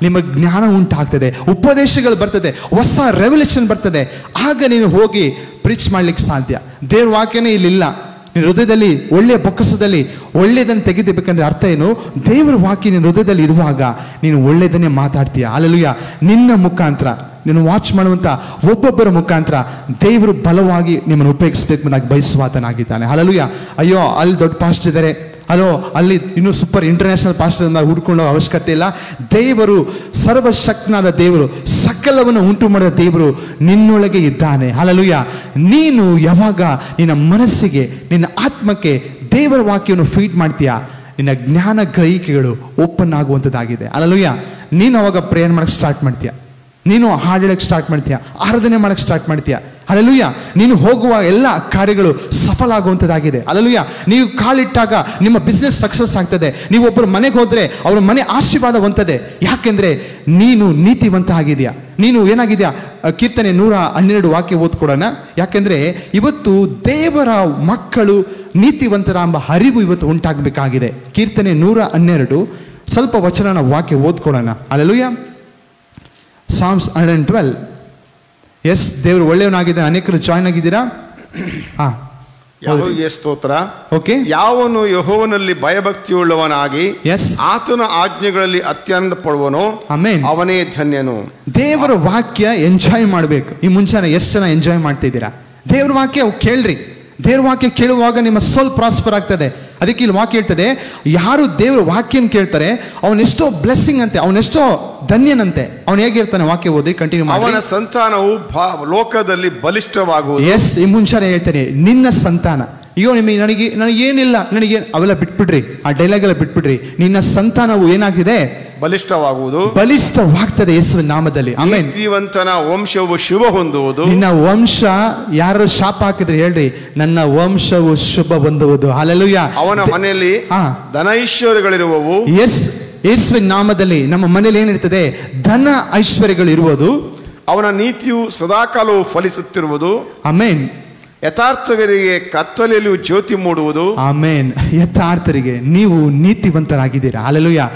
ನಿಮ್ಮ ಜ್ಞಾನ ಉಂಟಾಗ್ತದೆ, ಉಪದೇಶಗಳು ಬರ್ತದೆ, ಹೊಸ ರೆವಲ್ಯೂಷನ್ ಬರ್ತದೆ. ಆಗ ನೀನು ಹೋಗಿ ಪ್ರೀಚ್ ಮಾಡ್ಲಿಕ್ಕೆ ಸಾಧ್ಯ. ದೇವರ ವಾಕ್ಯನೇ ಇಲ್ಲಿಲ್ಲ. ನಿನ್ನ ಹೃದಯದಲ್ಲಿ ಒಳ್ಳೆಯ ಬೊಕ್ಕಸದಲ್ಲಿ ಒಳ್ಳೆಯದನ್ನು ತೆಗೆದಿಬೇಕಂದ್ರೆ ಅರ್ಥ ಏನು? ದೇವರ ವಾಕ್ಯ ನಿನ್ನ ಹೃದಯದಲ್ಲಿ ಇರುವಾಗ ನೀನು ಒಳ್ಳೆಯದನ್ನೇ ಮಾತಾಡ್ತೀಯ. ಹಲ್ಲೆಲೂಯಾ. ನಿನ್ನ ಮುಖಾಂತರ, ನೀನು ವಾಚ್ ಮಾಡುವಂಥ ಒಬ್ಬೊಬ್ಬರ ಮುಖಾಂತರ ದೇವರು ಬಲವಾಗಿ ನಿಮ್ಮನ್ನು ಉಪಯೋಗಿಸಬೇಕು ಅಂತ ಬಯಸುವಾತನಾಗಿದ್ದಾನೆ. ಹಲ್ಲೆಲೂಯಾ. ಅಯ್ಯೋ ಅಲ್ಲಿ ದೊಡ್ಡ ಪಾಸ್ಟ್ ಇದ್ದಾರೆ, ಅಲ್ಲೋ ಅಲ್ಲಿ ಇನ್ನೂ ಸೂಪರ್ ಇಂಟರ್ನ್ಯಾಷನಲ್ ಪಾಸ್ಟರ್ ಹುಡ್ಕೊಳ್ಳೋ ಅವಶ್ಯಕತೆ ಇಲ್ಲ. ದೇವರು ಸರ್ವಶಕ್ತನಾದ ದೇವರು, ಸಕಲವನ್ನು ಉಂಟು ಮಾಡಿದ ದೇವರು ನಿನ್ನೊಳಗೆ ಇದ್ದಾನೆ. ಹಲ್ಲೆಲೂಯಾ. ನೀನು ಯಾವಾಗ ನಿನ್ನ ಮನಸ್ಸಿಗೆ, ನಿನ್ನ ಆತ್ಮಕ್ಕೆ ದೇವರ ವಾಕ್ಯವನ್ನು ಫೀಡ್ ಮಾಡ್ತೀಯಾ, ನಿನ್ನ ಜ್ಞಾನ ಗ್ರಹಿಕೆಗಳು ಓಪನ್ ಆಗುವಂಥದ್ದಾಗಿದೆ. ಹಲ್ಲೆಲೂಯಾ. ನೀನು ಅವಾಗ ಪ್ರೇಯರ್ ಮಾಡಕ್ಕೆ ಸ್ಟಾರ್ಟ್ ಮಾಡ್ತೀಯ, ನೀನು ಹಾಡು ಹೇಳಕ್ಕೆ ಸ್ಟಾರ್ಟ್ ಮಾಡ್ತೀಯ, ಆರಾಧನೆ ಮಾಡಕ್ಕೆ ಸ್ಟಾರ್ಟ್ ಮಾಡ್ತೀಯ. ಹಲ್ಲೆಲೂಯಾ. ನೀನು ಹೋಗುವ ಎಲ್ಲ ಕಾರ್ಯಗಳು ಸಫಲ ಆಗುವಂಥದ್ದಾಗಿದೆ. ಹಲ್ಲೆಲೂಯಾ. ನೀವು ಕಾಲಿಟ್ಟಾಗ ನಿಮ್ಮ ಬಿಸ್ನೆಸ್ ಸಕ್ಸಸ್ ಆಗ್ತದೆ. ನೀವು ಒಬ್ಬರು ಮನೆಗೆ ಹೋದರೆ ಅವ್ರ ಮನೆ ಆಶೀರ್ವಾದ ಹೊಂದದೆ. ಯಾಕೆಂದರೆ ನೀನು ನೀತಿವಂತ ಆಗಿದೆಯಾ, ನೀನು ಏನಾಗಿದೆಯಾ. ಕೀರ್ತನೆ 112 ವಾಕ್ಯ ಓದ್ಕೊಡೋಣ. ಯಾಕೆಂದರೆ ಇವತ್ತು ದೇವರ ಮಕ್ಕಳು ನೀತಿವಂತರ ಎಂಬ ಅರಿವು ಇವತ್ತು ಉಂಟಾಗಬೇಕಾಗಿದೆ. ಕೀರ್ತನೆ 112 ಸ್ವಲ್ಪ ವಚನ ವಾಕ್ಯ ಓದ್ಕೊಡೋಣ. ಹಲ್ಲೆಲೂಯಾ. Psalms 112. ಎಸ್, ದೇವರು ಒಳ್ಳೆಯವನಾಗಿದ್ದಾನೆ. ಅನೇಕರು ಜಾಯ್ನ್ ಆಗಿದ್ದೀರಾ? ಯೆಹೋವನಿಗೆ ಸ್ತೋತ್ರ. ಓಕೆ. ಯಾವನು ಯೆಹೋವನಲ್ಲಿ ಭಯಭಕ್ತಿಯುಳ್ಳವನಾಗಿ ಎಸ್ ಆತನ ಆಜ್ಞೆಗಳಲ್ಲಿ ಅತ್ಯಾನಂದ ಪಡುವನೋ ಆಮೆನ್, ಅವನೇ ಧನ್ಯನು. ದೇವರ ವಾಕ್ಯ ಎಂಜಾಯ್ ಮಾಡಬೇಕು. ಈ ಮುಂಚಾನೆ ಎಷ್ಟು ಜನ ಎಂಜಾಯ್ ಮಾಡ್ತಿದ್ದೀರಾ? ದೇವರ ವಾಕ್ಯ ಕೇಳ್ರಿ. ದೇವರ ವಾಕ್ಯ ಕೇಳುವಾಗ ನಿಮ್ಮ ಸೋಲ್ ಪ್ರಾಸ್ಪರ್ ಆಗ್ತದೆ. ಅದಕ್ಕೆ ಇಲ್ಲಿ ವಾಕ್ಯ ಹೇಳ್ತದೆ, ಯಾರು ದೇವರ ವಾಕ್ಯನ ಕೇಳ್ತಾರೆ ಅವನೆಷ್ಟೋ ಬ್ಲೆಸ್ಸಿಂಗ್ ಅಂತೆ, ಅವನೆಷ್ಟೋ ಧನ್ಯನಂತೆ. ಅವನು ಹೇಗಿರ್ತಾನೆ? ವಾಕ್ಯ ಓದಿ, ಕಂಟಿನ್ಯೂ ಮಾಡಿ. ಅವನ ಸಂತಾನವು ಲೋಕದಲ್ಲಿ ಬಲಿಷ್ಠವಾಗುವುದು. ಎಸ್, ಈ ಮುಂಚಾನೆ ಹೇಳ್ತಾನೆ, ನಿನ್ನ ಸಂತಾನ. ಅಯ್ಯೋ ನನಗೇನಿಲ್ಲ, ಅವೆಲ್ಲ ಬಿಟ್ಬಿಡ್ರಿ, ಆ ಡೈಲಾಗ್ ಎಲ್ಲ ಬಿಟ್ಬಿಡ್ರಿ. ನಿನ್ನ ಸಂತಾನವು ಏನಾಗಿದೆ? ಬಲಿಷ್ಠವಾಗುವುದು, ಬಲಿಷ್ಠವಾಗ್ತದೆ ಯೇಸುವಿನ ನಾಮದಲ್ಲಿ. ಆಮೆನ್. ನೀತಿವಂತನ ವಂಶವು ಶುಭ ಹೊಂದುವುದು. ನಿನ್ನ ವಂಶ ಯಾರು ಶಾಪ ಹಾಕಿದ್ರೆ ಹೇಳ್ರಿ, ನನ್ನ ವಂಶವು ಶುಭ ಹೊಂದುವುದು. ಹಲ್ಲೆಲೂಯಾ. ಅವನ ಮನೆಯಲ್ಲಿ ಧನೈಶ್ವರ್ಯಗಳಿರುವವು. ಎಸ್, ಯೇಸುವಿನ ನಾಮದಲ್ಲಿ ನಮ್ಮ ಮನೇಲಿ ಏನಿರ್ತದೆ? ಧನ ಐಶ್ವರ್ಯಗಳು ಇರುವುದು. ಅವನ ನೀತಿಯು ಸದಾಕಾಲವು ಫಲಿಸುತ್ತಿರುವುದು. ಆಮೇನ್. ಯಥಾರ್ಥರಿಗೆ ಕತ್ತಲೆಯಲ್ಲಿಯೂ ಜ್ಯೋತಿ ಮೂಡುವುದು. ಆಮೇನ್. ಯಥಾರ್ಥರಿಗೆ ನೀವು ನೀತಿವಂತರಾಗಿದ್ದೀರಾ. ಹಲ್ಲೆಲೂಯಾ.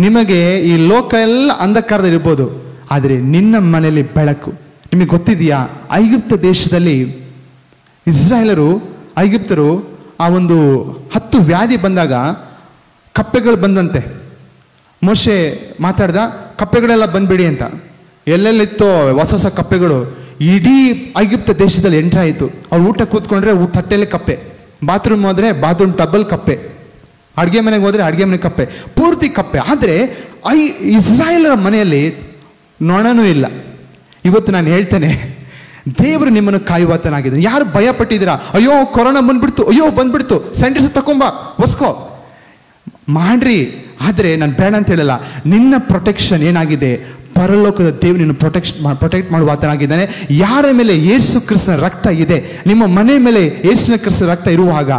ನಿಮಗೆ ಈ ಲೋಕ ಎಲ್ಲ ಅಂಧಕಾರದಲ್ಲಿ ಇರ್ಬೋದು, ಆದರೆ ನಿನ್ನ ಮನೆಯಲ್ಲಿ ಬೆಳಕು. ನಿಮಗೆ ಗೊತ್ತಿದೆಯಾ, ಐಗುಪ್ತ ದೇಶದಲ್ಲಿ ಐಗುಪ್ತರು ಆ ಒಂದು 10 ವ್ಯಾಧಿ ಬಂದಾಗ ಕಪ್ಪೆಗಳು ಬಂದಂತೆ. ಮೋಶೆ ಮಾತಾಡ್ದ, ಕಪ್ಪೆಗಳೆಲ್ಲ ಬಂದ್ಬಿಡಿ ಅಂತ. ಎಲ್ಲೆಲ್ಲಿತ್ತೋ ಹೊಸ ಕಪ್ಪೆಗಳು ಇಡೀ ಐಗುಪ್ತ ದೇಶದಲ್ಲಿ ಎಂಟ್ರ್ ಆಯಿತು. ಅವ್ರು ಊಟ ಕೂತ್ಕೊಂಡ್ರೆ ತಟ್ಟೆಯಲ್ಲಿ ಕಪ್ಪೆ, ಬಾತ್ರೂಮ್ ಹೋದ್ರೆ ಬಾತ್ರೂಮ್ ಟಬ್ಬಲ್ ಕಪ್ಪೆ, ಅಡುಗೆ ಮನೆಗೆ ಹೋದ್ರೆ ಅಡುಗೆ ಮನೆ ಕಪ್ಪೆ, ಪೂರ್ತಿ ಕಪ್ಪೆ. ಆದರೆ ಇಸ್ರಾಯೇಲರ ಮನೆಯಲ್ಲಿ ನೊಣನೂ ಇಲ್ಲ. ಇವತ್ತು ನಾನು ಹೇಳ್ತೇನೆ, ದೇವರು ನಿಮ್ಮನ್ನು ಕಾಯುವಾತನಾಗಿದ್ದಾನೆ. ಯಾರು ಭಯ ಪಟ್ಟಿದ್ದೀರಾ? ಅಯ್ಯೋ ಕೊರೋನಾ ಬಂದ್ಬಿಡ್ತು, ಸ್ಯಾನಿಟೈಸರ್ ತಕೊಂಬ ಒಸ್ಕೋ ಮಾಡ್ರಿ. ಆದರೆ ನಾನು ಬೇಡ ಅಂತ ಹೇಳಲ್ಲ. ನಿನ್ನ ಪ್ರೊಟೆಕ್ಷನ್ ಏನಾಗಿದೆ? ಪರಲೋಕದ ದೇವರು ನಿನ್ನ ಪ್ರೊಟೆಕ್ಟ್ ಮಾಡುವಾತನಾಗಿದ್ದಾನೆ. ಯಾರ ಮೇಲೆ ಯೇಸು ಕ್ರಿಸ್ತನ ರಕ್ತ ಇದೆ, ನಿಮ್ಮ ಮನೆ ಮೇಲೆ ಯೇಸುವಿನ ಕ್ರಿಸ್ತನ ರಕ್ತ ಇರುವಾಗ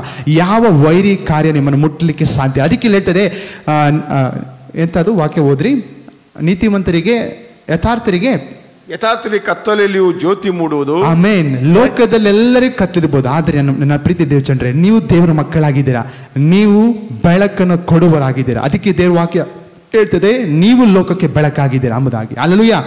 ಯಾವ ವೈರಿ ಕಾರ್ಯ ನಿಮ್ಮನ್ನು ಮುಟ್ಟಲಿಕ್ಕೆ ಸಾಧ್ಯ? ಅದಕ್ಕೆ ಹೇಳ್ತದೆ, ಎಂಥದ್ದು ವಾಕ್ಯ ಓದ್ರಿ? ನೀತಿವಂತರಿಗೆ ಯಥಾರ್ಥರಿಗೆ ಕತ್ತಲೆಯಲ್ಲಿಯೂ ಜ್ಯೋತಿ ಮೂಡುವುದು. ಆಮೇನ್. ಲೋಕದಲ್ಲೆಲ್ಲರಿಗೂ ಕತ್ತಲಿರ್ಬೋದು, ಆದರೆ ನನ್ನ ಪ್ರೀತಿ ದೇವಚಂದ್ರೆ, ನೀವು ದೇವರ ಮಕ್ಕಳಾಗಿದ್ದೀರಾ, ನೀವು ಬೆಳಕನ್ನು ಕೊಡುವರಾಗಿದ್ದೀರಾ. ಅದಕ್ಕೆ ದೇವ್ರ ವಾಕ್ಯ ಹೇಳ್ತದೆ, ನೀವು ಲೋಕಕ್ಕೆ ಬೆಳಕಾಗಿದ್ದೀರಾ ಎಂಬುದಾಗಿ. ಹಲ್ಲೆಲೂಯಾ.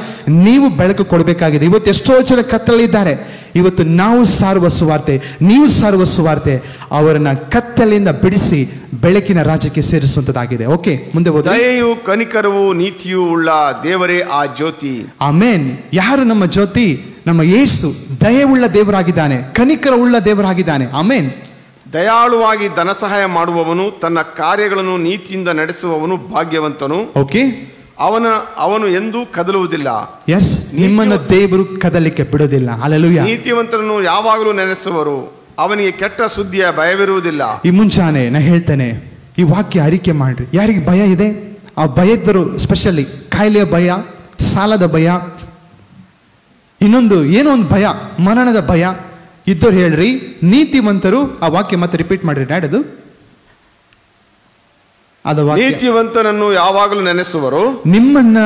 ನೀವು ಬೆಳಕು ಕೊಡಬೇಕಾಗಿದೆ. ಇವತ್ತು ಎಷ್ಟೋ ಜನ ಕತ್ತಲಿದ್ದಾರೆ. ಇವತ್ತು ನಾವು ಸಾರುವ ಸುವಾರ್ತೆ, ನೀವು ಸಾರುವ ಸುವಾರ್ತೆ ಅವರನ್ನ ಕತ್ತಲಿಂದ ಬಿಡಿಸಿ ಬೆಳಕಿನ ರಾಜ್ಯಕ್ಕೆ ಸೇರಿಸುವಂತದ್ದಾಗಿದೆ. ಓಕೆ, ಮುಂದೆ ಹೋದ. ದಯೆಯು ಕನಿಕರವು ನೀತಿಯೂ ಉಳ್ಳ ದೇವರೇ ಆ ಜ್ಯೋತಿ. ಆಮೇನ್. ಯಾರು ನಮ್ಮ ಜ್ಯೋತಿ? ನಮ್ಮ ಯೇಸು ದಯೆಯುಳ್ಳ ದೇವರಾಗಿದ್ದಾನೆ, ಕನಿಕರ ಉಳ್ಳ ದೇವರಾಗಿದ್ದಾನೆ. ಆಮೇನ್. ದಯಾಳುವಾಗಿ ಧನ ಸಹಾಯ ಮಾಡುವವನು, ತನ್ನ ಕಾರ್ಯಗಳನ್ನು ನೀತಿಯಿಂದ ನಡೆಸುವವನು ಭಾಗ್ಯವಂತನು. ಓಕೆ. ಅವನು ಎಂದೂ ಕದಲುವುದಿಲ್ಲ. ಎಸ್, ನಿಮ್ಮನ್ನು ದೇವರು ಕದಲಿಕ್ಕೆ ಬಿಡೋದಿಲ್ಲ. ಹಲ್ಲೆಲೂಯಾ. ನೀತಿವಂತರನ್ನು ಯಾವಾಗಲೂ ನೆನೆಸುವರು, ಅವನಿಗೆ ಕೆಟ್ಟ ಸುದ್ದಿಯ ಭಯವಿರುವುದಿಲ್ಲ. ಈ ಮುಂಚಾನೆ ನಾ ಹೇಳ್ತೇನೆ, ಈ ವಾಕ್ಯ ಅರಿಕೆ ಮಾಡ್ರಿ. ಯಾರಿಗೆ ಭಯ ಇದೆ? ಆ ಭಯದರು, ಸ್ಪೆಷಲಿ ಕಾಯಿಲೆಯ ಭಯ, ಸಾಲದ ಭಯ, ಇನ್ನೊಂದು ಏನೋ ಒಂದು ಭಯ, ಮರಣದ ಭಯ ಇದ್ದವ್ರು ಹೇಳ್ರಿ, ನೀತಿವಂತರು. ಆ ವಾಕ್ಯ ಮತ್ತೆ ರಿಪೀಟ್ ಮಾಡ್ರಿ ಡ್ಯಾಡ್. ಅದು ನೀತಿವಂತನನ್ನು ಯಾವಾಗಲೂ ನೆನೆಸುವರು, ನಿಮ್ಮನ್ನ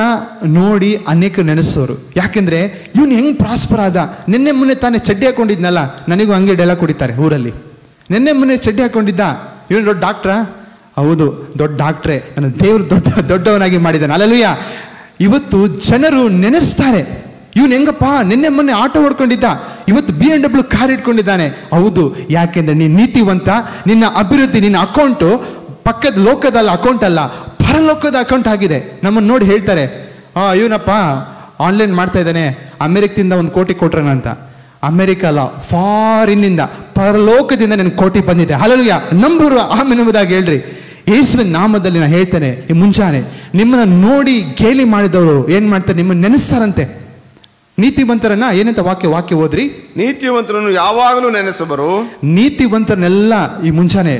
ನೋಡಿ ಅನೇಕರು ನೆನೆಸೋರು. ಯಾಕೆಂದ್ರೆ ಇವನು ಹೆಂಗ್ ಪ್ರಾಸ್ಪರ್ ಆದ. ನಿನ್ನೆ ಮೊನ್ನೆ ತಾನೇ ಚಡ್ಡಿ ಹಾಕೊಂಡಿದ್ನಲ್ಲ, ನನಗೂ ಹಂಗೆ ಡೈಲಾಗ್ ಕೊಡಿತಾರೆ ಊರಲ್ಲಿ. ನಿನ್ನೆ ಮೊನ್ನೆ ಚಡ್ಡಿ ಹಾಕೊಂಡಿದ್ದ, ಇವನು ದೊಡ್ಡ ಡಾಕ್ಟ್ರಾ? ಹೌದು, ದೊಡ್ಡ ಡಾಕ್ಟ್ರೇ. ನನ್ನ ದೇವರು ದೊಡ್ಡವನಾಗಿ ಮಾಡಿದ್ದಾನೆ. ಹಲ್ಲೆಲೂಯಾ. ಇವತ್ತು ಜನರು ನೆನೆಸ್ತಾರೆ, ಇವನು ಹೆಂಗಪ್ಪ ನಿನ್ನೆ ಮೊನ್ನೆ ಆಟೋ ಹೊಡ್ಕೊಂಡಿದ್ದ, ಇವತ್ತು BMW ಕಾರ್ ಇಟ್ಕೊಂಡಿದ್ದಾನೆ. ಹೌದು, ಯಾಕೆಂದ್ರೆ ನೀನು ನೀತಿವಂತ. ನಿನ್ನ ಅಭಿವೃದ್ಧಿ, ನಿನ್ನ ಅಕೌಂಟು ಪಕ್ಕದ ಲೋಕದಲ್ಲ ಅಕೌಂಟ್ ಅಲ್ಲ, ಪರಲೋಕದ ಅಕೌಂಟ್ ಆಗಿದೆ. ನಮ್ಮನ್ನು ನೋಡಿ ಹೇಳ್ತಾರೆ, ಇವನಪ್ಪ ಆನ್ಲೈನ್ ಮಾಡ್ತಾ ಇದ್ದಾನೆ, ಅಮೆರಿಕದಿಂದ 1 ಕೋಟಿ ಕೊಟ್ರನಂತ. ಅಮೆರಿಕ ಅಲ್ಲ, ಫಾರಿನ್ನಿಂದ, ಪರಲೋಕದಿಂದ ನನಗೆ ಕೋಟಿ ಬಂದಿದೆ. ಹಲ್ಲೆಲೂಯಾ. ನಂಬರು ಆಮೇಲೆ ಎಂಬುದಾಗಿ ಹೇಳ್ರಿ. ಯೇಸುವಿನ ನಾಮದಲ್ಲಿ ನಾನು ಹೇಳ್ತೇನೆ, ಈ ಮುಂಚಾನೆ ನಿಮ್ಮನ್ನ ನೋಡಿ ಗೇಲಿ ಮಾಡಿದವರು ಏನ್ ಮಾಡ್ತಾರೆ? ನಿಮ್ಮನ್ನು ನೆನೆಸ್ತಾರಂತೆ. ನೀತಿವಂತರನ್ನ ಏನಂತ ವಾಕ್ಯ ಓದ್ರಿ? ನೀತಿವಂತರನ್ನು ಯಾವಾಗಲೂ ನೆನೆಸುವರು. ನೀತಿವಂತರನ್ನೆಲ್ಲ ಈ ಮುಂಚಾನೆ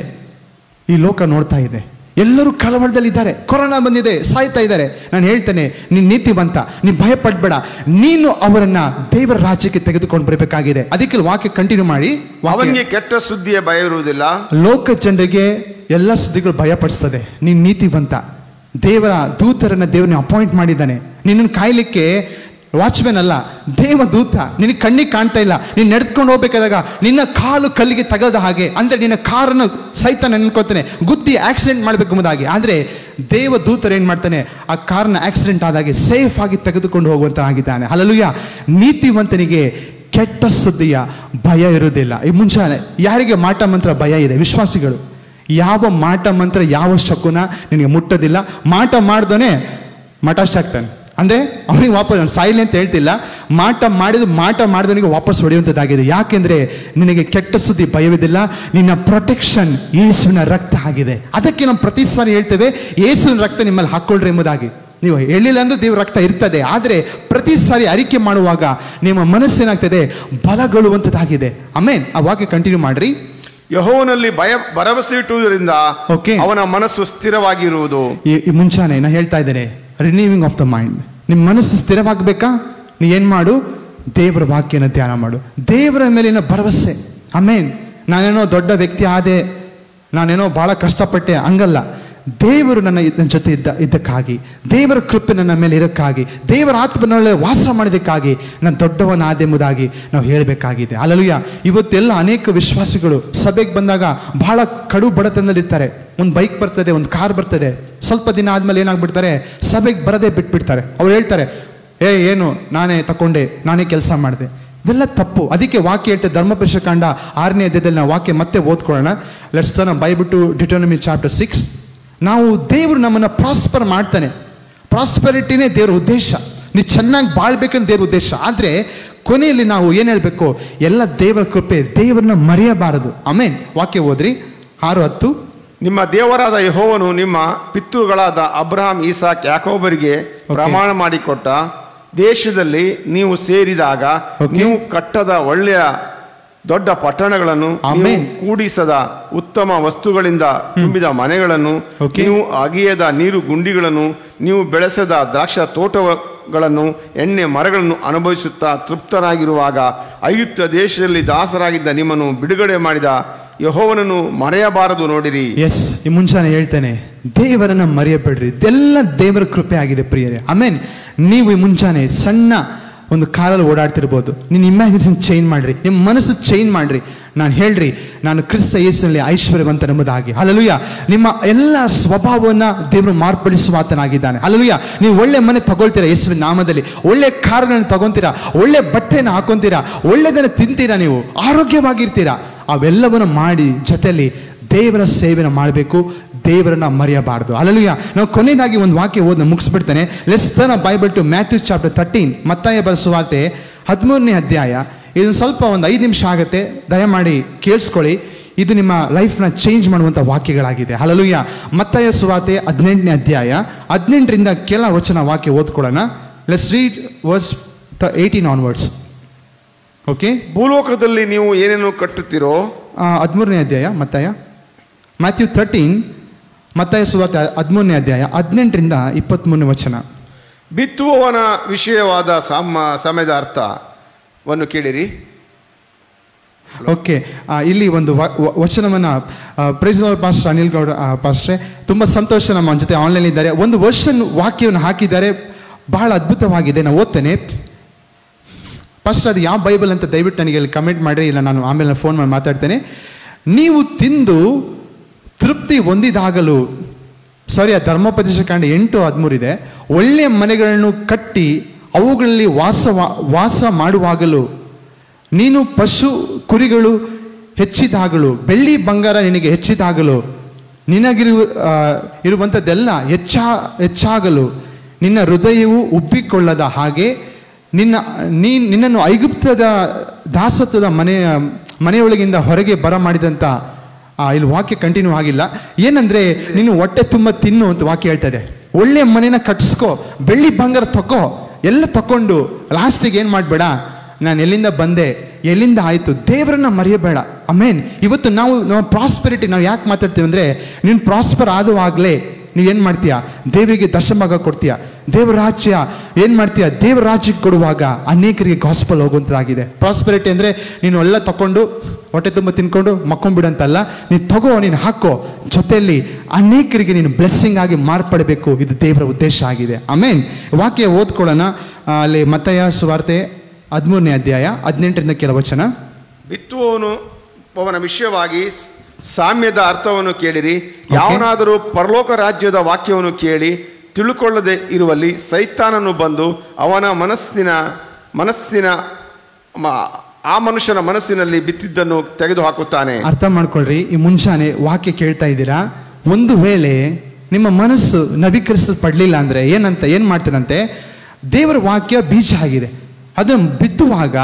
ಈ ಲೋಕ ನೋಡ್ತಾ ಇದೆ. ಎಲ್ಲರೂ ಕಳವಳದಲ್ಲಿದ್ದಾರೆ. ಕೊರೋನಾ ಬಂದಿದೆ, ಸಾಯ್ತಾ ಇದ್ದಾರೆ. ನಾನು ಹೇಳ್ತೇನೆ, ನೀನು ನೀತಿವಂತ, ನೀನು ಭಯ ಪಡ್ಬೇಡ. ನೀನು ಅವರನ್ನ ದೇವರ ರಾಜ್ಯಕ್ಕೆ ತೆಗೆದುಕೊಂಡು ಬರಬೇಕಾಗಿದೆ. ಅದಕ್ಕೆ ವಾಕ್ಯ ಕಂಟಿನ್ಯೂ ಮಾಡಿ. ಅವನಿಗೆ ಕೆಟ್ಟ ಸುದ್ದಿಯ ಭಯ ಇರುವುದಿಲ್ಲ. ಲೋಕ ಜನರಿಗೆ ಎಲ್ಲ ಸುದ್ದಿಗಳು ಭಯ ಪಡಿಸ್ತದೆ. ನೀನು ನೀತಿವಂತ. ದೇವರ ದೂತರನ್ನ ದೇವರನ್ನ ಅಪಾಯಿಂಟ್ ಮಾಡಿದ್ದಾನೆ. ನಿನ್ನನ್ನು ಕಾಯ್ಲಿಕ್ಕೆ ವಾಚ್ಮೆನ್ ಅಲ್ಲ, ದೇವದೂತ. ನಿನಗೆ ಕಣ್ಣಿಗೆ ಕಾಣ್ತಾ ಇಲ್ಲ. ನೀನು ನಡೆದುಕೊಂಡು ಹೋಗ್ಬೇಕಾದಾಗ ನಿನ್ನ ಕಾಲು ಕಲ್ಲಿಗೆ ತಗಲದ ಹಾಗೆ, ಅಂದ್ರೆ ನಿನ್ನ ಕಾರನ್ನು ಸೈತಾನ ನೆನ್ಕೋತಾನೆ, ಗುದ್ದಿ ಆಕ್ಸಿಡೆಂಟ್ ಮಾಡಬೇಕು ಎಂಬುದಾಗಿ. ಆದರೆ ದೇವದೂತರು ಏನು ಮಾಡ್ತಾನೆ? ಆ ಕಾರ್ನ ಆಕ್ಸಿಡೆಂಟ್ ಆದಾಗೆ ಸೇಫ್ ಆಗಿ ತೆಗೆದುಕೊಂಡು ಹೋಗುವಂತನಾಗಿದ್ದಾನೆ. ಹಲ್ಲೆಲೂಯಾ. ನೀತಿವಂತನಿಗೆ ಕೆಟ್ಟ ಸುದ್ದಿಯ ಭಯ ಇರುವುದಿಲ್ಲ. ಈ ಮುಂಚಾನೆ ಯಾರಿಗೆ ಮಾಟ ಮಂತ್ರ ಭಯ ಇದೆ? ವಿಶ್ವಾಸಿಗಳು. ಯಾವ ಮಾಟ ಮಂತ್ರ, ಯಾವ ಶಕುನ ನಿನಗೆ ಮುಟ್ಟೋದಿಲ್ಲ. ಮಾಟ ಮಾಡ್ದೋನೆ ಮಠಾಶಾಗ್ತಾನೆ. ಅಂದರೆ ಅವನಿಗೆ ವಾಪಸ್ ಸಾಯಿಲೆ ಅಂತ ಹೇಳ್ತಿಲ್ಲ, ಮಾಟ ಮಾಡಿದವನಿಗೆ ವಾಪಸ್ ಹೊಡೆಯುವಂಥದ್ದಾಗಿದೆ. ಯಾಕೆಂದರೆ ನಿನಗೆ ಕೆಟ್ಟ ಸುದ್ದಿ ಭಯವಿದಿಲ್ಲ. ನಿನ್ನ ಪ್ರೊಟೆಕ್ಷನ್ ಯೇಸುವಿನ ರಕ್ತ ಆಗಿದೆ. ಅದಕ್ಕೆ ನಾವು ಪ್ರತಿ ಸಾರಿ ಹೇಳ್ತೇವೆ, ಯೇಸುವಿನ ರಕ್ತ ನಿಮ್ಮಲ್ಲಿ ಹಾಕ್ಕೊಳ್ರಿ ಎಂಬುದಾಗಿ. ನೀವು ಹೇಳಿಲ್ಲ ಅಂದ್ರೆ ದೇವ್ರ ರಕ್ತ ಇರ್ತದೆ, ಆದರೆ ಪ್ರತಿ ಸಾರಿ ಅರಿಕೆ ಮಾಡುವಾಗ ನಿಮ್ಮ ಮನಸ್ಸೇನಾಗ್ತದೆ? ಬಲಗೊಳ್ಳುವಂಥದ್ದಾಗಿದೆ. ಆಮೇನ್. ಆ ವಾಕ್ಯ ಕಂಟಿನ್ಯೂ ಮಾಡ್ರಿ. ಯೆಹೋವನಲ್ಲಿ ಭರವಸೆ ಇಟ್ಟುವುದರಿಂದ ಅವನ ಮನಸ್ಸು ಸ್ಥಿರವಾಗಿರುವುದು. ಈ ಮುಂಚಾನೆ ನಾನು ಹೇಳ್ತಾ ಇದ್ದೇನೆ, ರಿನ್ಯೂವಿಂಗ್ ಆಫ್ ದ ಮೈಂಡ್. ನಿಮ್ಮ ಮನಸ್ಸು ಸ್ಥಿರವಾಗಬೇಕಾ? ನೀ ಏನು ಮಾಡು? ದೇವರ ವಾಕ್ಯನ ಧ್ಯಾನ ಮಾಡು. ದೇವರ ಮೇಲಿನ ಭರವಸೆ. ಆಮೇನ್. ನಾನೇನೋ ದೊಡ್ಡ ವ್ಯಕ್ತಿ ಆದೆ, ನಾನೇನೋ ಭಾಳ ಕಷ್ಟಪಟ್ಟೆ, ಹಂಗಲ್ಲ. ದೇವರು ನನ್ನ ಜೊತೆ ಇದ್ದಕ್ಕಾಗಿ, ದೇವರ ಕೃಪೆ ನನ್ನ ಮೇಲೆ ಇರೋಕ್ಕಾಗಿ, ದೇವರ ಆತ್ಮನಲ್ಲಿ ವಾಸ ಮಾಡೋದಕ್ಕಾಗಿ ನಾನು ದೊಡ್ಡವನಾದೆ ಎಂಬುದಾಗಿ ನಾವು ಹೇಳಬೇಕಾಗಿದೆ. ಹಲ್ಲೆಲೂಯಾ. ಇವತ್ತೆಲ್ಲ ಅನೇಕ ವಿಶ್ವಾಸಿಗಳು ಸಭೆಗೆ ಬಂದಾಗ ಬಹಳ ಕಡು ಬಡತನದಲ್ಲಿರ್ತಾರೆ. ಒಂದು ಬೈಕ್ ಬರ್ತದೆ, ಒಂದು ಕಾರ್ ಬರ್ತದೆ, ಸ್ವಲ್ಪ ದಿನ ಆದ್ಮೇಲೆ ಏನಾಗ್ಬಿಡ್ತಾರೆ, ಸಭೆಗೆ ಬರದೇ ಬಿಟ್ಬಿಡ್ತಾರೆ. ಅವ್ರು ಹೇಳ್ತಾರೆ, ಏನು ನಾನೇ ತಗೊಂಡೆ, ನಾನೇ ಕೆಲಸ ಮಾಡಿದೆ. ಇವೆಲ್ಲ ತಪ್ಪು. ಅದಕ್ಕೆ ವಾಕ್ಯ ಹೇಳ್ತೇವೆ, ಧರ್ಮೋಪದೇಶಕಾಂಡ 6ನೇ ಅಧ್ಯಾಯದಲ್ಲಿ ನಾವು ವಾಕ್ಯ ಮತ್ತೆ ಓದ್ಕೊಳ್ಳೋಣ. Let's turn Bible to Deuteronomy chapter 6. ನಾವು ದೇವರು ನಮ್ಮನ್ನು ಪ್ರಾಸ್ಪರ್ ಮಾಡ್ತಾನೆ. ಪ್ರಾಸ್ಪರಿಟಿನೇ ದೇವರ ಉದ್ದೇಶ. ನೀವು ಚೆನ್ನಾಗಿ ಬಾಳ್ಬೇಕಂತ ದೇವರ ಉದ್ದೇಶ. ಆದರೆ ಕೊನೆಯಲ್ಲಿ ನಾವು ಏನು ಹೇಳಬೇಕು, ಎಲ್ಲ ದೇವರ ಕೃಪೆ, ದೇವರನ್ನ ಮರೆಯಬಾರದು. ಆಮೇನ್. ವಾಕ್ಯ ಓದ್ರಿ 6:10. ನಿಮ್ಮ ದೇವರಾದ ಯೆಹೋವನು ನಿಮ್ಮ ಪಿತೃಗಳಾದ ಅಬ್ರಹಾಂ, ಈಸಾಕ್, ಯಾಕೋಬರಿಗೆ ಪ್ರಮಾಣ ಮಾಡಿಕೊಟ್ಟ ದೇಶದಲ್ಲಿ ನೀವು ಸೇರಿದಾಗ ನೀವು ಕಟ್ಟದ ಒಳ್ಳೆಯ ದೊಡ್ಡ ಪಟ್ಟಣಗಳನ್ನು, ಕೂಡಿಸದ ಉತ್ತಮ ವಸ್ತುಗಳಿಂದ ತುಂಬಿದ ಮನೆಗಳನ್ನು, ನೀವು ಅಗಿಯದ ನೀರು ಗುಂಡಿಗಳನ್ನು, ನೀವು ಬೆಳೆಸದ ದ್ರಾಕ್ಷ ತೋಟಗಳನ್ನು, ಎಣ್ಣೆ ಮರಗಳನ್ನು ಅನುಭವಿಸುತ್ತಾ ತೃಪ್ತರಾಗಿರುವಾಗ ಐಗುಪ್ತ ದೇಶದಲ್ಲಿ ದಾಸರಾಗಿದ್ದ ನಿಮ್ಮನ್ನು ಬಿಡುಗಡೆ ಮಾಡಿದ ಯೆಹೋವನನ್ನು ಮರೆಯಬಾರದು. ನೋಡಿರಿ. ಎಸ್, ಈ ಮುಂಚಾನೆ ಹೇಳ್ತೇನೆ, ದೇವರನ್ನ ಮರೆಯಬೇಡ್ರಿ. ಇದೆಲ್ಲ ದೇವರ ಕೃಪೆ ಆಗಿದೆ ಪ್ರಿಯರೇ. ಆಮೇನ್. ನೀವು ಈ ಮುಂಚಾನೆ ಸಣ್ಣ ಒಂದು ಕಾರಲ್ಲಿ ಓಡಾಡ್ತಿರ್ಬೋದು. ನಿನ್ನ ಇಮ್ಯಾಜಿನೇಷನ್ ಚೇಂಜ್ ಮಾಡ್ರಿ, ನಿಮ್ಮ ಮನಸ್ಸು ಚೇಂಜ್ ಮಾಡ್ರಿ. ನಾನು ಹೇಳ್ರಿ, ನಾನು ಕ್ರಿಸ್ತ ಯೇಸುವಿನಲ್ಲಿ ಐಶ್ವರ್ಯವಂತ ಎಂಬುದಾಗಿ. ಹಲ್ಲೆಲೂಯಾ. ನಿಮ್ಮ ಎಲ್ಲ ಸ್ವಭಾವವನ್ನ ದೇವರು ಮಾರ್ಪಡಿಸುವಾತನಾಗಿದ್ದಾನೆ. ಹಲ್ಲೆಲೂಯಾ. ನೀವು ಒಳ್ಳೆ ಮನೆ ತಗೊಳ್ತೀರಾ ಯೇಸುವಿನ ನಾಮದಲ್ಲಿ, ಒಳ್ಳೆ ಕಾರುಗಳನ್ನು ತಗೊಂತೀರಾ, ಒಳ್ಳೆ ಬಟ್ಟೆಯನ್ನು ಹಾಕೊಂತೀರಾ, ಒಳ್ಳೆದನ್ನು ತಿಂತೀರಾ, ನೀವು ಆರೋಗ್ಯವಾಗಿರ್ತೀರಾ. ಅವೆಲ್ಲವನ್ನು ಮಾಡಿ ಜೊತೆಯಲ್ಲಿ ದೇವರ ಸೇವೆನ ಮಾಡಬೇಕು, ದೇವರನ್ನ ಮರೆಯಬಾರದು. ಹಲ್ಲೆಲೂಯಾ. ನಾವು ಕೊನೆಯದಾಗಿ ಒಂದು ವಾಕ್ಯ ಓದಿ ಮುಗಿಸ್ಬಿಡ್ತೇನೆ. Let's turn Bible to Matthew chapter 13. Mattaya ಬರೆದ ಸುವಾರ್ತೆ 13ನೇ ಅಧ್ಯಾಯ. ಇದು ಸ್ವಲ್ಪ ಒಂದು 5 ನಿಮಿಷ ಆಗುತ್ತೆ, ದಯಮಾಡಿ ಕೇಳಿಸ್ಕೊಳ್ಳಿ. ಇದು ನಿಮ್ಮ ಲೈಫ್ನ ಚೇಂಜ್ ಮಾಡುವಂಥ ವಾಕ್ಯಗಳಾಗಿದೆ. ಹಲ್ಲೆಲೂಯಾ. ಮತ್ತಾಯ ಸುವಾರ್ತೆ 18ನೇ ಅಧ್ಯಾಯ 18ರಿಂದ ಕೆಲ ವಚನ ವಾಕ್ಯ ಓದ್ಕೊಳ್ಳೋಣ. Let's read verse 18 onwards. Okay. ಭೂಲೋಕದಲ್ಲಿ ನೀವು ಏನೇನು ಕಟ್ಟುತ್ತೀರೋ, 13ನೇ ಅಧ್ಯಾಯ ಮ್ಯಾಥ್ಯೂ 13, ಮತ್ತಾಯ ಸುವಾರ್ತೆ 13ನೇ ಅಧ್ಯಾಯ 18ರಿಂದ 23ನೇ ವಚನ. ಬಿತ್ತುವವನ ವಿಷಯವಾದ ಸಮಯದ ಅರ್ಥವನ್ನು ಕೇಳಿರಿ. ಓಕೆ. ಇಲ್ಲಿ ಒಂದು ವಚನವನ್ನ ಪ್ರೈಸ್ ಪಾಸ್ಟರ್ ಅನಿಲ್ ಗೌಡ ಪಾಸ್ಟ್ರೆ, ತುಂಬ ಸಂತೋಷ, ನಮ್ಮ ಜೊತೆ ಆನ್ಲೈನ್ ಇದ್ದಾರೆ. ಒಂದು ವರ್ಷನ್ ವಾಕ್ಯವನ್ನು ಹಾಕಿದ್ದಾರೆ, ಬಹಳ ಅದ್ಭುತವಾಗಿದೆ. ನಾನು ಓದ್ತೇನೆ. ಫಸ್ಟ್ ಅದು ಯಾವ ಬೈಬಲ್ ಅಂತ ದಯವಿಟ್ಟು ನನಗೆ ಅಲ್ಲಿ ಕಮೆಂಟ್ ಮಾಡಿರಿ, ಇಲ್ಲ ನಾನು ಆಮೇಲೆ ಫೋನ್ ಮಾಡಿ ಮಾತಾಡ್ತೇನೆ. ನೀವು ತಿಂದು ತೃಪ್ತಿ ಹೊಂದಿದಾಗಲೂ, ಸಾರಿ, ಆ ಧರ್ಮೋಪದೇಶಕಾಂಡ 8:13 ಇದೆ. ಒಳ್ಳೆಯ ಮನೆಗಳನ್ನು ಕಟ್ಟಿ ಅವುಗಳಲ್ಲಿ ವಾಸ ಮಾಡುವಾಗಲೂ, ನೀನು ಪಶು ಕುರಿಗಳು ಹೆಚ್ಚಿದಾಗಲೂ, ಬೆಳ್ಳಿ ಬಂಗಾರ ನಿನಗೆ ಹೆಚ್ಚಿದಾಗಲೂ, ಇರುವಂಥದ್ದೆಲ್ಲ ಹೆಚ್ಚಾಗಲು, ನಿನ್ನ ಹೃದಯವು ಉಬ್ಬಿಕೊಳ್ಳದ ಹಾಗೆ ನಿನ್ನನ್ನು ಐಗುಪ್ತದ ದಾಸತ್ವದ ಮನೆಯೊಳಗಿಂದ ಹೊರಗೆ ಬರ ಮಾಡಿದಂಥ, ಇಲ್ಲಿ ವಾಕ್ಯ ಕಂಟಿನ್ಯೂ ಆಗಿಲ್ಲ. ಏನಂದ್ರೆ, ನೀನು ಹೊಟ್ಟೆ ತುಂಬ ತಿನ್ನು ಅಂತ ವಾಕ್ಯ ಹೇಳ್ತದೆ. ಒಳ್ಳೆ ಮನೇನ ಕಟ್ಸ್ಕೋ, ಬೆಳ್ಳಿ ಬಂಗಾರ ತಗೋ, ಎಲ್ಲ ತಕೊಂಡು ಲಾಸ್ಟಿಗೆ ಏನು ಮಾಡಬೇಡ, ನಾನು ಎಲ್ಲಿಂದ ಬಂದೆ, ಎಲ್ಲಿಂದ ಆಯಿತು, ದೇವರನ್ನ ಮರೆಯಬೇಡ. ಆಮೇನ್. ಇವತ್ತು ನಾವು ಪ್ರಾಸ್ಪೆರಿಟಿ ನಾವು ಯಾಕೆ ಮಾತಾಡ್ತೀವಿ ಅಂದರೆ, ನೀನು ಪ್ರಾಸ್ಪರ್ ಆಗುವಾಗಲೇ ನೀವೇನು ಮಾಡ್ತೀಯ, ದೇವರಿಗೆ ದಶಭಾಗ ಕೊಡ್ತೀಯ. ದೇವರ ರಾಜ್ಯ ಏನು ಮಾಡ್ತೀಯ, ದೇವರ ರಾಜ್ಯಕ್ಕೆ ಕೊಡುವಾಗ ಅನೇಕರಿಗೆ ಗಾಸ್ಪಲ್ ಹೋಗುವಂಥದ್ದಾಗಿದೆ. ಪ್ರಾಸ್ಪೆರಿಟಿ ಅಂದರೆ ನೀನು ಎಲ್ಲ ತಗೊಂಡು ಹೊಟ್ಟೆ ತುಂಬ ತಿನ್ಕೊಂಡು ಮಕ್ಕೊಂಡ್ಬಿಡಂತಲ್ಲ, ನೀನು ತಗೋ, ನೀನು ಹಾಕೋ, ಜೊತೆಯಲ್ಲಿ ಅನೇಕರಿಗೆ ನೀನು ಬ್ಲೆಸ್ಸಿಂಗ್ ಆಗಿ ಮಾರ್ಪಡಬೇಕು. ಇದು ದೇವರ ಉದ್ದೇಶ ಆಗಿದೆ. ಆಮೇನ್. ವಾಕ್ಯ ಓದ್ಕೊಳ್ಳೋಣ. ಅಲ್ಲಿ ಮತ್ತಾಯ ಸುವಾರ್ತೆ 13ನೇ ಅಧ್ಯಾಯ 18ರಿಂದ ಕೆಲ ವಚನ. ಬಿತ್ತುವವನ ವಿಷಯವಾಗಿ ಸಾಮ್ಯದ ಅರ್ಥವನ್ನು ಕೇಳಿರಿ. ಯಾವನಾದರೂ ಪರಲೋಕ ರಾಜ್ಯದ ವಾಕ್ಯವನ್ನು ಕೇಳಿ ತಿಳುಕೊಳ್ಳದೆ ಇರುವಲ್ಲಿ ಸೈತಾನನು ಬಂದು ಅವನ ಮನಸ್ಸಿನ ಆ ಮನುಷ್ಯನ ಮನಸ್ಸಿನಲ್ಲಿ ಬಿತ್ತಿದ್ದನ್ನು ತೆಗೆದು ಹಾಕುತ್ತಾನೆ. ಅರ್ಥ ಮಾಡ್ಕೊಳ್ರಿ. ಈ ಮುಂಚಾನೆ ವಾಕ್ಯ ಕೇಳ್ತಾ ಇದ್ದೀರಾ, ಒಂದು ವೇಳೆ ನಿಮ್ಮ ಮನಸ್ಸು ನವೀಕರಿಸಲ್ಪಡಲಿಲ್ಲ ಅಂದರೆ ಏನು ಮಾಡ್ತಾನಂತೆ, ದೇವರ ವಾಕ್ಯ ಬೀಜ ಆಗಿದೆ, ಅದನ್ನು ಬಿತ್ತುವಾಗ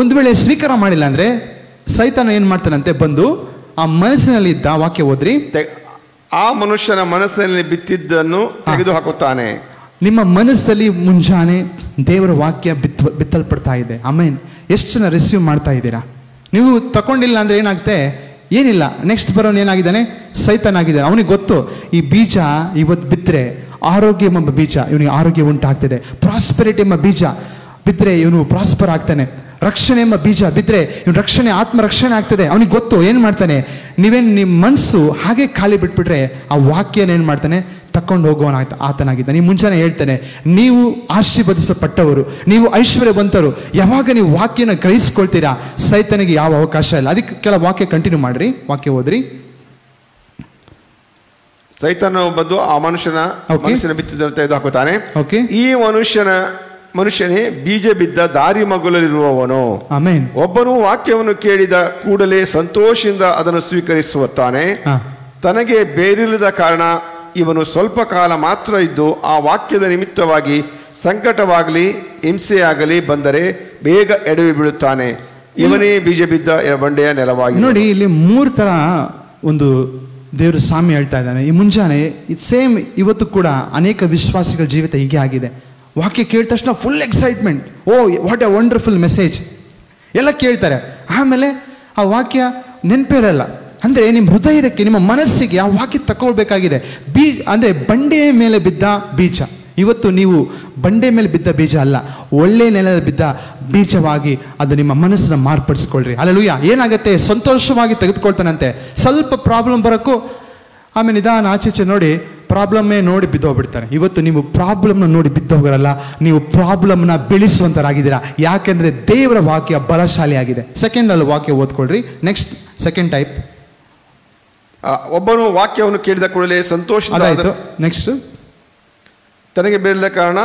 ಒಂದು ವೇಳೆ ಸ್ವೀಕಾರ ಮಾಡಿಲ್ಲ ಅಂದರೆ ಸೈತಾನ ಏನು ಮಾಡ್ತಾನಂತೆ, ಬಂದು ಆ ಮನಸ್ಸಿನಲ್ಲಿ ಇದ್ದ, ವಾಕ್ಯ ಓದ್ರಿ, ಆ ಮನುಷ್ಯನ ಮನಸ್ಸಿನಲ್ಲಿ ಬಿತ್ತಿದ್ದನ್ನು ತೆಗೆದು ಹಾಕುತ್ತಾನೆ. ನಿಮ್ಮ ಮನಸ್ಸಲ್ಲಿ ಮುಂಜಾನೆ ದೇವರ ವಾಕ್ಯ ಬಿತ್ತಲ್ಪಡ್ತಾ ಇದೆ. ಆಮೇನ್. ಎಷ್ಟು ಜನ ರಿಸೀವ್ ಮಾಡ್ತಾ ಇದ್ದೀರಾ? ನೀವು ತಗೊಂಡಿಲ್ಲ ಅಂದರೆ ಏನಾಗುತ್ತೆ, ಏನಿಲ್ಲ, ನೆಕ್ಸ್ಟ್ ಬರೋನು ಏನಾಗಿದ್ದಾನೆ, ಸೈತಾನ ಆಗಿದ್ದಾನೆ. ಅವನಿಗೆ ಗೊತ್ತು, ಈ ಬೀಜ ಇವತ್ತು ಬಿತ್ತರೆ ಆರೋಗ್ಯ ಎಂಬ ಬೀಜ ಇವನಿಗೆ ಆರೋಗ್ಯ ಉಂಟಾಗ್ತದೆ, ಪ್ರಾಸ್ಪೆರಿಟಿ ಎಂಬ ಬೀಜ ಬಿತ್ತರೆ ಇವನು ಪ್ರಾಸ್ಪರ್ ಆಗ್ತಾನೆ, ರಕ್ಷಣೆ ಎಂಬ ಬೀಜ ಬಿದ್ದರೆ ಇವನು ರಕ್ಷಣೆ, ಆತ್ಮರಕ್ಷಣೆ ಆಗ್ತದೆ. ಅವನಿಗೆ ಗೊತ್ತು ಏನು ಮಾಡ್ತಾನೆ, ನಿಮ್ಮ ಮನಸ್ಸು ಹಾಗೆ ಖಾಲಿ ಬಿಟ್ಬಿಟ್ರೆ ಆ ವಾಕ್ಯನ ಏನು ಮಾಡ್ತಾನೆ, ತಕೊಂಡು ಹೋಗುವನ ಆತನಾಗಿದ್ದಾನೆ. ನೀವು ಮುಂಚೆನೇ ಹೇಳ್ತಾನೆ, ನೀವು ಆಶೀರ್ವದಿಸಲ್ಪಟ್ಟವರು, ನೀವು ಐಶ್ವರ್ಯವಂತರು. ಯಾವಾಗ ನೀವು ವಾಕ್ಯನ ಗ್ರಹಿಸ್ಕೊಳ್ತೀರಾ ಸೈತನಿಗೆ ಯಾವ ಅವಕಾಶ ಇಲ್ಲ. ಅದಕ್ಕೆ ಕೆಲ ವಾಕ್ಯ ಕಂಟಿನ್ಯೂ ಮಾಡ್ರಿ, ವಾಕ್ಯ ಓದ್ರಿ. ಸೈತಾನ ಬಂದು ಆ ಮನುಷ್ಯನ ಬಿತ್ತುದನ್ನು ತೆಗೆದುಹಾಕುತ್ತಾನೆ. ಈ ಮನುಷ್ಯನೇ ಬೀಜ ಬಿದ್ದ ದಾರಿ ಮಗುಲಲ್ಲಿರುವವನು. ಆಮೆನ್. ಒಬ್ಬನು ವಾಕ್ಯವನ್ನು ಕೇಳಿದ ಕೂಡಲೇ ಸಂತೋಷದಿಂದ ಅದನ್ನು ಸ್ವೀಕರಿಸುತ್ತಾನೆ. ತನಗೆ ಬೇರಿಲ್ಲದ ಕಾರಣ ಇವನು ಸ್ವಲ್ಪ ಕಾಲ ಮಾತ್ರ ಇದ್ದು ಆ ವಾಕ್ಯದ ನಿಮಿತ್ತವಾಗಿ ಸಂಕಟವಾಗಲಿ ಹಿಂಸೆಯಾಗಲಿ ಬಂದರೆ ಬೇಗ ಎಡವಿ ಬೀಳುತ್ತಾನೆ. ಇವನೇ ಬೀಜ ಬಿದ್ದ ಬಂಡೆಯ ನೆಲವಾಗಿ. ನೋಡಿ, ಇಲ್ಲಿ 3 ತರ ಒಂದು ದೇವರು ಸಾಮ್ಯ ಹೇಳ್ತಾ ಇದ್ದಾನೆ. ಈ ಮುಂಜಾನೆ ಇದು ಸೇಮ್ ಇವತ್ತು ಕೂಡ ಅನೇಕ ವಿಶ್ವಾಸಿಗಳ ಜೀವಿತ ಹೀಗೆ ಆಗಿದೆ. ವಾಕ್ಯ ಕೇಳಿದ ತಕ್ಷಣ full excitement, oh what a wonderful message ಎಲ್ಲ ಕೇಳ್ತಾರೆ. ಆಮೇಲೆ ಆ ವಾಕ್ಯ ನೆನಪಿರಲ್ಲ. ಅಂದರೆ ನಿಮ್ಮ ಹೃದಯಕ್ಕೆ, ನಿಮ್ಮ ಮನಸ್ಸಿಗೆ ಆ ವಾಕ್ಯ ತಗೊಳ್ಬೇಕಾಗಿದೆ. ಅಂದರೆ ಬಂಡೆಯ ಮೇಲೆ ಬಿದ್ದ ಬೀಜ. ಇವತ್ತು ನೀವು ಬಂಡೆ ಮೇಲೆ ಬಿದ್ದ ಬೀಜ ಅಲ್ಲ, ಒಳ್ಳೆ ನೆಲದ ಬಿದ್ದ ಬೀಜವಾಗಿ ಅದು ನಿಮ್ಮ ಮನಸ್ಸನ್ನ ಮಾರ್ಪಡಿಸ್ಕೊಳ್ರಿ. ಹಲ್ಲೆಲೂಯಾ. ಏನಾಗುತ್ತೆ, ಸಂತೋಷವಾಗಿ ತೆಗೆದುಕೊಳ್ತಾನಂತೆ. ಸ್ವಲ್ಪ ಪ್ರಾಬ್ಲಮ್ ಬರೋಕ್ಕೂ ಆಮೇಲೆ ನಿಧಾನ ಆಚೆ ನೋಡಿ ಪ್ರಾಬ್ಲಮ್ಮೇ ನೋಡಿ ಬಿದ್ದೋಗ್ಬಿಡ್ತಾರೆ. ಇವತ್ತು ನೀವು ಪ್ರಾಬ್ಲಮ್ನ ನೋಡಿ ಬಿದ್ದೋಗರಲ್ಲ, ನೀವು ಪ್ರಾಬ್ಲಮ್ನ ಬೆಳೆಸುವಂತರಾಗಿದ್ದೀರಾ. ಯಾಕೆಂದ್ರೆ ದೇವರ ವಾಕ್ಯ ಬಲಶಾಲಿ ಆಗಿದೆ. ಸೆಕೆಂಡಲ್ಲಿ ವಾಕ್ಯ ಓದ್ಕೊಳ್ರಿ. Next second type. ಒಬ್ಬನು ವಾಕ್ಯವನ್ನು ಕೇಳಿದ ಕೂಡಲೇ ಸಂತೋಷ. ನೆಕ್ಸ್ಟ್, ತನಗೆ ಬೇರಿದ ಕಾರಣ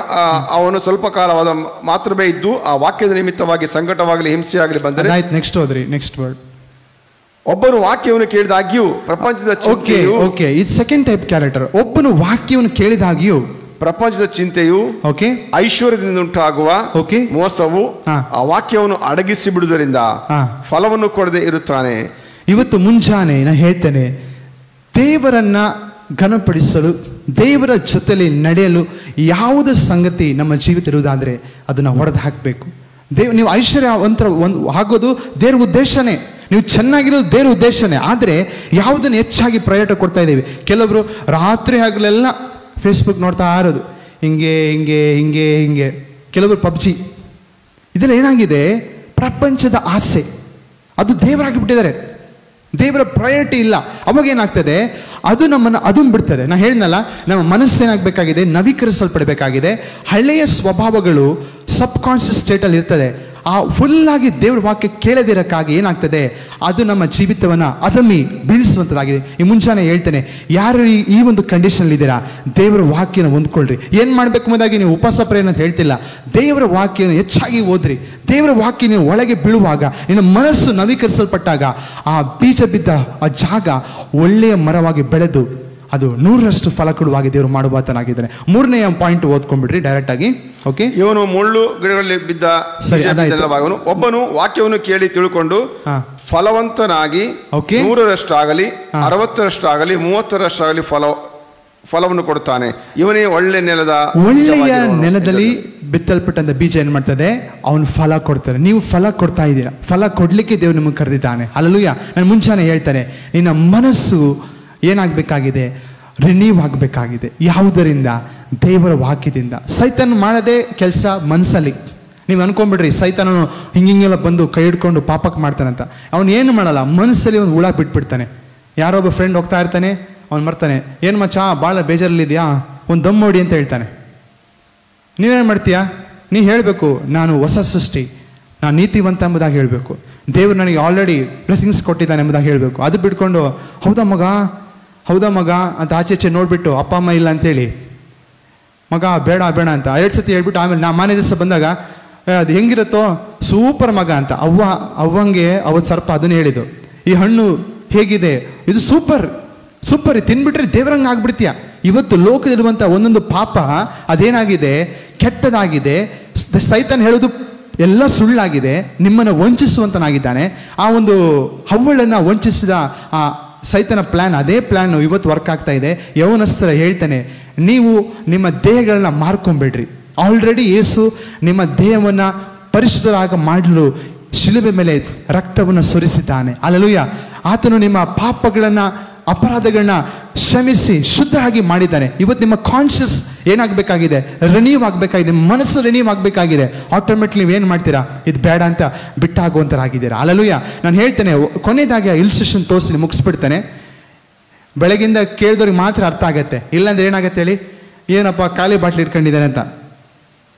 ಅವನು ಸ್ವಲ್ಪ ಕಾಲವಾದ ಮಾತ್ರವೇ ಇದ್ದು ಆ ವಾಕ್ಯದ ನಿಮಿತ್ತವಾಗಿ ಸಂಕಟವಾಗಲಿ ಹಿಂಸೆಯಾಗಲಿ ಬಂದರೆ. ನೆಕ್ಸ್ಟ್ ಹೋದ್ರಿ. Next word. ಒಬ್ಬನು ವಾಕ್ಯವನ್ನು ಕೇಳಿದಾಗ್ಯೂ ಪ್ರಪಂಚದ ಚಿಂತೆಯು. ಓಕೆ, ಇದು ಸೆಕೆಂಡ್ ಟೈಪ್ ಕ್ಯಾರೆಕ್ಟರ್. ಒಬ್ಬನು ವಾಕ್ಯವನ್ನು ಕೇಳಿದಾಗ್ಯೂ ಪ್ರಪಂಚದ ಚಿಂತೆಯು, ಓಕೆ, ಐಶ್ವರ್ಯದಿಂದ ಉಂಟಾಗುವ ಮೋಸವು ಆ ವಾಕ್ಯವನ್ನು ಅಡಗಿಸಿ ಬಿಡುವುದರಿಂದ ಫಲವನ್ನು ಕೊಡದೆ ಇರುತ್ತಾನೆ. ಇವತ್ತು ಮುಂಜಾನೆ ನಾ ಹೇಳ್ತೇನೆ, ದೇವರನ್ನ ಘನಪಡಿಸಲು, ದೇವರ ಜೊತೆಲಿ ನಡೆಯಲು ಯಾವುದೇ ಸಂಗತಿ ನಮ್ಮ ಜೀವಿತ ಇರುವುದಾದ್ರೆ ಅದನ್ನ ಹೊಡೆದು ಹಾಕಬೇಕು. ನೀವು ಐಶ್ವರ್ಯವಂತರ ಆಗೋದು ದೇವರ ಉದ್ದೇಶನೇ, ನೀವು ಚೆನ್ನಾಗಿರೋದು ದೇವರ ಉದ್ದೇಶನೇ. ಆದರೆ ಯಾವುದನ್ನು ಹೆಚ್ಚಾಗಿ ಪ್ರಯಾರಿಟಿ ಕೊಡ್ತಾ ಇದ್ದೀವಿ. ಕೆಲವರು ರಾತ್ರಿ ಹಗಲೆಲ್ಲ ಫೇಸ್ಬುಕ್ ನೋಡ್ತಾ ಇರೋದು, ಹಿಂಗೆ ಹಿಂಗೆ ಹಿಂಗೆ ಹಿಂಗೆ. ಕೆಲವರು ಪಬ್ಜಿ. ಇದೆಲ್ಲ ಏನಾಗಿದೆ, ಪ್ರಪಂಚದ ಆಸೆ. ಅದು ದೇವರಾಗಿ ಬಿಟ್ಟಿದ್ದಾರೆ. ದೇವರ ಪ್ರಯಾರಿಟಿ ಇಲ್ಲ. ಅವಾಗ ಏನಾಗ್ತದೆ, ಅದು ನಮ್ಮನ್ನು ಅದನ್ನು ಬಿಡ್ತದೆ. ನಾನು ಹೇಳಿದ್ನಲ್ಲ, ನಮ್ಮ ಮನಸ್ಸೇನಾಗಬೇಕಾಗಿದೆ, ನವೀಕರಿಸಲ್ಪಡಬೇಕಾಗಿದೆ. ಹಳೆಯ ಸ್ವಭಾವಗಳು ಸಬ್ ಕಾನ್ಷಿಯಸ್ ಸ್ಟೇಟಲ್ಲಿ ಇರ್ತದೆ. ಆ ಫುಲ್ಲಾಗಿ ದೇವ್ರ ವಾಕ್ಯ ಕೇಳದಿರೋಕ್ಕಾಗಿ ಏನಾಗ್ತದೆ, ಅದು ನಮ್ಮ ಜೀವಿತವನ್ನು ಅದಮ್ಮಿ ಬೀಳಿಸುವಂಥದ್ದಾಗಿದೆ. ಈ ಮುಂಚಾನೆ ಹೇಳ್ತೇನೆ, ಯಾರು ಈ ಒಂದು ಕಂಡೀಷನ್ ಇದ್ದೀರಾ, ದೇವರ ವಾಕ್ಯನ ಹೊಂದ್ಕೊಳ್ರಿ. ಏನು ಮಾಡಬೇಕು ಎಂಬುದಾಗಿ ನೀವು ಉಪವಾಸ ಪ್ರೇರಣೆ ಅಂತ ಹೇಳ್ತಿಲ್ಲ. ದೇವರ ವಾಕ್ಯನ ಹೆಚ್ಚಾಗಿ ಓದ್ರಿ. ದೇವರ ವಾಕ್ಯ ನೀವು ಒಳಗೆ ಬೀಳುವಾಗ, ನಿನ್ನ ಮನಸ್ಸು ನವೀಕರಿಸಲ್ಪಟ್ಟಾಗ ಆ ಬೀಜ ಬಿದ್ದ ಆ ಜಾಗ ಒಳ್ಳೆಯ ಮರವಾಗಿ ಬೆಳೆದು ಅದು 100ರಷ್ಟು ಫಲ ಕೊಡುವಾಗಿ ದೇವರು ಮಾಡುವಾತನಾಗಿದ್ದಾನೆ. 3ನೇ ಪಾಯಿಂಟ್ ಓದ್ಕೊಂಡ್ಬಿಡ್ರಿ ಡೈರೆಕ್ಟ್ ಆಗಿ. ಓಕೆ, ಇವನು ಮುಳ್ಳು ಗಿಡಗಳಲ್ಲಿ ಬಿದ್ದ ಭಾಗವನು. ಒಬ್ಬನು ವಾಕ್ಯವನ್ನು ಕೇಳಿ ತಿಳ್ಕೊಂಡು ಫಲವಂತನಾಗಿ 100ರಷ್ಟಾಗಲಿ 60ರಷ್ಟಾಗಲಿ 30ರಷ್ಟಾಗಲಿ ಫಲವನ್ನು ಕೊಡುತ್ತಾನೆ. ಇವನೇ ಒಳ್ಳೆಯ ನೆಲದಲ್ಲಿ ಬಿತ್ತಲ್ಪಟ್ಟಂತ ಬೀಜ ಏನ್ ಮಾಡ್ತದೆ, ಅವನು ಫಲ ಕೊಡ್ತಾರೆ. ನೀವು ಫಲ ಕೊಡ್ತಾ ಇದ್ದೀರಾ. ಫಲ ಕೊಡ್ಲಿಕ್ಕೆ ದೇವರು ನಿಮಗೆ ಕರೆದಿದ್ದಾನೆ. ಹಲ್ಲೆಲೂಯಾ. ನಾನು ಮುಂಚಾನೆ ಹೇಳ್ತಾನೆ, ನಿನ್ನ ಮನಸ್ಸು ಏನಾಗಬೇಕಾಗಿದೆ, ರಿನ್ಯೂ ಆಗಬೇಕಾಗಿದೆ. ಯಾವುದರಿಂದ? ದೇವರ ವಾಕ್ಯದಿಂದ. ಸೈತಾನ ಮಾಡದೆ ಕೆಲಸ ಮನಸ್ಸಲ್ಲಿ. ನೀವು ಅನ್ಕೊಂಡ್ಬಿಡ್ರಿ ಸೈತಾನನು ಹಿಂಗೆಲ್ಲ ಬಂದು ಕೈ ಹಿಡ್ಕೊಂಡು ಪಾಪಕ್ಕೆ ಮಾಡ್ತಾನಂತ. ಅವನು ಏನು ಮಾಡಲ್ಲ, ಮನಸ್ಸಲ್ಲಿ ಒಂದು ಹುಳ ಬಿಟ್ಬಿಡ್ತಾನೆ. ಯಾರೊಬ್ಬ ಫ್ರೆಂಡ್ ಹೋಗ್ತಾ ಇರ್ತಾನೆ, ಅವ್ನು ಬರ್ತಾನೆ, ಏನು ಮಚ್ಚಾ ಭಾಳ ಬೇಜಾರಲ್ಲಿದೆಯಾ, ಒಂದು ದಮ್ ಹೊಡಿ ಅಂತ ಹೇಳ್ತಾನೆ. ನೀವೇನು ಮಾಡ್ತೀಯಾ? ನೀ ಹೇಳಬೇಕು, ನಾನು ಹೊಸ ಸೃಷ್ಟಿ, ನಾನು ನೀತಿವಂತ ಎಂಬುದಾಗಿ ಹೇಳಬೇಕು. ದೇವರು ನನಗೆ ಆಲ್ರೆಡಿ ಬ್ಲೆಸ್ಸಿಂಗ್ಸ್ ಕೊಟ್ಟಿದ್ದಾನೆ ಎಂಬುದಾಗಿ ಹೇಳಬೇಕು. ಅದು ಬಿಟ್ಕೊಂಡು ಹೌದಾ ಮಗ ಅಂತ ಆಚೆ ನೋಡ್ಬಿಟ್ಟು ಅಪ್ಪ ಅಮ್ಮ ಇಲ್ಲ ಅಂತೇಳಿ ಮಗ ಬೇಡ ಅಂತ 2 ಸತಿ ಹೇಳ್ಬಿಟ್ಟು ಆಮೇಲೆ ಮಾನೇ ದಿವಸ ಬಂದಾಗ ಅದು ಹೆಂಗಿರುತ್ತೋ ಸೂಪರ್ ಮಗ ಅಂತ ಅವ್ವಂಗೆ ಅವತ್ತು ಸರ್ಪ ಅದನ್ನು ಹೇಳಿದ್ದು, ಈ ಹಣ್ಣು ಹೇಗಿದೆ, ಇದು ಸೂಪರ್ ತಿನ್ಬಿಟ್ರೆ ದೇವರಂಗೆ ಆಗ್ಬಿಡ್ತೀಯ. ಇವತ್ತು ಲೋಕದಲ್ಲಿರುವಂಥ ಒಂದೊಂದು ಪಾಪ ಅದೇನಾಗಿದೆ, ಕೆಟ್ಟದಾಗಿದೆ. ಸೈತಾನ್ ಹೇಳೋದು ಎಲ್ಲ ಸುಳ್ಳಾಗಿದೆ, ನಿಮ್ಮನ್ನು ವಂಚಿಸುವಂತನಾಗಿದ್ದಾನೆ. ಆ ಒಂದು ಹವ್ವಳನ್ನು ವಂಚಿಸಿದ ಆ ಸೈತನ ಪ್ಲ್ಯಾನ್, ಅದೇ ಪ್ಲ್ಯಾನ್ ಇವತ್ತು ವರ್ಕ್ ಆಗ್ತಾ ಇದೆ. ಯೌವನಸ್ಥರ ಹೇಳ್ತಾನೆ, ನೀವು ನಿಮ್ಮ ದೇಹಗಳನ್ನ ಮಾರ್ಕೊಂಬೇಡ್ರಿ. ಆಲ್ರೆಡಿ ಯೇಸು ನಿಮ್ಮ ದೇಹವನ್ನು ಪರಿಶುದ್ಧರಾಗ ಮಾಡಲು ಶಿಲುಬೆ ಮೇಲೆ ರಕ್ತವನ್ನು ಸುರಿಸಿದ್ದಾನೆ. ಹಲ್ಲೆಲೂಯಾ. ಆತನು ನಿಮ್ಮ ಪಾಪಗಳನ್ನು ಅಪರಾಧಗಳನ್ನ ಕ್ಷಮಿಸಿ ಶುದ್ಧರಾಗಿ ಮಾಡಿದ್ದಾನೆ. ಇವತ್ತು ನಿಮ್ಮ ಕಾನ್ಷಿಯಸ್ ಏನಾಗಬೇಕಾಗಿದೆ? ರಿನ್ಯೂ ಆಗಬೇಕಾಗಿದೆ, ಮನಸ್ಸು ರಿನ್ಯೂ ಆಗಬೇಕಾಗಿದೆ. ಆಟೋಮೆಟಿಕ್ಲಿ ನೀವು ಏನು ಮಾಡ್ತೀರಾ? ಇದು ಬೇಡ ಅಂತ ಬಿಟ್ಟಾಗುವಂಥರಾಗಿದ್ದೀರಾ. ಹಲ್ಲೆಲೂಯಾ. ನಾನು ಹೇಳ್ತೇನೆ, ಕೊನೆಯದಾಗಿ ಇಲ್ಸ್ಟ್ರೇಷನ್ ತೋರಿಸಿ ಮುಗಿಸ್ಬಿಡ್ತೇನೆ. ಬೆಳಗಿಂದ ಕೇಳಿದವ್ರಿಗೆ ಮಾತ್ರ ಅರ್ಥ ಆಗತ್ತೆ, ಇಲ್ಲಾಂದ್ರೆ ಏನಾಗತ್ತೆ ಹೇಳಿ? ಏನಪ್ಪ ಖಾಲಿ ಬಾಟ್ಲಿ ಇಟ್ಕೊಂಡಿದ್ದಾನೆ ಅಂತ.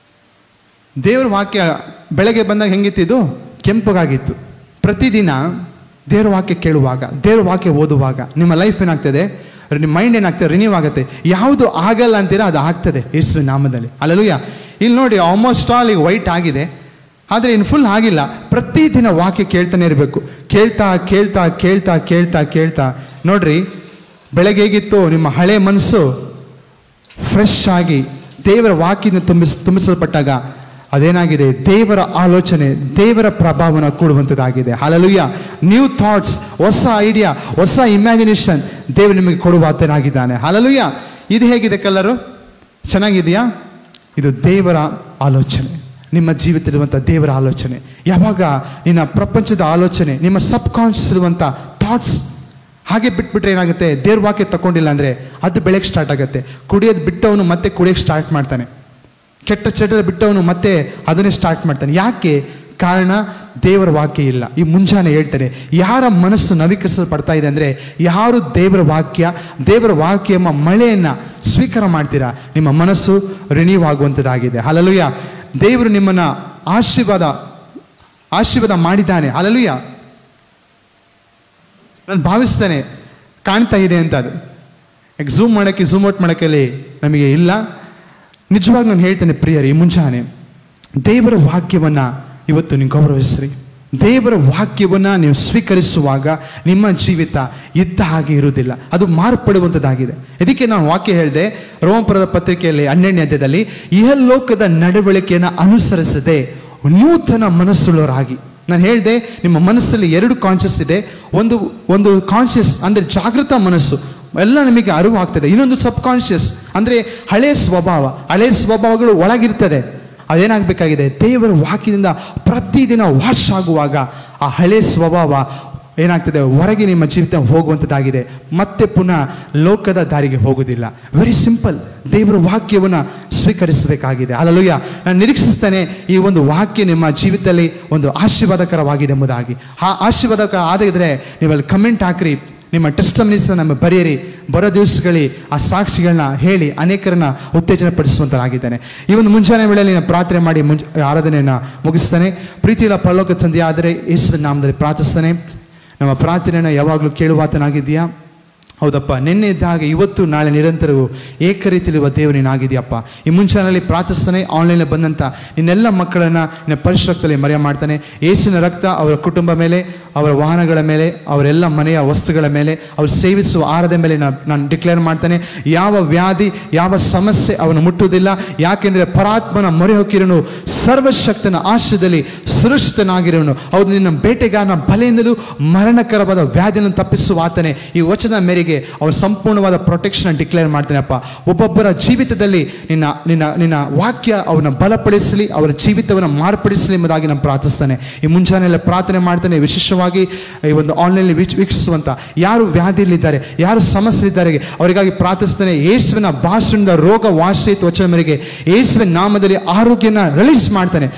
ದೇವ್ರ ವಾಕ್ಯ ಬೆಳಗ್ಗೆ ಬಂದಾಗ ಹೆಂಗಿತ್ತಿದ್ದು? ಕೆಂಪಗಾಗಿತ್ತು. ಪ್ರತಿದಿನ ದೇವ್ರ ವಾಕ್ಯ ಕೇಳುವಾಗ, ದೇವ್ರ ವಾಕ್ಯ ಓದುವಾಗ ನಿಮ್ಮ ಲೈಫ್ ಏನಾಗ್ತದೆ? ನಿಮ್ಮ ಮೈಂಡ್ ಏನಾಗ್ತದೆ? ರಿನ್ಯೂ ಆಗುತ್ತೆ. ಯಾವುದು ಆಗಲ್ಲ ಅಂತೀರಾ ಅದು ಆಗ್ತದೆ ಯೇಸುವಿನ ನಾಮದಲ್ಲಿ. ಹಲ್ಲೆಲೂಯಾ. ಇಲ್ಲಿ ನೋಡಿ, ಆಲ್ಮೋಸ್ಟ್ ಆಲ್ ಈಗ ವೈಟ್ ಆಗಿದೆ, ಆದರೆ ಇನ್ನು ಫುಲ್ ಆಗಿಲ್ಲ. ಪ್ರತಿದಿನ ವಾಕ್ಯ ಕೇಳ್ತಾನೆ ಇರಬೇಕು. ಕೇಳ್ತಾ ಕೇಳ್ತಾ ಕೇಳ್ತಾ ಕೇಳ್ತಾ ಕೇಳ್ತಾ ನೋಡ್ರಿ, ಬೆಳಗ್ಗೆ ಹೇಗಿತ್ತು ನಿಮ್ಮ ಹಳೆ ಮನಸ್ಸು ಫ್ರೆಶ್ ಆಗಿ ದೇವರ ವಾಕ್ಯದಿಂದ ತುಂಬಿಸಲ್ಪಟ್ಟಾಗ ಅದೇನಾಗಿದೆ? ದೇವರ ಆಲೋಚನೆ, ದೇವರ ಪ್ರಭಾವನ ಕೂಡುವಂಥದ್ದಾಗಿದೆ. ಹಲ್ಲೆಲೂಯಾ. ನ್ಯೂ ಥಾಟ್ಸ್, ಹೊಸ ಐಡಿಯಾ, ಹೊಸ ಇಮ್ಯಾಜಿನೇಷನ್ ದೇವರು ನಿಮಗೆ ಕೊಡುವಾತನಾಗಿದ್ದಾನೆ. ಹಲ್ಲೆಲೂಯಾ. ಇದು ಹೇಗಿದೆ ಕಲರು? ಚೆನ್ನಾಗಿದೆಯಾ? ಇದು ದೇವರ ಆಲೋಚನೆ, ನಿಮ್ಮ ಜೀವಿತದಲ್ಲಿರುವಂಥ ದೇವರ ಆಲೋಚನೆ. ಯಾವಾಗ ನಿನ್ನ ಪ್ರಪಂಚದ ಆಲೋಚನೆ, ನಿಮ್ಮ ಸಬ್ ಕಾನ್ಷಿಯಸ್ ಇರುವಂಥ ಥಾಟ್ಸ್ ಹಾಗೆ ಬಿಟ್ಬಿಟ್ರೆ ಏನಾಗುತ್ತೆ? ದೇವ್ರ ವಾಕ್ಯ ತಗೊಂಡಿಲ್ಲ ಅಂದರೆ ಅದು ಬೆಳಗ್ಗೆ ಸ್ಟಾರ್ಟ್ ಆಗುತ್ತೆ. ಕುಡಿಯೋದು ಬಿಟ್ಟವನು ಮತ್ತೆ ಕುಡಿಯೋಕ್ಕೆ ಸ್ಟಾರ್ಟ್ ಮಾಡ್ತಾನೆ. ಕೆಟ್ಟ ಚಟ ಬಿಟ್ಟವನು ಮತ್ತೆ ಅದನ್ನೇ ಸ್ಟಾರ್ಟ್ ಮಾಡ್ತಾನೆ. ಯಾಕೆ? ಕಾರಣ ದೇವರ ವಾಕ್ಯ ಇಲ್ಲ. ಈ ಮುಂಜಾನೆ ಹೇಳ್ತಾರೆ, ಯಾರ ಮನಸ್ಸು ನವೀಕರಿಸಲ್ಪಡ್ತಾ ಇದೆ ಅಂದರೆ, ಯಾರು ದೇವರ ವಾಕ್ಯ ಎಂಬ ಮಳೆಯನ್ನು ಸ್ವೀಕಾರ ಮಾಡ್ತೀರಾ, ನಿಮ್ಮ ಮನಸ್ಸು ರಿನ್ಯೂ ಆಗುವಂಥದ್ದಾಗಿದೆ. ಹಲ್ಲೆಲೂಯಾ. ದೇವರು ನಿಮ್ಮನ್ನು ಆಶೀರ್ವಾದ ಮಾಡಿದ್ದಾನೆ. ಹಲ್ಲೆಲೂಯಾ. ನಾನು ಭಾವಿಸ್ತೇನೆ ಕಾಣ್ತಾ ಇದೆ ಅಂತ. ಅದು ಝೂಮ್ ಔಟ್ ಮಾಡೋಕ್ಕಲ್ಲಿ ನಮಗೆ ಇಲ್ಲ. ನಿಜವಾಗಿ ನಾನು ಹೇಳ್ತೇನೆ ಪ್ರಿಯರೇ, ಈ ಮುಂಜಾನೆ ದೇವರ ವಾಕ್ಯವನ್ನು ಇವತ್ತು ನೀವು ಗೌರವಿಸ್ರಿ. ದೇವರ ವಾಕ್ಯವನ್ನು ನೀವು ಸ್ವೀಕರಿಸುವಾಗ ನಿಮ್ಮ ಜೀವಿತ ಇದ್ದ ಹಾಗೆ ಇರುವುದಿಲ್ಲ, ಅದು ಮಾರ್ಪಡುವಂಥದ್ದಾಗಿದೆ. ಇದಕ್ಕೆ ನಾನು ವಾಕ್ಯ ಹೇಳಿದೆ, ರೋಮಪುರದ ಪತ್ರಿಕೆಯಲ್ಲಿ 12ನೇ ಅಧ್ಯಾಯದಲ್ಲಿ, ಇಹಲೋಕದ ನಡವಳಿಕೆಯನ್ನು ಅನುಸರಿಸದೆ ನೂತನ ಮನಸ್ಸುಳ್ಳವರಾಗಿ. ನಾನು ಹೇಳಿದೆ, ನಿಮ್ಮ ಮನಸ್ಸಲ್ಲಿ 2 ಕಾನ್ಷಿಯಸ್ ಇದೆ. ಒಂದು ಕಾನ್ಷಿಯಸ್ ಅಂದರೆ ಜಾಗೃತ ಮನಸ್ಸು, ಎಲ್ಲ ನಿಮಗೆ ಅರಿವು ಆಗ್ತದೆ. ಇನ್ನೊಂದು ಸಬ್ ಕಾನ್ಷಿಯಸ್ ಅಂದರೆ ಹಳೆ ಸ್ವಭಾವಗಳು ಒಳಗಿರ್ತದೆ. ಅದೇನಾಗಬೇಕಾಗಿದೆ? ದೇವರ ವಾಕ್ಯದಿಂದ ಪ್ರತಿದಿನ ವಾಶ್ ಆಗುವಾಗ ಆ ಹಳೆ ಸ್ವಭಾವ ಏನಾಗ್ತದೆ? ಹೊರಗೆ ನಿಮ್ಮ ಜೀವಿತ ಹೋಗುವಂಥದ್ದಾಗಿದೆ. ಮತ್ತೆ ಪುನಃ ಲೋಕದ ದಾರಿಗೆ ಹೋಗುವುದಿಲ್ಲ. Very simple. ದೇವರ ವಾಕ್ಯವನ್ನು ಸ್ವೀಕರಿಸಬೇಕಾಗಿದೆ. ಹಲ್ಲೆಲೂಯಾ. ನಾನು ನಿರೀಕ್ಷಿಸ್ತೇನೆ ಈ ಒಂದು ವಾಕ್ಯ ನಿಮ್ಮ ಜೀವಿತದಲ್ಲಿ ಒಂದು ಆಶೀರ್ವಾದಕರವಾಗಿದೆ ಎಂಬುದಾಗಿ. ಆ ಆಶೀರ್ವಾದಕ ಆಗಿದ್ರೆ ನೀವಲ್ಲಿ ಕಮೆಂಟ್ ಹಾಕ್ರಿ, ನಿಮ್ಮ ಟೆಸ್ಟಮನೀಸ್ ನಮ್ಮ ಬರೆಯಿರಿ. ಬರೋ ದಿವಸಗಳಲ್ಲಿ ಆ ಸಾಕ್ಷಿಗಳನ್ನ ಹೇಳಿ ಅನೇಕರನ್ನ ಉತ್ತೇಜನ ಪಡಿಸುವಂತರಾಗಿದ್ದಾನೆ. ಈ ಒಂದು ಮುಂಜಾನೆ ವೇಳೆಯಲ್ಲಿ ನಾನು ಪ್ರಾರ್ಥನೆ ಮಾಡಿ ಆರಾಧನೆಯನ್ನು ಮುಗಿಸ್ತಾನೆ. ಪ್ರೀತಿಯುಳ್ಳ ಪರಲೋಕ ತಂದೆ, ಆದರೆ ಯೇಸುವಿನ ನಾಮದಲ್ಲಿ ಪ್ರಾರ್ಥಿಸ್ತಾನೆ. ನಮ್ಮ ಪ್ರಾರ್ಥನೆಯನ್ನು ಯಾವಾಗಲೂ ಕೇಳುವಾತನಾಗಿದೆಯಾ? ಹೌದಪ್ಪ. ನಿನ್ನೆ ಇದ್ದ ಹಾಗೆ ಇವತ್ತು ನಾಳೆ ನಿರಂತರವೂ ಏಕರೀತಿಯಲ್ಲಿರುವ ದೇವರು ನೀನಾಗಿದೆಯಪ್ಪ. ಈ ಮುಂಚಾನಲ್ಲಿ ಪ್ರಾರ್ಥಿಸ್ತಾನೆ. ಆನ್ಲೈನಲ್ಲಿ ಬಂದಂಥ ನಿನ್ನೆಲ್ಲ ಮಕ್ಕಳನ್ನು ನಿನ್ನ ಪರಿಶ್ರಮದಲ್ಲಿ ಮರೆಯ ಮಾಡ್ತಾನೆ. ಯೇಸುವಿನ ರಕ್ತ ಅವರ ಕುಟುಂಬ ಮೇಲೆ, ಅವರ ವಾಹನಗಳ ಮೇಲೆ, ಅವರೆಲ್ಲ ಮನೆಯ ವಸ್ತುಗಳ ಮೇಲೆ, ಅವರು ಸೇವಿಸುವ ಆಹಾರದ ಮೇಲೆ ನಾನು ಡಿಕ್ಲೇರ್ ಮಾಡ್ತಾನೆ. ಯಾವ ವ್ಯಾಧಿ, ಯಾವ ಸಮಸ್ಯೆ ಅವನು ಮುಟ್ಟುವುದಿಲ್ಲ. ಯಾಕೆಂದರೆ ಪರಾತ್ಮನ ಮೊರೆ ಹೊಕ್ಕಿರೋನು, ಸರ್ವಶಕ್ತನ ಆಶ್ರಯದಲ್ಲಿ ಸುರಕ್ಷಿತನಾಗಿರೋನು. ಹೌದು, ನಿನ್ನ ಬೇಟೆಗಾರನ ಬಲೆಯಿಂದಲೂ ಮರಣಕರವಾದ ವ್ಯಾಧಿಯನ್ನು ತಪ್ಪಿಸುವ ಆತನೇ. ಈ ವಚನ ಮೇರೆಗೆ ಅವ್ರ ಸಂಪೂರ್ಣವಾದ ಪ್ರೊಟೆಕ್ಷನ್ ಡಿಕ್ಲೇರ್ ಮಾಡ್ತಾನೆ ಅಪ್ಪ. ಒಬ್ಬೊಬ್ಬರ ಜೀವಿತದಲ್ಲಿ ನಿನ್ನ ವಾಕ್ಯ ಅವನ್ನ ಬಲಪಡಿಸಲಿ, ಅವರ ಜೀವಿತವನ್ನು ಮಾರ್ಪಡಿಸಲಿ ಎಂಬುದಾಗಿ ನಾನು ಪ್ರಾರ್ಥಿಸ್ತಾನೆ. ಈ ಮುಂಜಾನೆಲ್ಲ ಪ್ರಾರ್ಥನೆ ಮಾಡ್ತಾನೆ. ವಿಶೇಷವಾಗಿ ಈ ಒಂದು ಆನ್ಲೈನ್ ವೀಕ್ಷಿಸುವಂತ ಯಾರು ವ್ಯಾಧಿಯಲ್ಲಿದ್ದಾರೆ, ಯಾರು ಸಮಸ್ಯೆಲಿದ್ದಾರೆ ಅವರಿಗಾಗಿ ಪ್ರಾರ್ಥಿಸ್ತಾನೆ. ಯೇಸುವಿನ ಭಾಷಣದ ರೋಗ ವಾಸಿತ ವಚನ ಮೇರೆಗೆ ಯೇಸುವಿನ ನಾಮದಲ್ಲಿ ಆರೋಗ್ಯನ ರಿಲೀಸ್ ಮಾಡ್ತಾನೆ.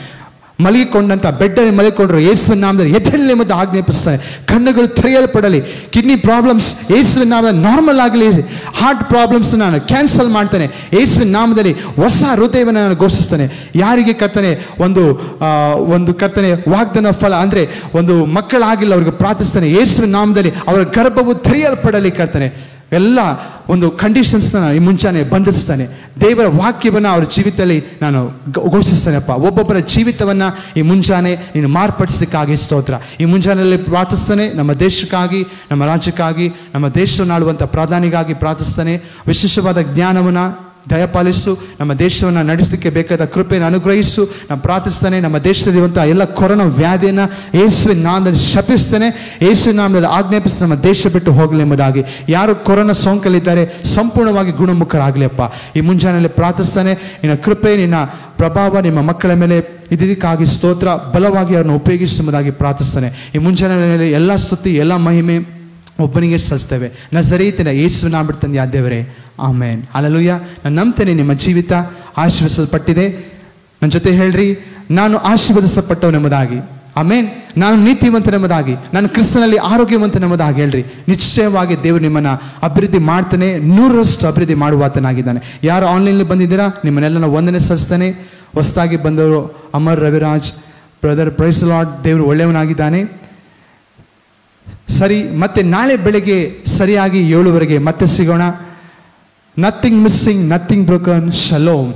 ಮಲಗಿಕೊಂಡಂತ ಬೆಡ್ಡಲ್ಲಿ ಮಲಗಿಕೊಂಡ್ರು ಯೇಸುವಿನ ನಾಮದಲ್ಲಿ ಎದ್ದೇಳಲಿ ಮತ್ತು ಆಜ್ಞಾಪಿಸ್ತಾನೆ. ಕಣ್ಣುಗಳು ತೆರೆಯಲ್ಪಡಲಿ. ಕಿಡ್ನಿ ಪ್ರಾಬ್ಲಮ್ಸ್ ಯೇಸುವಿನ ನಾಮದಲ್ಲಿ ನಾರ್ಮಲ್ ಆಗಲಿ. ಹಾರ್ಟ್ ಪ್ರಾಬ್ಲಮ್ಸ್ ನಾನು ಕ್ಯಾನ್ಸಲ್ ಮಾಡ್ತಾನೆ ಯೇಸುವಿನ ನಾಮದಲ್ಲಿ. ಹೊಸ ಹೃದಯವನ್ನು ನಾನು ಘೋಷಿಸ್ತಾನೆ. ಯಾರಿಗೆ ಕರ್ತನೆ ಒಂದು ಕರ್ತನೆ ವಾಗ್ದಾನ ಫಲ ಅಂದರೆ ಒಂದು ಮಕ್ಕಳಾಗಿಲ್ಲ ಅವ್ರಿಗೆ ಪ್ರಾರ್ಥಿಸ್ತಾನೆ. ಯೇಸುವಿನ ನಾಮದಲ್ಲಿ ಅವರ ಗರ್ಭವು ತೆರೆಯಲ್ಪಡಲಿ ಕರ್ತನೆ. ಎಲ್ಲ ಒಂದು ಕಂಡೀಷನ್ಸ್ನ ಈ ಮುಂಚಾನೆ ಬಂಧಿಸ್ತಾನೆ. ದೇವರ ವಾಕ್ಯವನ್ನು ಅವರ ಜೀವಿತದಲ್ಲಿ ನಾನು ಘೋಷಿಸ್ತೇನೆ ಅಪ್ಪ. ಒಬ್ಬೊಬ್ಬರ ಜೀವಿತವನ್ನು ಈ ಮುಂಜಾನೆ ನೀನು ಮಾರ್ಪಡಿಸಲಿಕ್ಕಾಗಿ ಸ್ತೋತ್ರ. ಈ ಮುಂಜಾನೆಯಲ್ಲಿ ಪ್ರಾರ್ಥಿಸ್ತಾನೆ. ನಮ್ಮ ದೇಶಕ್ಕಾಗಿ, ನಮ್ಮ ರಾಜ್ಯಕ್ಕಾಗಿ, ನಮ್ಮ ದೇಶವನ್ನು ಆಳುವಂಥ ಪ್ರಧಾನಿಗಾಗಿ ಪ್ರಾರ್ಥಿಸ್ತಾನೆ. ವಿಶೇಷವಾದ ಜ್ಞಾನವನ್ನು ದಯಪಾಲಿಸು. ನಮ್ಮ ದೇಶವನ್ನು ನಡೆಸಲಿಕ್ಕೆ ಬೇಕಾದ ಕೃಪೆಯನ್ನು ಅನುಗ್ರಹಿಸು. ನಾನು ಪ್ರಾರ್ಥಿಸ್ತಾನೆ. ನಮ್ಮ ದೇಶದಲ್ಲಿರುವಂಥ ಎಲ್ಲ ಕೊರೋನಾ ವ್ಯಾಧಿಯನ್ನು ಯೇಸುವಿನ ನಾಮದಲ್ಲಿ ಶಪಿಸ್ತೇನೆ. ಯೇಸುವಿನ ನಾಮದಲ್ಲಿ ಆಜ್ಞಾಪಿಸಿ ನಮ್ಮ ದೇಶ ಬಿಟ್ಟು ಹೋಗಲಿ ಎಂಬುದಾಗಿ. ಯಾರು ಕೊರೋನಾ ಸೋಂಕಲ್ಲಿದ್ದಾರೆ ಸಂಪೂರ್ಣವಾಗಿ ಗುಣಮುಖರಾಗಲಿ ಅಪ್ಪ. ಈ ಮುಂಜಾನೆಯಲ್ಲಿ ಪ್ರಾರ್ಥಿಸ್ತಾನೆ. ನಿನ್ನ ಕೃಪೆ, ನಿನ್ನ ಪ್ರಭಾವ ನಿಮ್ಮ ಮಕ್ಕಳ ಮೇಲೆ ಇದಕ್ಕಾಗಿ ಸ್ತೋತ್ರ. ಬಲವಾಗಿ ಅವರನ್ನು ಉಪಯೋಗಿಸುವುದಾಗಿ ಪ್ರಾರ್ಥಿಸ್ತಾನೆ. ಈ ಮುಂಜಾನೆಯಲ್ಲಿ ಎಲ್ಲ ಸ್ತುತಿ, ಎಲ್ಲ ಮಹಿಮೆ ಒಬ್ಬನಿಗೆ ಸಲ್ಲಿಸ್ತೇವೆ. ನಜರೇತಿನ ಯೇಸುವಿನ ನಾಮದಲ್ಲಿ ತಂದೆಯ ದೇವರೇ, ಆಮೇನ್. ಹಲ್ಲೆಲೂಯಾ. ನಾನು ನಂಬ್ತೇನೆ ನಿಮ್ಮ ಜೀವಿತ ಆಶೀರ್ವದಿಸಲ್ಪಟ್ಟಿದೆ. ನನ್ನ ಜೊತೆ ಹೇಳ್ರಿ, ನಾನು ಆಶೀರ್ವದಿಸಲ್ಪಟ್ಟವನೆಂಬುದಾಗಿ. ಆಮೇನ್. ನಾನು ನೀತಿವಂತನೆಂಬುದಾಗಿ, ನಾನು ಕ್ರಿಸ್ತನಲ್ಲಿ ಆರೋಗ್ಯವಂತನೆಂಬುದಾಗಿ ಹೇಳ್ರಿ. ನಿಶ್ಚಯವಾಗಿ ದೇವರು ನಿಮ್ಮನ್ನು ಅಭಿವೃದ್ಧಿ ಮಾಡ್ತಾನೆ, 100ರಷ್ಟು ಅಭಿವೃದ್ಧಿ ಮಾಡುವಾತನಾಗಿದ್ದಾನೆ. ಯಾರು ಆನ್ಲೈನಲ್ಲಿ ಬಂದಿದ್ದೀರಾ ನಿಮ್ಮನ್ನೆಲ್ಲ ವಂದನೆ ಸಲ್ಲಿಸ್ತಾನೆ. ಹೊಸದಾಗಿ ಬಂದವರು Amar Raviraj brother, praise Lord. ದೇವರು ಒಳ್ಳೆಯವನಾಗಿದ್ದಾನೆ. ಸರಿ, ಮತ್ತೆ ನಾಳೆ ಬೆಳಗ್ಗೆ ಸರಿಯಾಗಿ 7 ಗಂಟೆಗೆ ಮತ್ತೆ ಸಿಗೋಣ. Nothing missing, nothing broken. Shalom.